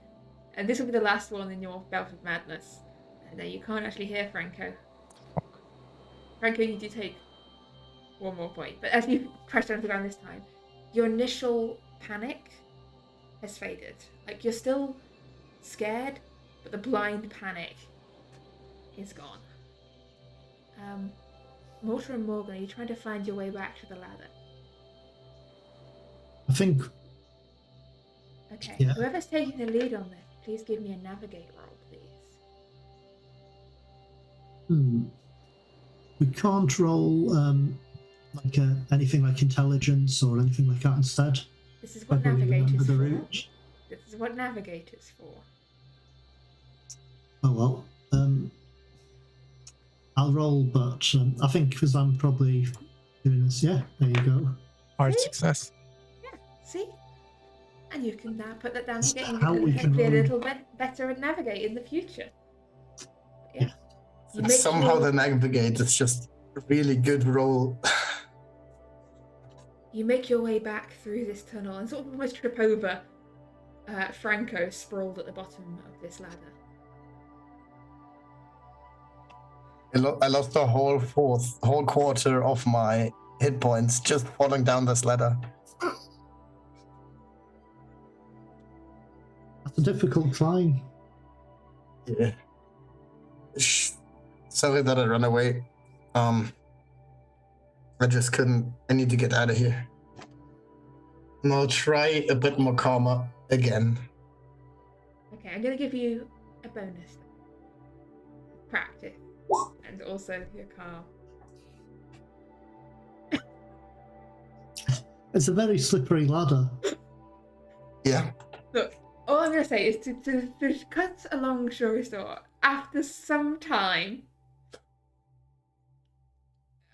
And this will be the last one in your bout of madness. And you can't actually hear Franco. Franco, you do take one more point. But as you crash down to the ground this time, your initial panic has faded. Like, you're still scared, but the blind panic is gone. Mortar and Morgan, are you trying to find your way back to the ladder? I think. Okay. Yeah. Whoever's taking the lead on this, please give me a navigate roll, please. We can't roll anything like intelligence or anything like that instead. This is what Whether we remember navigators the for. route. This is what navigators for. Oh well. I'll roll, but I think because I'm probably doing this. Yeah, there you go. Hard See? success. Yeah, see? And you can now put that down That's to getting how we can hopefully a roll. little bit better at navigate in the future. Yeah. You make Somehow your- the navigate is just a really good roll. You make your way back through this tunnel and sort of almost trip over Franco sprawled at the bottom of this ladder. I lost the whole quarter of my hit points just falling down this ladder. That's a difficult climb. Yeah. Sorry that I ran away. I just couldn't. I need to get out of here. And I'll try a bit more calmer again. Okay, I'm going to give you a bonus. Practice. And also your calm. It's a very slippery ladder. Yeah. Look, all I'm going to say is to cut a long story short, after some time,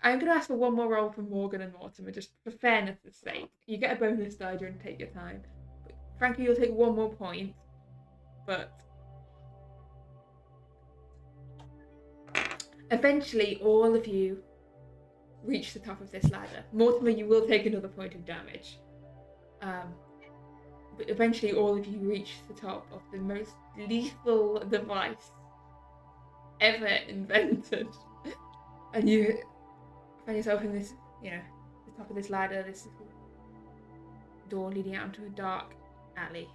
I'm going to ask for one more roll from Morgan and Mortimer, just for fairness' sake. You get a bonus die during take your time. But frankly, you'll take one more point, but eventually all of you reach the top of this ladder. Mortimer, you will take another point of damage. But eventually all of you reach the top of the most lethal device ever invented. And you find yourself in this, the top of this ladder, this door leading out into a dark alley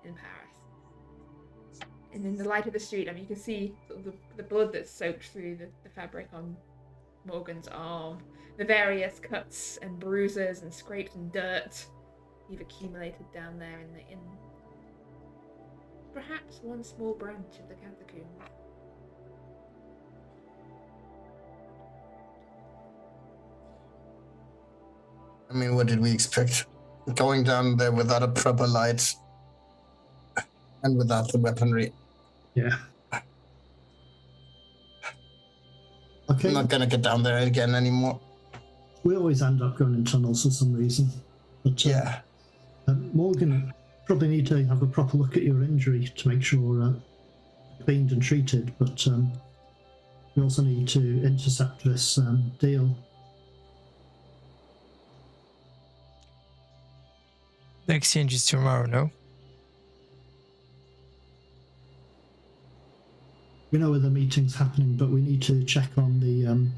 in Paris. And in the light of the street, you can see sort of the blood that's soaked through the fabric on Morgan's arm, the various cuts and bruises and scrapes and dirt you've accumulated down there in perhaps one small branch of the catacombs. I mean, what did we expect? Going down there without a proper light and without the weaponry. Yeah. Okay. I'm not gonna get down there again anymore. We always end up going in tunnels for some reason. But Yeah. Morgan, probably need to have a proper look at your injury to make sure cleaned and treated. But we also need to intercept this deal. The exchange is tomorrow, no? We know where the meeting's happening, but we need to check on the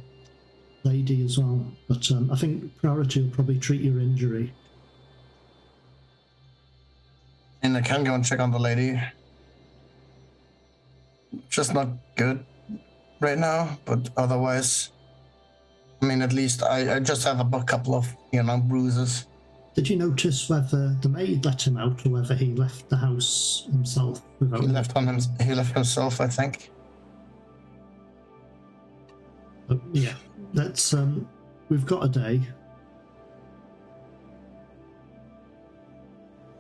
lady as well. But I think priority will probably treat your injury. And I can go and check on the lady. Just not good right now, but otherwise, I mean, at least I just have a couple of, bruises. Did you notice whether the maid let him out or whether he left the house himself? He left himself, I think. But yeah, that's we've got a day.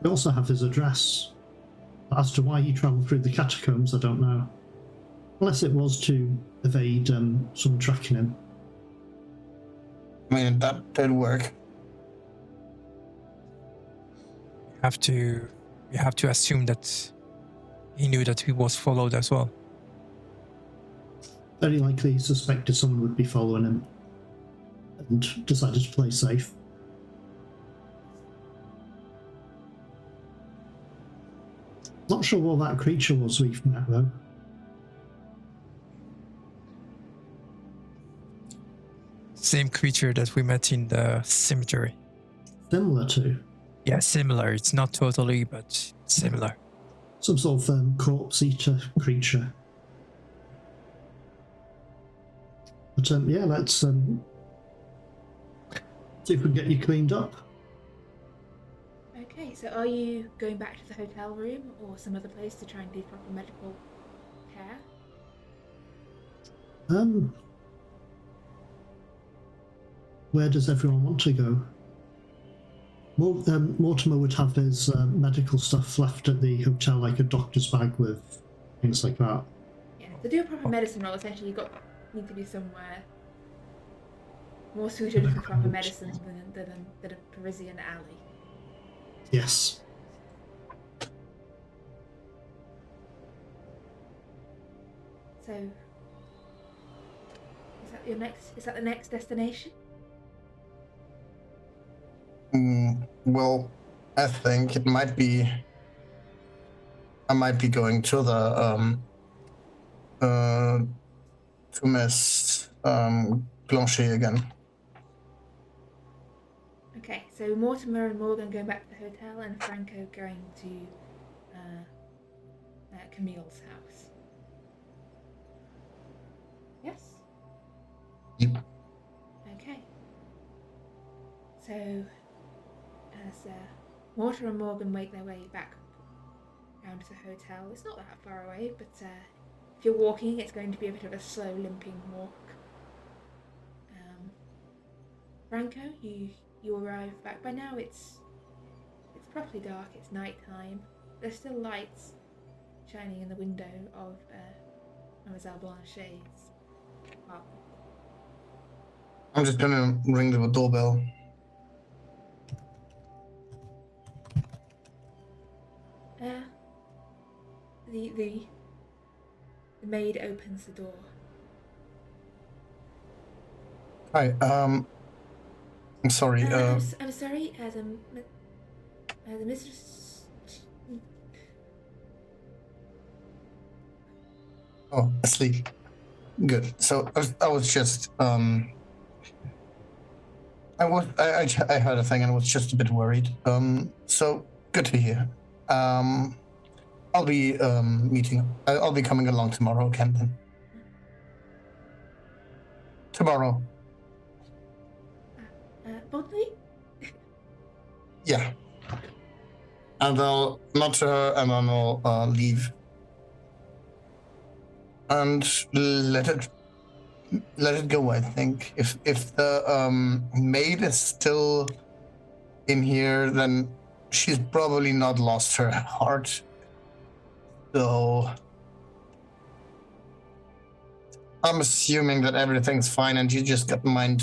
We also have his address. But as to why he travelled through the catacombs, I don't know. Unless it was to evade someone tracking him. I mean, that did work. You have to assume that he knew that he was followed as well. Very likely he suspected someone would be following him and decided to play safe. Not sure what that creature was we've met though. Same creature that we met in the cemetery. Similar to? Yeah, similar. It's not totally, but similar. Some sort of corpse eater creature. But yeah, let's see if we can get you cleaned up. Okay, so are you going back to the hotel room or some other place to try and do proper medical care? Where does everyone want to go? Mortimer would have his medical stuff left at the hotel, like a doctor's bag with things like that. Yeah, to do a proper medicine roll, essentially you need to be somewhere more suited for proper medicine than a Parisian alley. Yes. So, is that the next destination? Well, I think it might be. I might be going to the to Miss Blanchet again. Okay, so Mortimer and Morgan going back to the hotel, and Franco going to Camille's house. Yes. Yep. Okay. So, as Mortimer and Morgan make their way back round to the hotel, it's not that far away, but if you're walking, it's going to be a bit of a slow, limping walk. Franco, you arrive back. By now, it's properly dark. It's night time. There's still lights shining in the window of Mademoiselle Blanchet's apartment. I'm just gonna ring the doorbell. The maid opens the door. Hi. I'm sorry. I'm sorry. The mistress. Oh, asleep. Good. So I was just I heard a thing and was just a bit worried. So good to hear. I'll be I'll be coming along tomorrow again then. Tomorrow. Bodley? Yeah. And I'll nod to her and then I'll leave. And let it go, I think. If the maid is still in here, then she's probably not lost her heart. So I'm assuming that everything's fine and she just got mind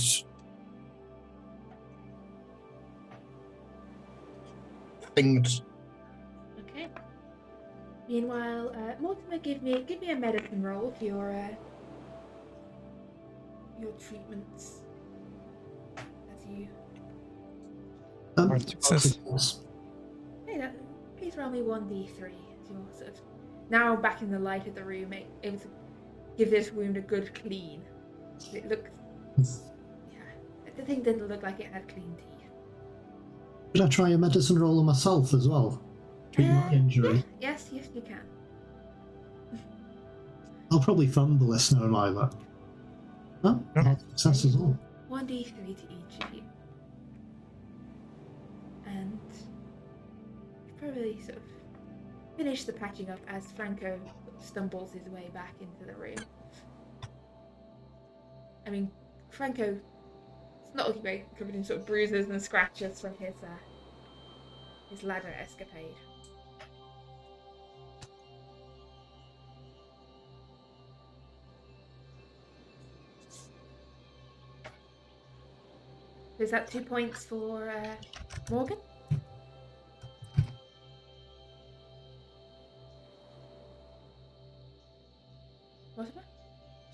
thinged. Okay. Meanwhile, Mortimer, give me a medicine roll for your treatments. As you. Hard success. Hey, please roll me 1d3 as you're sort of now back in the light of the room, able to give this wound a good clean. It looks. Yeah, the thing didn't look like it had clean teeth. Could I try a medicine roll on myself as well? Treat my injury. Yeah. Yes, you can. I'll probably fumble this, knowing my luck. Oh, I had success as well. 1d3 to each of you. And you probably sort of finish the patching up as Franco stumbles his way back into the room. I mean, Franco, it's not looking great, covered in sort of bruises and scratches from his ladder escapade. Is that 2 points for Morgan? Mortimer?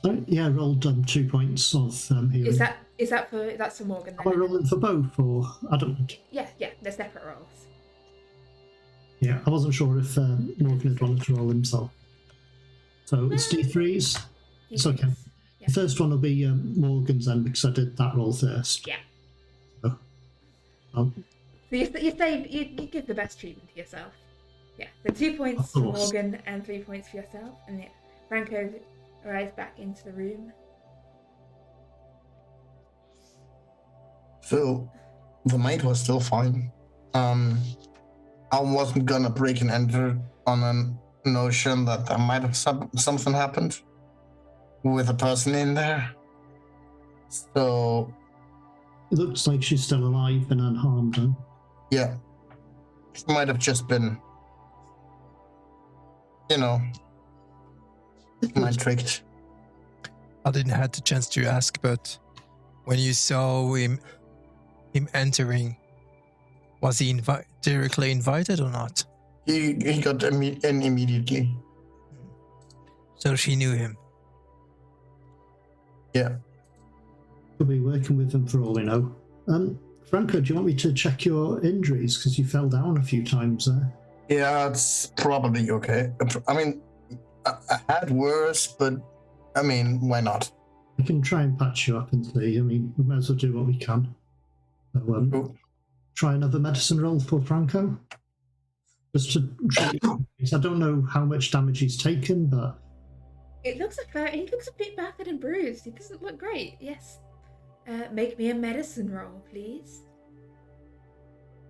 Sorry? Yeah, I rolled 2 points of healing. That's for Morgan then? Am I rolling for both, or I don't know? Yeah, they're separate rolls. Yeah, I wasn't sure if Morgan had wanted to roll himself. So it's D3s. It's okay. Yeah. The first one will be Morgan's then, because I did that roll first. Yeah. So, So you give the best treatment to yourself. Yeah. So 2 points for Morgan and 3 points for yourself, and yeah, Franco arrives back into the room. So the maid was still fine. I wasn't gonna break and enter on a notion that there might have something happened with a person in there. So it looks like she's still alive and unharmed. Huh? Yeah, it might have just been, mind tricked. I didn't have the chance to ask, but when you saw him entering, was he directly invited or not? He got in immediately. So she knew him. Yeah. Could be working with them for all we know. Franco, do you want me to check your injuries? Because you fell down a few times there. Yeah, it's probably okay. I mean, I had worse, but I mean, why not? We can try and patch you up and see. I mean, we might as well do what we can. So, try another medicine roll for Franco. Just to try. I don't know how much damage he's taken, but he looks a bit battered and bruised. He doesn't look great. Yes. Make me a medicine roll, please.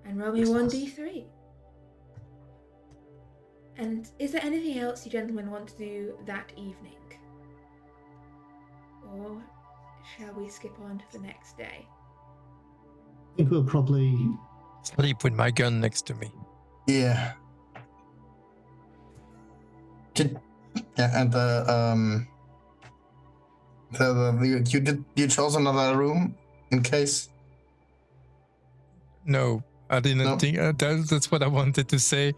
And roll me 1d3. And is there anything else you gentlemen want to do that evening? Or shall we skip on to the next day? I think we'll probably sleep with my gun next to me. Yeah. And you chose another room in case? No, I didn't think that's what I wanted to say,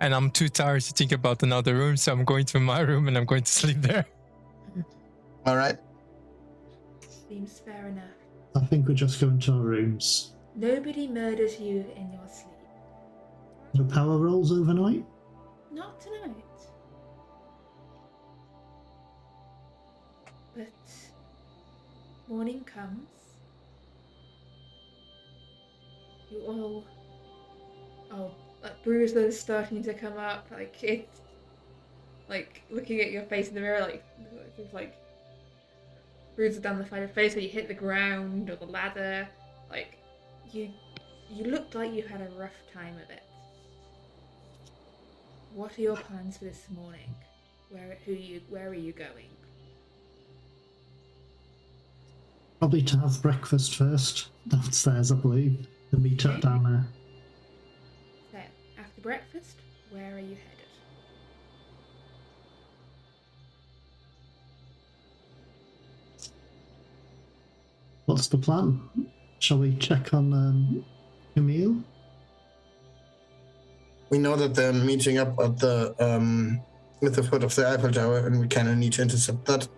and I'm too tired to think about another room, so I'm going to my room and I'm going to sleep there. All right. Seems fair enough. I think we're just going to our rooms. Nobody murders you in your sleep. No power rolls overnight? Not tonight. But morning comes, You all, like bruises starting to come up. Like it's like looking at your face in the mirror, like there's like bruises down the side of the face where you hit the ground or the ladder. Like you looked like you had a rough time of it. What are your plans for this morning? Where are you going? Probably to have breakfast first downstairs, I believe. The meet up down there. So after breakfast, where are you headed? What's the plan? Shall we check on Camille? We know that they're meeting up at the with the foot of the Eiffel Tower, and we kind of need to intercept that.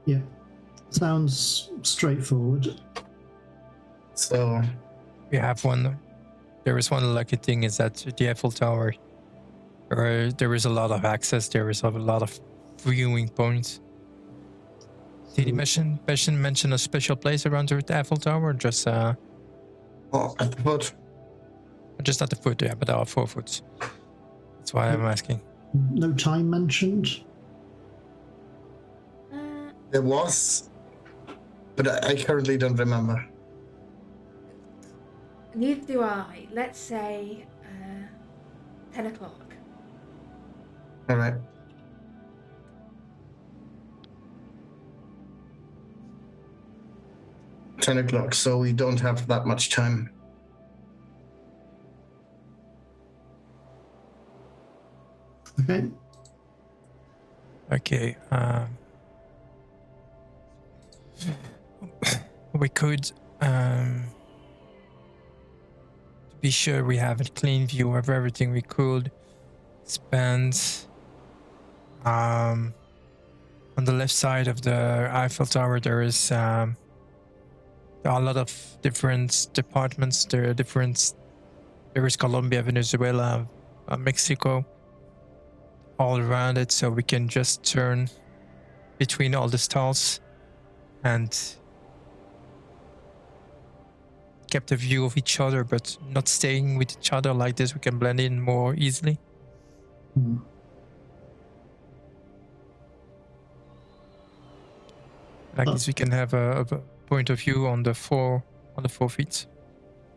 Yeah, sounds straightforward. So We have one. There is one lucky thing is that the Eiffel Tower, there is a lot of access. There is a lot of viewing points. Did he mention a special place around the Eiffel Tower, or just at the foot. just at the foot? Yeah, but there are 4 foots. That's why I'm asking. No time mentioned. There was, but I currently don't remember. Neither do I. Let's say 10 o'clock. All right. $10, so we don't have that much time. Okay. Okay. We could, to be sure we have a clean view of everything, we could spend on the left side of the Eiffel Tower. There are a lot of different departments. There is Colombia, Venezuela, Mexico, all around it, so we can just turn between all the stalls and kept a view of each other, but not staying with each other. Like this, we can blend in more easily. Hmm. Like this, we can have a point of view on the 4 feet.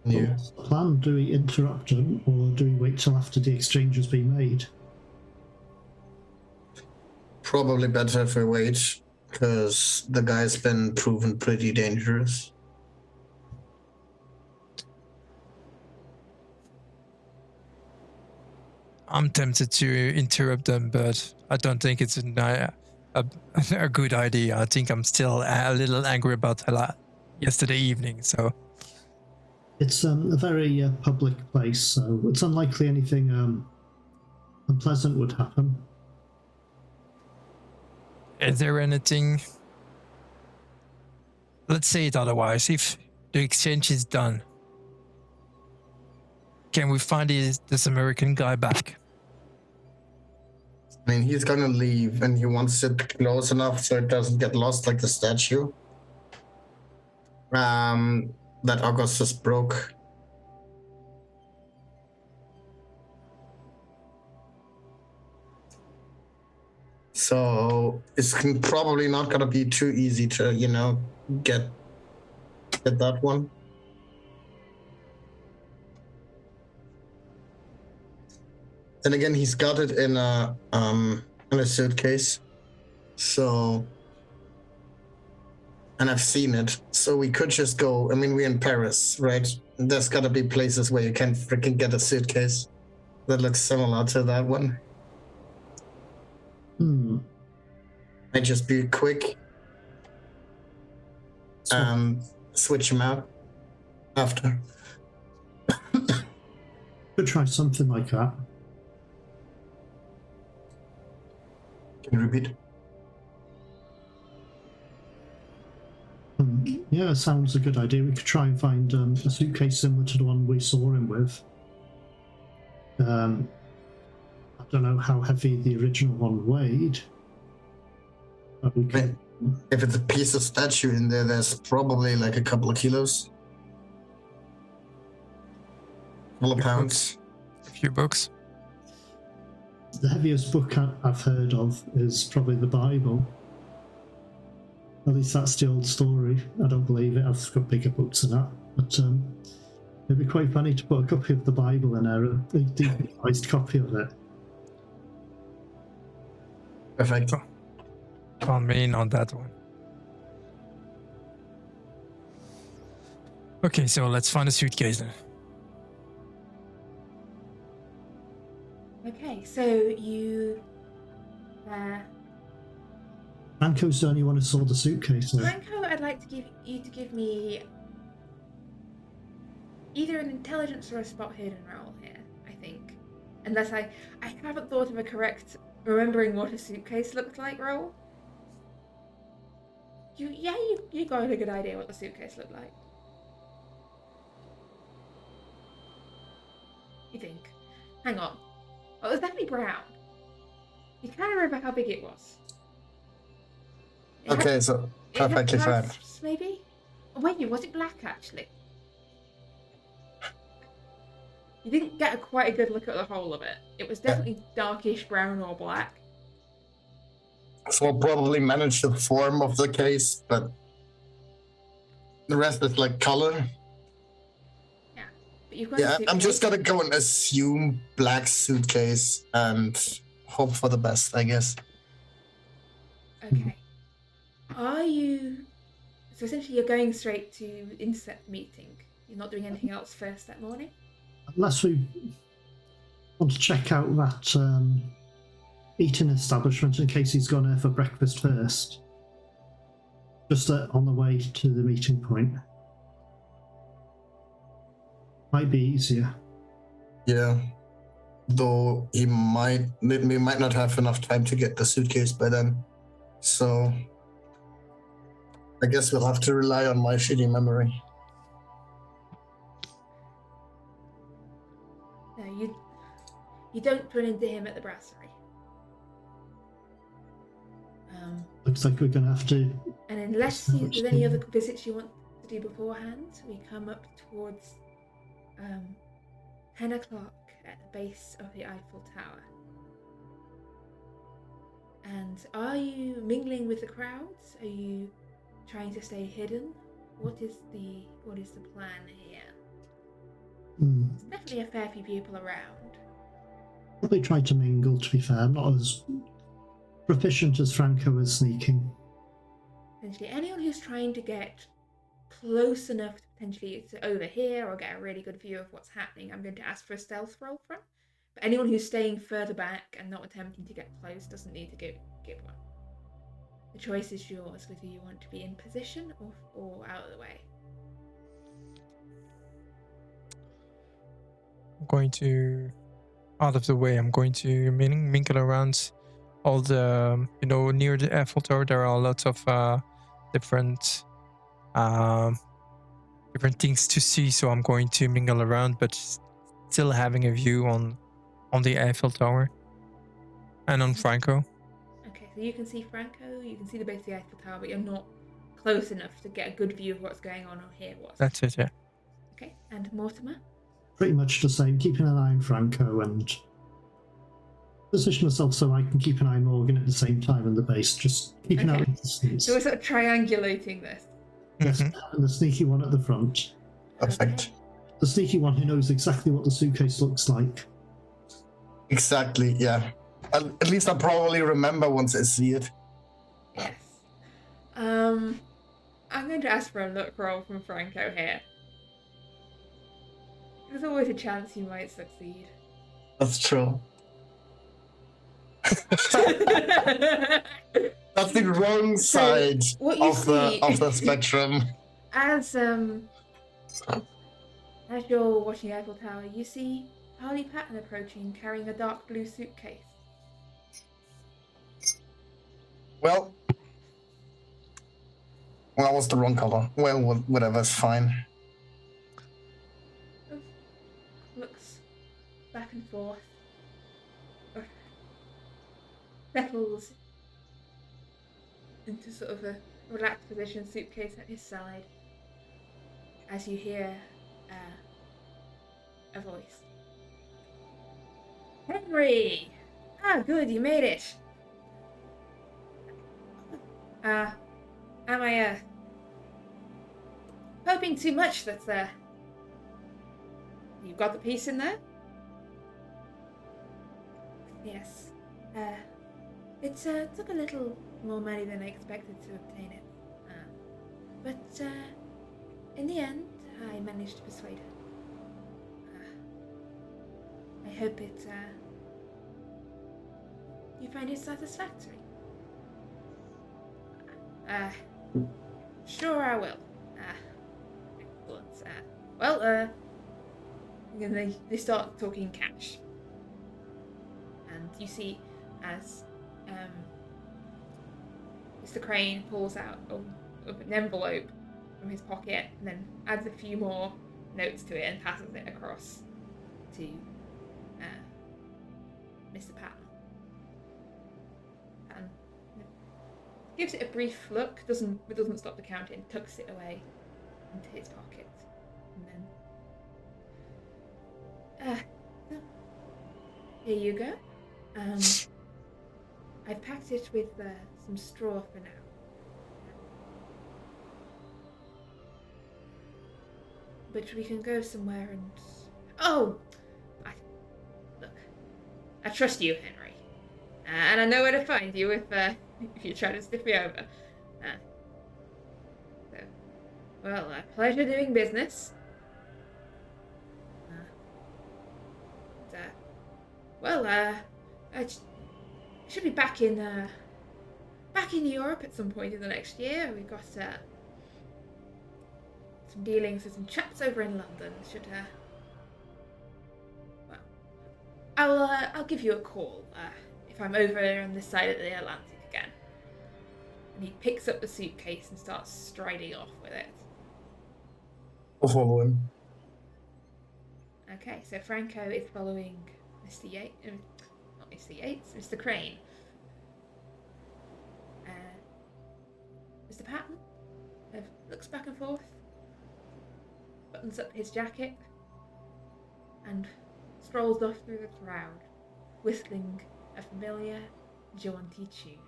Yeah. What's the plan? Do we interrupt them, or do we wait till after the exchange has been made? Probably better if we wait, because the guy's been proven pretty dangerous. I'm tempted to interrupt them, but I don't think it's a good idea. I think I'm still a little angry about yesterday evening, so... It's a very public place, so it's unlikely anything unpleasant would happen. Is there anything... Let's say it otherwise. If the exchange is done, can we find this American guy back? I mean, he's gonna leave, and he wants it close enough so it doesn't get lost like the statue that Augustus broke. So it's probably not gonna be too easy to, get that one. Then again, he's got it in a suitcase. So, and I've seen it. So we could just go. I mean, we're in Paris, right? There's gotta be places where you can freaking get a suitcase that looks similar to that one. Might just be quick. Switch them out after. Could try something like that. Can you repeat? Yeah, sounds a good idea. We could try and find a suitcase similar to the one we saw him with. I don't know how heavy the original one weighed, but we could If it's a piece of statue in there, there's probably like a couple of kilos. Couple of Few pounds. A few books. The heaviest book I've heard of is probably the Bible. At least that's the old story. I don't believe it. I've got bigger books than that. But it'd be quite funny to put a copy of the Bible in there, a digitized copy of it. Perfect. On me, not that one. Okay, so let's find a suitcase then. Okay, so you. Franco's the only one who saw the suitcase. So Franco, I'd like to give me either an intelligence or a spot hidden roll here, I think. Unless I haven't thought of a correct remembering what a suitcase looked like roll. You got a good idea what the suitcase looked like. You think? Hang on. Oh, it was definitely brown. You can't remember how big it was. Okay, so perfectly fine. Clasps, maybe? Oh, wait, was it black actually? You didn't get quite a good look at the whole of it. It was definitely darkish brown or black. So I'll probably manage the form of the case, but the rest is like color. Yeah, but you've got Yeah, a I'm just suitcase. gonna go and assume black suitcase and hope for the best, I guess. Okay. Are you... So essentially you're going straight to intercept meeting. You're not doing anything else first that morning? unless we want to check out that eating establishment in case he's gone there for breakfast first. Just on the way to the meeting point. Might be easier. Yeah. Though we might not have enough time to get the suitcase by then. So I guess we'll have to rely on my shitty memory. No, you don't run into him at the brasserie. Looks like we're going to have to... And unless there's any other visits you want to do beforehand, we come up towards 10 o'clock at the base of the Eiffel Tower. And are you mingling with the crowds? Are you trying to stay hidden? What is the plan here? There's definitely a fair few people around. Probably try to mingle, to be fair. I'm not as proficient as Franco is sneaking. Essentially, anyone who's trying to get close enough to potentially to overhear or get a really good view of what's happening, I'm going to ask for a stealth roll from. But anyone who's staying further back and not attempting to get close doesn't need to give one. The choice is yours, whether you want to be in position or out of the way. I'm going to, out of the way, I'm going to mingle around all the, near the Eiffel Tower. There are lots of different things to see, so I'm going to mingle around, but still having a view on the Eiffel Tower and on Franco. Okay, so you can see Franco, you can see the base of the Eiffel Tower, but you're not close enough to get a good view of what's going on or hear what's. That's it, yeah. Okay, and Mortimer? Pretty much the same, keeping an eye on Franco and position myself so I can keep an eye on Morgan at the same time in the base, just keeping out the distance. So we're sort of triangulating this. Yes, and the sneaky one at the front. Perfect. The sneaky one who knows exactly what the suitcase looks like. Exactly, yeah. At least I'll probably remember once I see it. Yes. I'm going to ask for a look roll from Franco here. There's always a chance you might succeed. That's true. That's the wrong side of the spectrum. As you're watching Eiffel Tower, you see Harley Patton approaching, carrying a dark blue suitcase. Well, that was the wrong color. Well, whatever, it's fine. Looks back and forth. Settles into sort of a relaxed position, suitcase at his side, as you hear a voice. Henry! Ah, good, you made it. Am I hoping too much that you've got the piece in there? Yes. It took a little more money than I expected to obtain it. But in the end, I managed to persuade her. I hope you find it satisfactory. Sure I will. Excellent. Well, they start talking cash. And you see as Mr. Crane pulls out of an envelope from his pocket and then adds a few more notes to it and passes it across to Mr. Patton. And gives it a brief look, doesn't stop the counting, tucks it away into his pocket, and then here you go. I've packed it with some straw for now. But we can go somewhere and... Oh! Look, I trust you, Henry. And I know where to find you if you try to stiff me over. Well, pleasure doing business. I should be back in Europe at some point in the next year. We've got some dealings with some chaps over in London. I'll give you a call if I'm over on this side of the Atlantic again. And he picks up the suitcase and starts striding off with it. I'll follow him. Okay, so Franco is following Mr. Yates, not Mr. Yates, Mr. Crane. Mr. Patton looks back and forth, buttons up his jacket, and strolls off through the crowd, whistling a familiar, jaunty tune.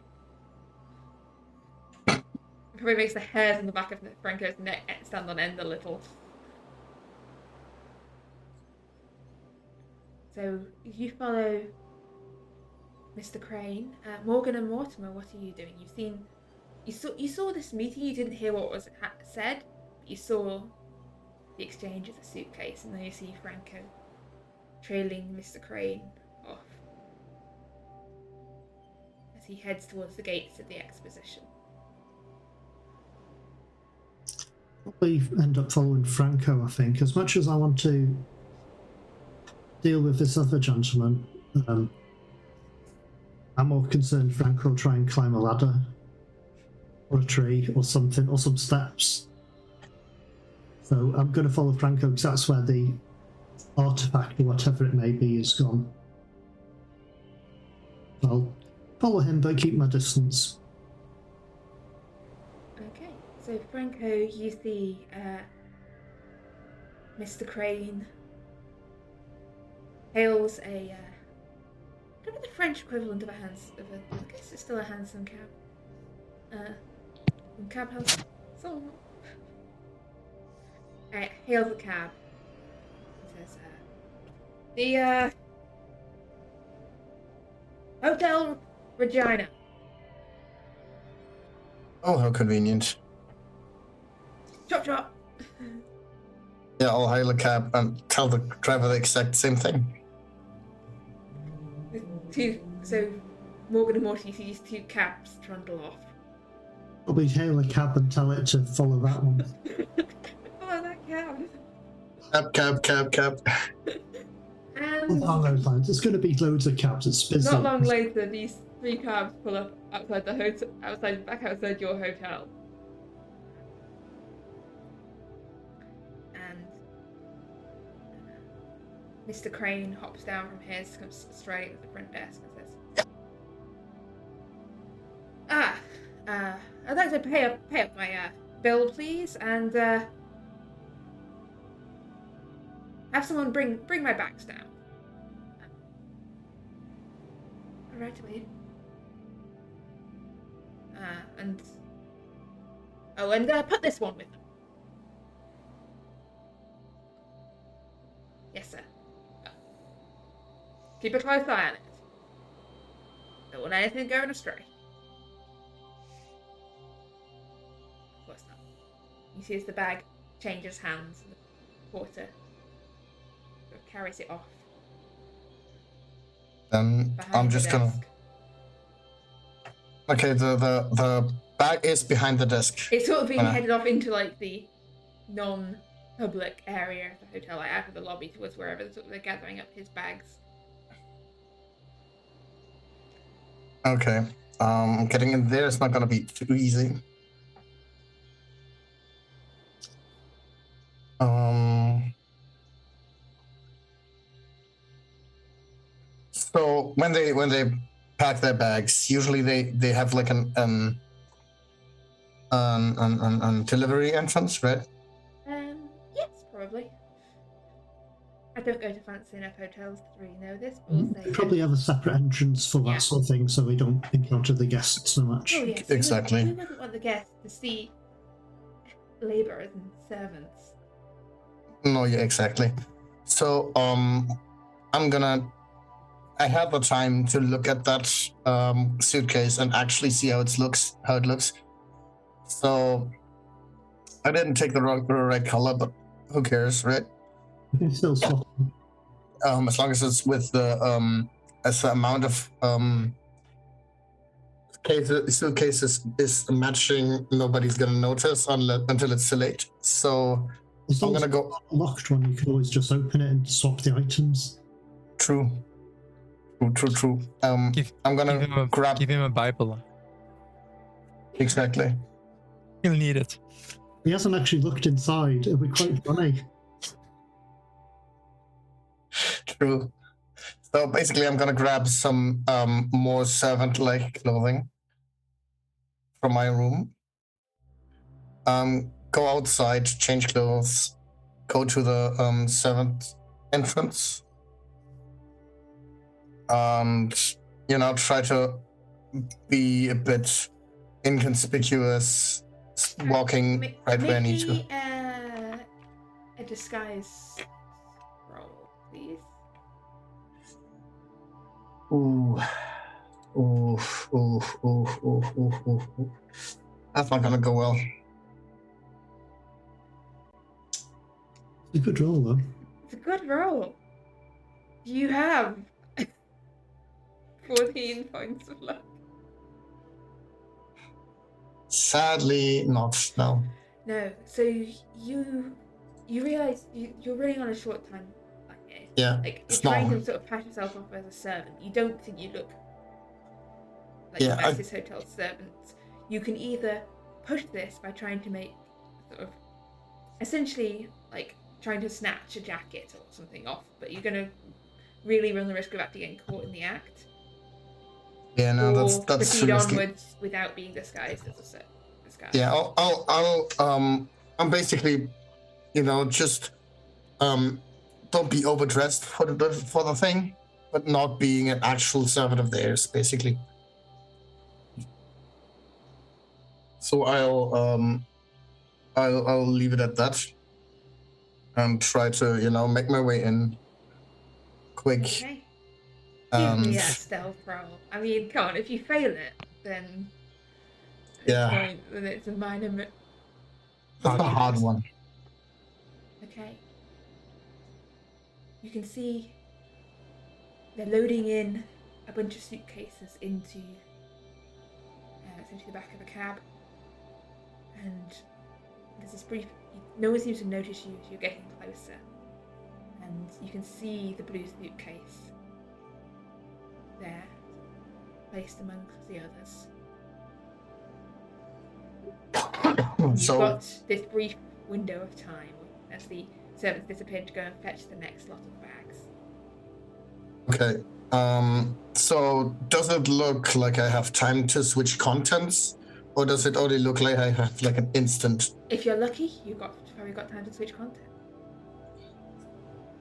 Probably makes the hairs on the back of Franco's neck stand on end a little. So you follow Mr. Crane. Morgan and Mortimer, what are you doing? You saw this meeting. You didn't hear what was said, but you saw the exchange of the suitcase, and then you see Franco trailing Mr. Crane off as he heads towards the gates of the exposition. Probably end up following Franco, I think. As much as I want to deal with this other gentleman, I'm more concerned Franco will try and climb a ladder or a tree or something, or some steps. So I'm going to follow Franco because that's where the artifact or whatever it may be is gone. I'll follow him but keep my distance. Okay, so Franco, you see Mr. Crane hails a I don't know the French equivalent of I guess it's still a hansom cab. Cab has so hails a cab. It says the Hotel Regina. Oh, how convenient. Chop chop. Yeah, I'll hail a cab and tell the driver the exact same thing. So Morgan and Morty see these two cabs trundle off. Probably hail a cab and tell it to follow that one. Follow that cab. Cab. And Along those lines, there's going to be loads of cabs. It's busy. not long later, these three cabs pull up outside the hotel, outside your hotel. And Mr. Crane hops down from his, comes straight at the front desk and says, I'd like to pay up my bill, please, and have someone bring my bags down. Right away. And put this one with them. Yes, sir. Keep a close eye on it. Don't want anything going astray. Of course not. You see as the bag changes hands and the porter sort of carries it off. Then I'm just gonna. Okay, the bag is behind the desk. It's sort of being headed off into like the non-public area of the hotel, like out of the lobby towards wherever they're gathering up his bags. Okay. Getting in there is not gonna be too easy. So when they pack their bags, usually they have like an delivery entrance, right? Yes, probably. I don't go to fancy enough hotels to really know this, but They probably have a separate entrance for that sort of thing, so we don't encounter the guests so much. Oh yes, exactly. We wouldn't want the guests to see labourers and servants. No, yeah, exactly. So I have the time to look at that suitcase and actually see how it looks. So I didn't take the right color, but who cares, right? You can still swap them. As long as it's with the as the amount of suitcases is matching, nobody's gonna notice until it's too late. So As long I'm as gonna go. it's a locked one, you can always just open it and swap the items. True. I'm gonna Give him a Bible. Exactly. He'll need it. He hasn't actually looked inside. It'll be quite funny. True. So basically, I'm gonna grab some more servant-like clothing from my room. Go outside, change clothes, go to the servant entrance, and try to be a bit inconspicuous, walking right where I need to. A disguise roll, please. Ooh. That's not gonna go well. It's a good roll, though. It's a good roll. You have 14 points of luck. Sadly, not. No. No. So you realize you're really on a short time. Yeah. Like you're trying to sort of pass yourself off as a servant. You don't think you look like this hotel's servants. You can either push this by trying to make sort of essentially like trying to snatch a jacket or something off, but you're gonna really run the risk of actually getting caught in the act. Yeah, no, or that's proceed risky. onwards without being disguised as a disguise. Yeah, I'm basically, just don't be overdressed for the thing, but not being an actual servant of theirs, basically. So I'll leave it at that, and try to make my way in quick. Okay. Give me a stealth roll. I mean, come on, if you fail it, then then it's a minor. That's a hard one. Okay. You can see they're loading in a bunch of suitcases into the back of a cab, and there's this brief. No one seems to notice you as you're getting closer, and you can see the blue suitcase there, placed amongst the others. You've got this brief window of time as the servants disappeared to go and fetch the next lot of bags. Okay. So does it look like I have time to switch contents, Or does it only look like I have like an instant? If you're lucky, you've probably got time to switch content.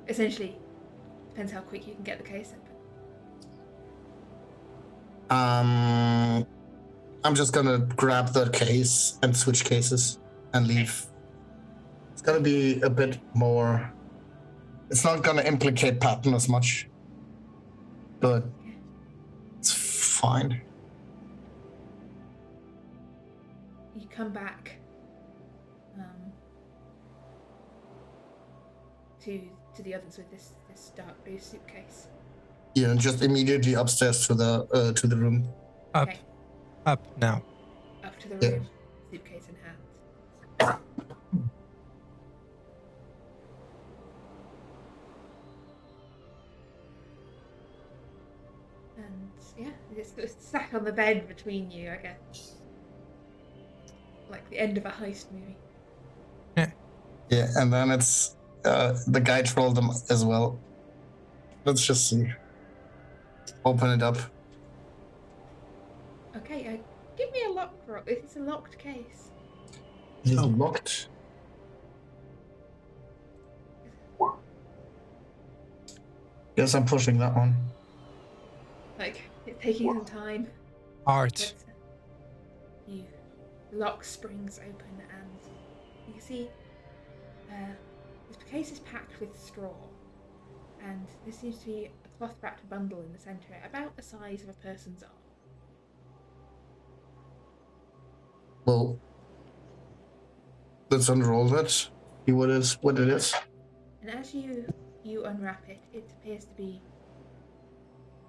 Essentially, depends how quick you can get the case open. I'm just gonna grab the case and switch cases and leave. It's gonna be a bit more. It's not gonna implicate Patton as much, but it's fine. You come back to the others with this dark blue suitcase. Yeah, and just immediately upstairs to the room. Up. Okay. Up now. Up to the Yeah. room, suitcase in hand. And yeah, it's sat on the bed between you, I guess. Like the end of a heist movie. Yeah, and then it's the guy trolled them as well. Let's just see. Open it up. Okay, give me a lock roll. It's a locked case. It is locked. Yes, I'm pushing that one. Like, it's taking some time. Art. But the lock springs open and you can see this case is packed with straw. And there seems to be a cloth-wrapped bundle in the centre, about the size of a person's arm. Well, let's unroll that. See what it is. And as you unwrap it, it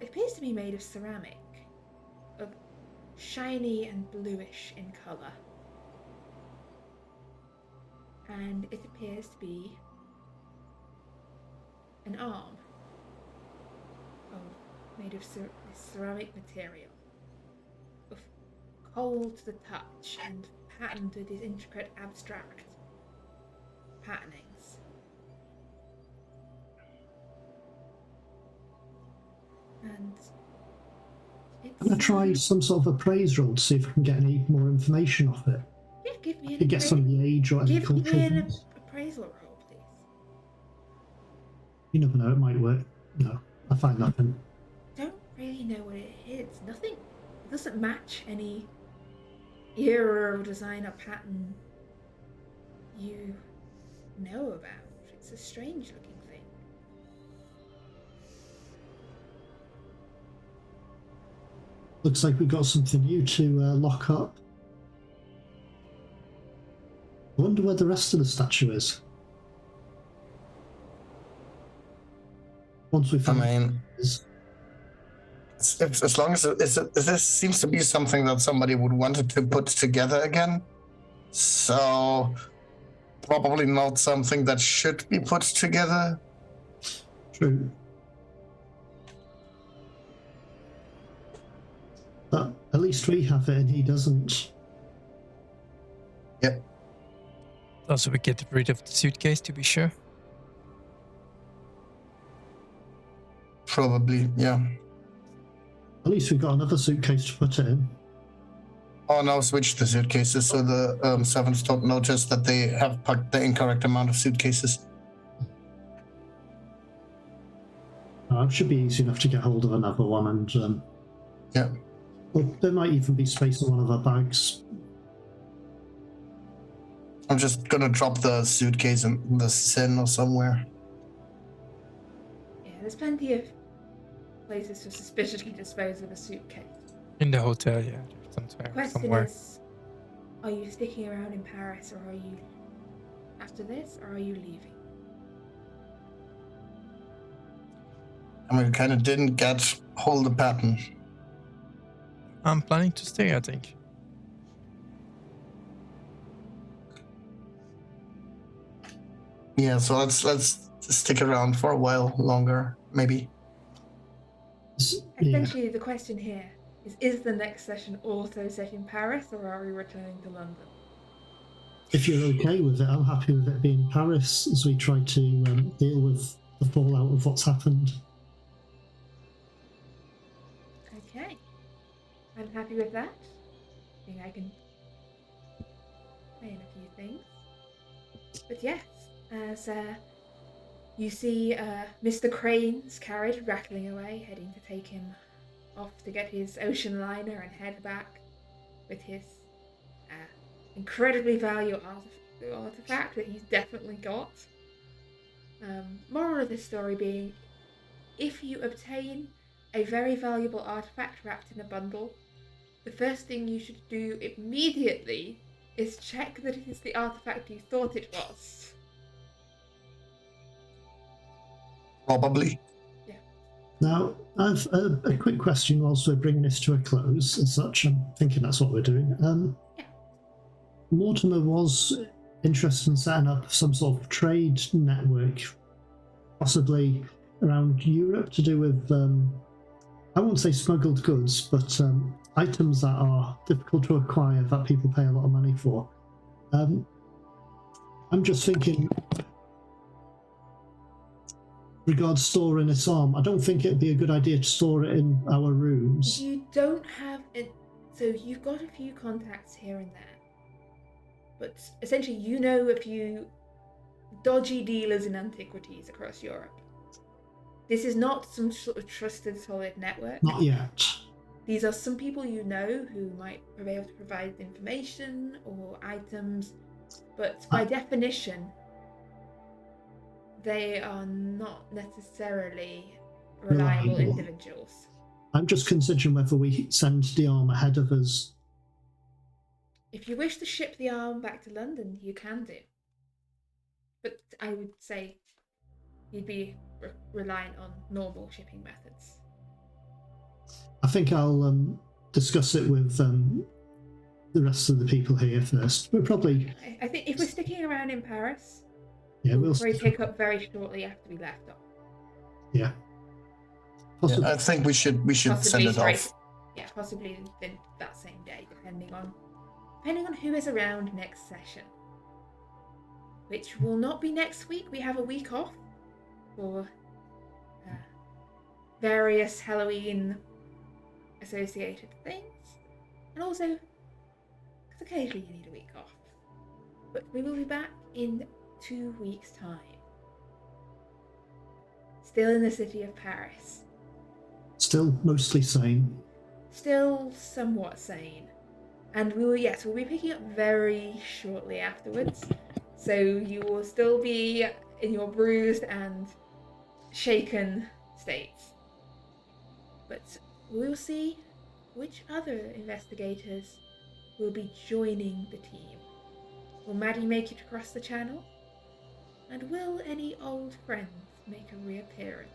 appears to be made of ceramic, of shiny and bluish in colour. And it appears to be an arm made of this ceramic material, of cold to the touch and patterned with these intricate abstract patternings. And I'm going to try some sort of appraise roll to see if I can get any more information off it. Yeah, give me To get some of the age or any give cultural me an things. appraisal roll, please. You never know, it might work. No, I find nothing. Don't really know what it is. Nothing. It doesn't match any era or design or pattern you know about. It's a strange looking thing. Looks like we've got something new to lock up. I wonder where the rest of the statue is. Once we I find mean, as long as this seems to be something that somebody would want to put together again, so probably not something that should be put together. True. But at least we have it and he doesn't. Yep. Also, we get rid of the suitcase to be sure. Probably, yeah. At least we've got another suitcase to put it in. Oh, now switch the suitcases so the servants don't notice that they have packed the incorrect amount of suitcases. It should be easy enough to get hold of another one and... Yeah. Well, there might even be space in one of our bags. I'm just gonna drop the suitcase in the sin or somewhere. Yeah, there's plenty of places to suspiciously dispose of a suitcase. In the hotel, yeah. The question Somewhere. is, are you sticking around in Paris, or are you, after this, or are you leaving? I mean, we kind of didn't get hold of Patton. I'm planning to stay, I think. Yeah, so let's stick around for a while longer, maybe. Yeah. Essentially, the question here is the next session also set in Paris, or are we returning to London? If you're okay with it, I'm happy with it being Paris as we try to deal with the fallout of what's happened. Okay. I'm happy with that. I think I can saying a few things. But yes, as you see Mr. Crane's carriage rattling away, heading to take him off to get his ocean liner and head back with his incredibly valuable artifact that he's definitely got. Moral of this story being, if you obtain a very valuable artifact wrapped in a bundle, the first thing you should do immediately is check that it is the artifact you thought it was. Probably. Yeah. Now, I've a quick question whilst we're bringing this to a close. As such, I'm thinking that's what we're doing. Yeah. Mortimer was interested in setting up some sort of trade network, possibly around Europe, to do with, I won't say smuggled goods, but items that are difficult to acquire that people pay a lot of money for. I'm just thinking, regards storing its arm, I don't think it'd be a good idea to store it in our rooms. You don't have it, so you've got a few contacts here and there, but essentially you know a few dodgy dealers in antiquities across Europe. This is not some sort of trusted, solid network. Not yet. These are some people you know who might be able to provide information or items, but by definition, they are not necessarily reliable individuals. I'm just considering whether we send the arm ahead of us. If you wish to ship the arm back to London, you can do. But I would say you'd be reliant on normal shipping methods. I think I'll discuss it with the rest of the people here first. We're probably... I think if we're sticking around in Paris, Yeah, we'll probably pick up very shortly after we left off. Yeah. Yeah, I think we should send it off. Yeah, possibly that same day, depending on who is around next session. Which will not be next week. We have a week off for various Halloween associated things, and also because occasionally you need a week off. But we will be back in 2 weeks' time. Still in the city of Paris. Still mostly sane. Still somewhat sane. And we'll be picking up very shortly afterwards. So you will still be in your bruised and shaken states. But we'll see which other investigators will be joining the team. Will Maddie make it across the channel? And will any old friends make a reappearance?